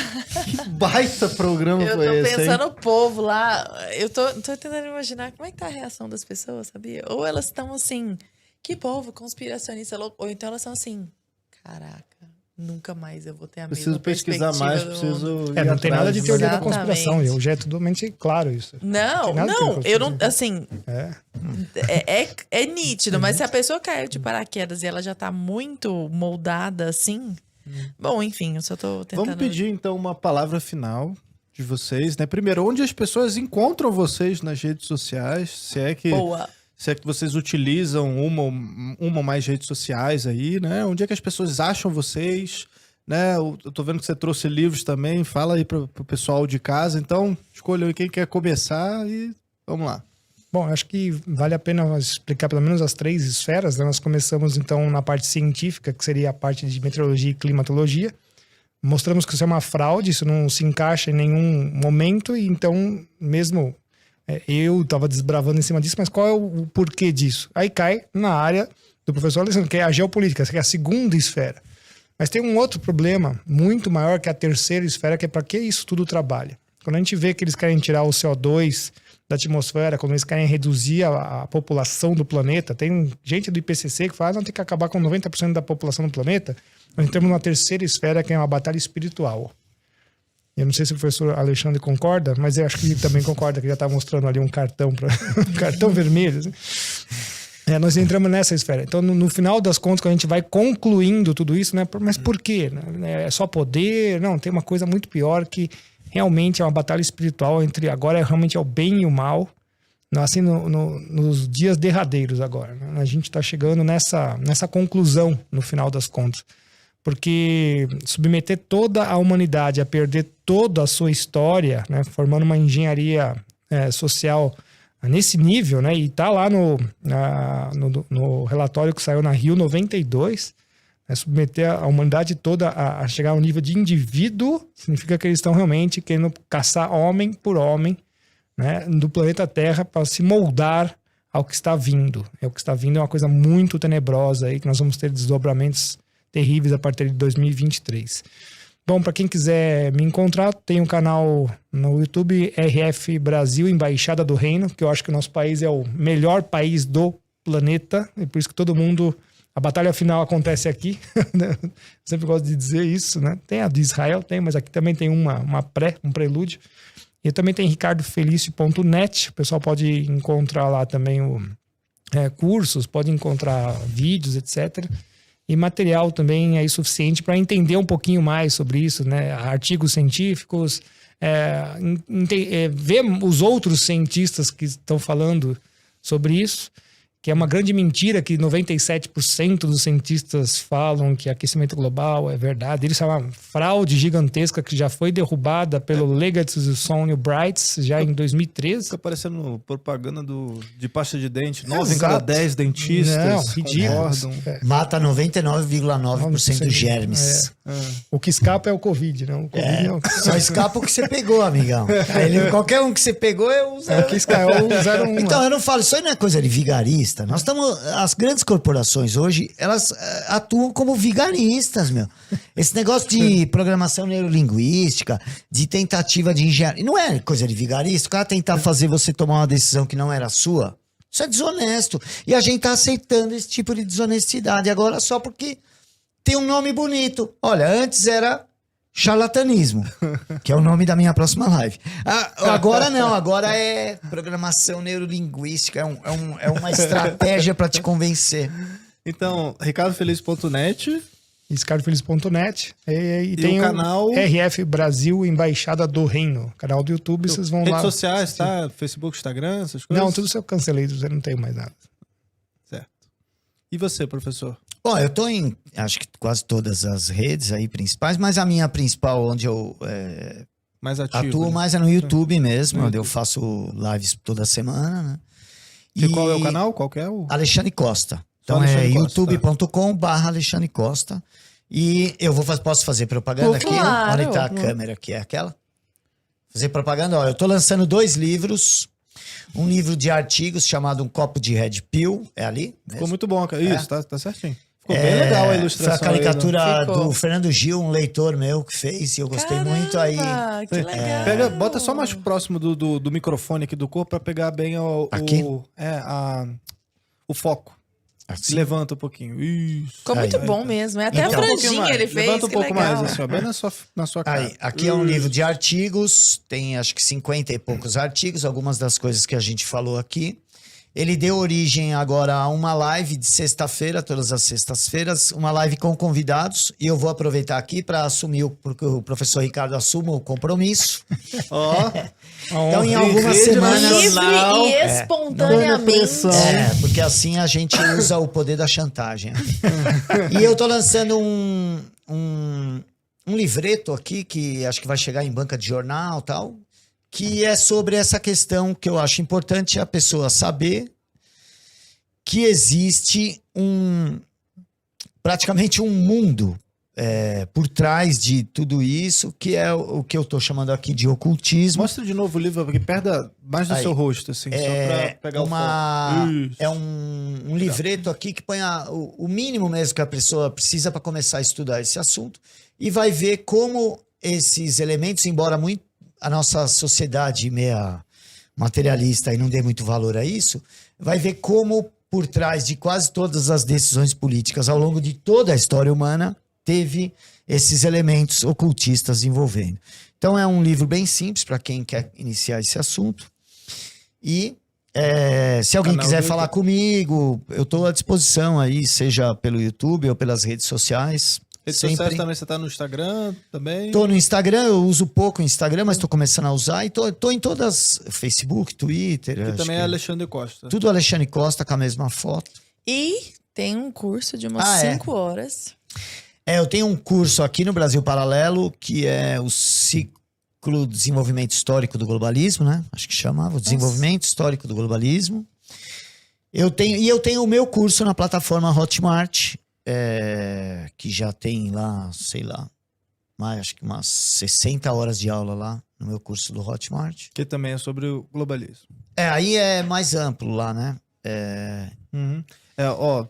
que baita programa Eu foi tô esse, pensando hein? no povo lá. Eu tô tentando imaginar como é que tá a reação das pessoas, sabia? Ou elas estão assim, que povo conspiracionista louco. Ou então elas são assim, caraca, nunca mais eu vou ter a mesma Preciso pesquisar perspectiva mais, do mundo. preciso ir Não tem nada de atrás. teoria da Exatamente. conspiração. Hoje é totalmente claro isso. Não, Tem nada de não, teoria eu não, conspiração. assim, é nítido, mas se a pessoa caiu de paraquedas e ela já tá muito moldada assim, bom, enfim, eu só tô tentando... Vamos pedir, então, uma palavra final de vocês, né? Primeiro, onde as pessoas encontram vocês nas redes sociais? Se é que Boa. vocês utilizam uma ou mais redes sociais aí, né? Onde é que as pessoas acham vocês? Né? Eu tô vendo que você trouxe livros também. Fala aí pro pessoal de casa. Então, escolha aí quem quer começar e vamos lá. Bom, acho que vale a pena explicar pelo menos as 3 esferas, né? Nós começamos, então, na parte científica, que seria a parte de meteorologia e climatologia. Mostramos que isso é uma fraude, isso não se encaixa em nenhum momento, e então, mesmo eu estava desbravando em cima disso, mas qual é o porquê disso? Aí cai na área do professor Alessandro, que é a geopolítica, que é a segunda esfera. Mas tem um outro problema muito maior, que é a terceira esfera, que é para que isso tudo trabalha. Quando a gente vê que eles querem tirar o CO2 da atmosfera, quando eles querem reduzir a população do planeta, tem gente do IPCC que fala, não, tem que acabar com 90% da população do planeta. Nós entramos numa terceira esfera, que é uma batalha espiritual. Eu não sei se o professor Alexandre concorda, mas eu acho que ele também concorda, que já está mostrando ali um cartão, um cartão vermelho. Assim. Nós entramos nessa esfera. Então, no final das contas, quando a gente vai concluindo tudo isso, né? Mas por quê? É só poder? Não, tem uma coisa muito pior, que realmente é uma batalha espiritual entre, agora realmente é o bem e o mal, assim, nos dias derradeiros agora. Né? A gente está chegando nessa conclusão, no final das contas. Porque submeter toda a humanidade a perder toda a sua história, né, formando uma engenharia social nesse nível, né, e tá lá no relatório que saiu na Rio 92, né, submeter a humanidade toda a chegar ao nível de indivíduo, significa que eles estão realmente querendo caçar homem por homem, né, do planeta Terra para se moldar ao que está vindo. O que está vindo é uma coisa muito tenebrosa aí, que nós vamos ter desdobramentos terríveis a partir de 2023. Bom, para quem quiser me encontrar, tem um canal no YouTube, RF Brasil, Embaixada do Reino, que eu acho que o nosso país é o melhor país do planeta, e por isso que todo mundo... A batalha final acontece aqui, sempre gosto de dizer isso, né? Tem a de Israel, mas aqui também tem um prelúdio. E também tem ricardofelicio.net, o pessoal pode encontrar lá também cursos, pode encontrar vídeos, etc., e material também é suficiente para entender um pouquinho mais sobre isso, né? Artigos científicos, ver os outros cientistas que estão falando sobre isso, que é uma grande mentira que 97% dos cientistas falam que aquecimento global é verdade. Isso é uma fraude gigantesca que já foi derrubada pelo Legacy Sonny Brights já em 2013. Fica parecendo propaganda de pasta de dente. 9 em cada 10 dentistas. Não, ridículo. Concordam. Mata 99,9% dos germes. O que escapa é o Covid, né? O Covid não. Só escapa o que você pegou, amigão. Qualquer um que você pegou é o O que escapa é o 01. Então, eu não falo, isso aí não é coisa de vigarista. vigarista. As grandes corporações hoje, elas atuam como vigaristas, meu. Esse negócio de programação neurolinguística, de tentativa de engenharia, não é coisa de vigarista. O cara tentar fazer você tomar uma decisão que não era sua, isso é desonesto. E a gente tá aceitando esse tipo de desonestidade agora só porque tem um nome bonito. Olha, antes era charlatanismo, que é o nome da minha próxima live. Agora não, agora é programação neurolinguística, é uma estratégia para te convencer. Então, ricardofeliz.net. Riscardofeliz.net e tem o canal RF Brasil Embaixada do Reino, canal do YouTube, vocês vão lá. Redes sociais, tá? Facebook, Instagram, essas coisas? Não, tudo isso eu cancelei, eu não tenho mais nada. Certo. E você, professor? Bom, eu tô em, acho que quase todas as redes aí principais, mas a minha principal, onde eu Mais ativo, atuo né? mais é no YouTube mesmo, No onde eu YouTube. faço lives toda semana, né? E qual é o canal? Qual que é o... Alexandre Costa. Só Então Alexandre é Costa, youtube.com/Alexandre Costa. E eu posso fazer propaganda aqui? Claro. Onde tá a câmera aqui? É aquela? Fazer propaganda? Ó, eu tô lançando 2 livros. Um livro de artigos chamado Um Copo de Red Pill. É ali? Ficou muito bom, cara. Isso, tá certinho. Ficou bem legal a ilustração. Foi a caricatura aí, né? Ficou. do Fernando Gil, um leitor meu que fez. E eu gostei muito aí. Que legal. Aí. Bota só mais próximo do microfone aqui do corpo pra pegar bem Aqui? o foco. Assim. Levanta um pouquinho. Isso. Ficou muito Aí. bom mesmo. É até Então, a Um pouquinho franjinha mais. ele fez. Levanta um que pouco legal. mais, assim, ó, bem na sua cara. Aí, aqui é um livro de artigos, tem acho que 50 e poucos artigos, algumas das coisas que a gente falou aqui. Ele deu origem agora a uma live de sexta-feira, todas as sextas-feiras, uma live com convidados. E eu vou aproveitar aqui para assumir, porque o professor Ricardo assuma o compromisso. Ó, Então, em algumas Rede semanas... nacional. Livre e espontaneamente. Porque assim a gente usa o poder da chantagem. E eu tô lançando um livreto aqui, que acho que vai chegar em banca de jornal e tal, que é sobre essa questão que eu acho importante a pessoa saber que existe praticamente um mundo por trás de tudo isso, que é o que eu tô chamando aqui de ocultismo. mostra de novo o livro aqui, perto mais do Aí. seu rosto, assim, só pra pegar o foco. Isso. É um livreto aqui que põe o mínimo mesmo que a pessoa precisa para começar a estudar esse assunto e vai ver como esses elementos, embora a nossa sociedade meia materialista e não dê muito valor a isso, vai ver como por trás de quase todas as decisões políticas ao longo de toda a história humana teve esses elementos ocultistas envolvendo. Então é um livro bem simples para quem quer iniciar esse assunto. E se alguém Canal quiser do falar YouTube. comigo, eu estou à disposição aí, seja pelo YouTube ou pelas redes sociais. Redes Sempre. sociais também, você tá no Instagram também? Tô no Instagram, eu uso pouco o Instagram, mas tô começando a usar. E tô em todas, Facebook, Twitter. Que acho também que é Alexandre Costa. tudo Alexandre Costa com a mesma foto. E tem um curso de umas Ah, é? 5 horas. Eu tenho um curso aqui no Brasil Paralelo, que é o Ciclo Desenvolvimento Histórico do Globalismo, né? Acho que chamava, o Desenvolvimento Histórico do Globalismo. Eu tenho o meu curso na plataforma Hotmart, que já tem lá, sei lá, acho que umas 60 horas de aula lá no meu curso do Hotmart. Que também é sobre o globalismo. Aí é mais amplo lá, né? Uhum.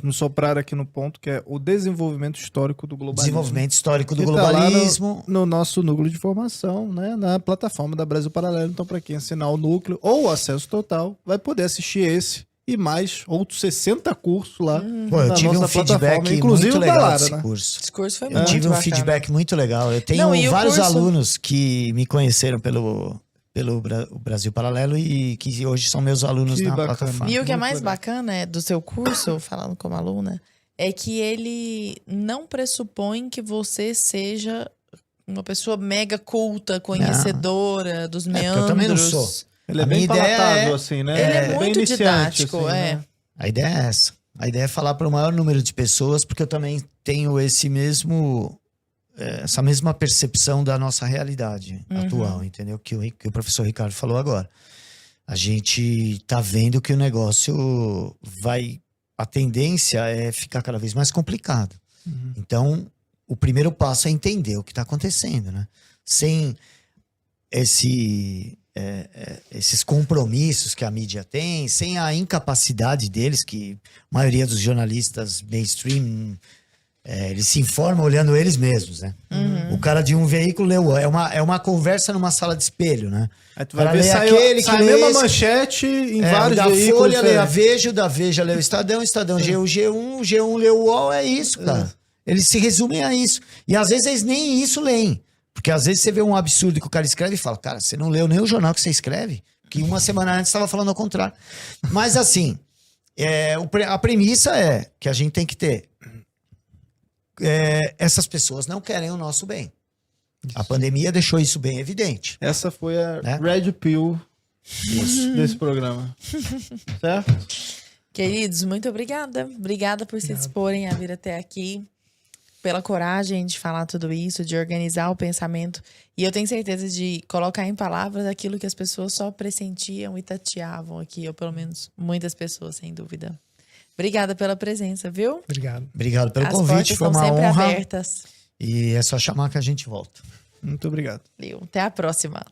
Nos sopraram aqui no ponto que é o desenvolvimento histórico do globalismo. Desenvolvimento Histórico do Que tá lá Globalismo. no nosso núcleo de formação, né? Na plataforma da Brasil Paralelo. Então, para quem assinar o núcleo ou o acesso total, vai poder assistir esse e mais outros 60 cursos lá. Pô, eu na tive um nossa plataforma, feedback inclusive muito da legal Lara, desse né? curso. Esse curso foi Eu muito tive um bacana. feedback muito legal. Eu tenho Não, e o vários curso- alunos que me conheceram pelo Brasil Paralelo e que hoje são meus alunos Que na bacana. plataforma. E o que é Muito mais legal. bacana do seu curso, falando como aluna, é que ele não pressupõe que você seja uma pessoa mega culta, conhecedora dos porque meandros. eu também não sou. Ele é A bem minha ideia palatável, assim, né? Ele é Bem muito iniciante, didático, assim, é. né? A ideia é essa. A ideia é falar para o maior número de pessoas, porque eu também tenho essa mesma percepção da nossa realidade atual, entendeu? Que o professor Ricardo falou agora. A gente tá vendo que o negócio a tendência é ficar cada vez mais complicado. Então, o primeiro passo é entender o que está acontecendo, né? Sem esses compromissos que a mídia tem, sem a incapacidade deles, que a maioria dos jornalistas mainstream, eles se informam olhando eles mesmos, né? O cara de um veículo leu, é uma conversa numa sala de espelho, né? Aí tu O cara vai ver, lê sai a lê mesma esse, manchete em o vários da veículos. Folha lê a diferentes. Veja, o da Veja lê o Estadão, G1, o G1 lê o UOL, é isso, cara. Eles se resumem a isso. E às vezes eles nem isso leem. Porque às vezes você vê um absurdo que o cara escreve e fala, cara, você não leu nem o jornal que você escreve? Que uma semana antes estava falando ao contrário. Mas assim, a premissa é que a gente tem que ter... essas pessoas não querem o nosso bem. A pandemia deixou isso bem evidente. Essa foi a Né? Red Pill desse programa. Certo? Queridos, muito obrigada. Obrigada por se disporem a vir até aqui, pela coragem de falar tudo isso, de organizar o pensamento. E eu tenho certeza de colocar em palavras aquilo que as pessoas só pressentiam e tateavam aqui, ou pelo menos muitas pessoas, sem dúvida. Obrigada pela presença, viu? Obrigado. Obrigado pelo As convite, portas foi estão uma sempre honra. abertas. E é só chamar que a gente volta. Muito obrigado. Valeu. Até a próxima.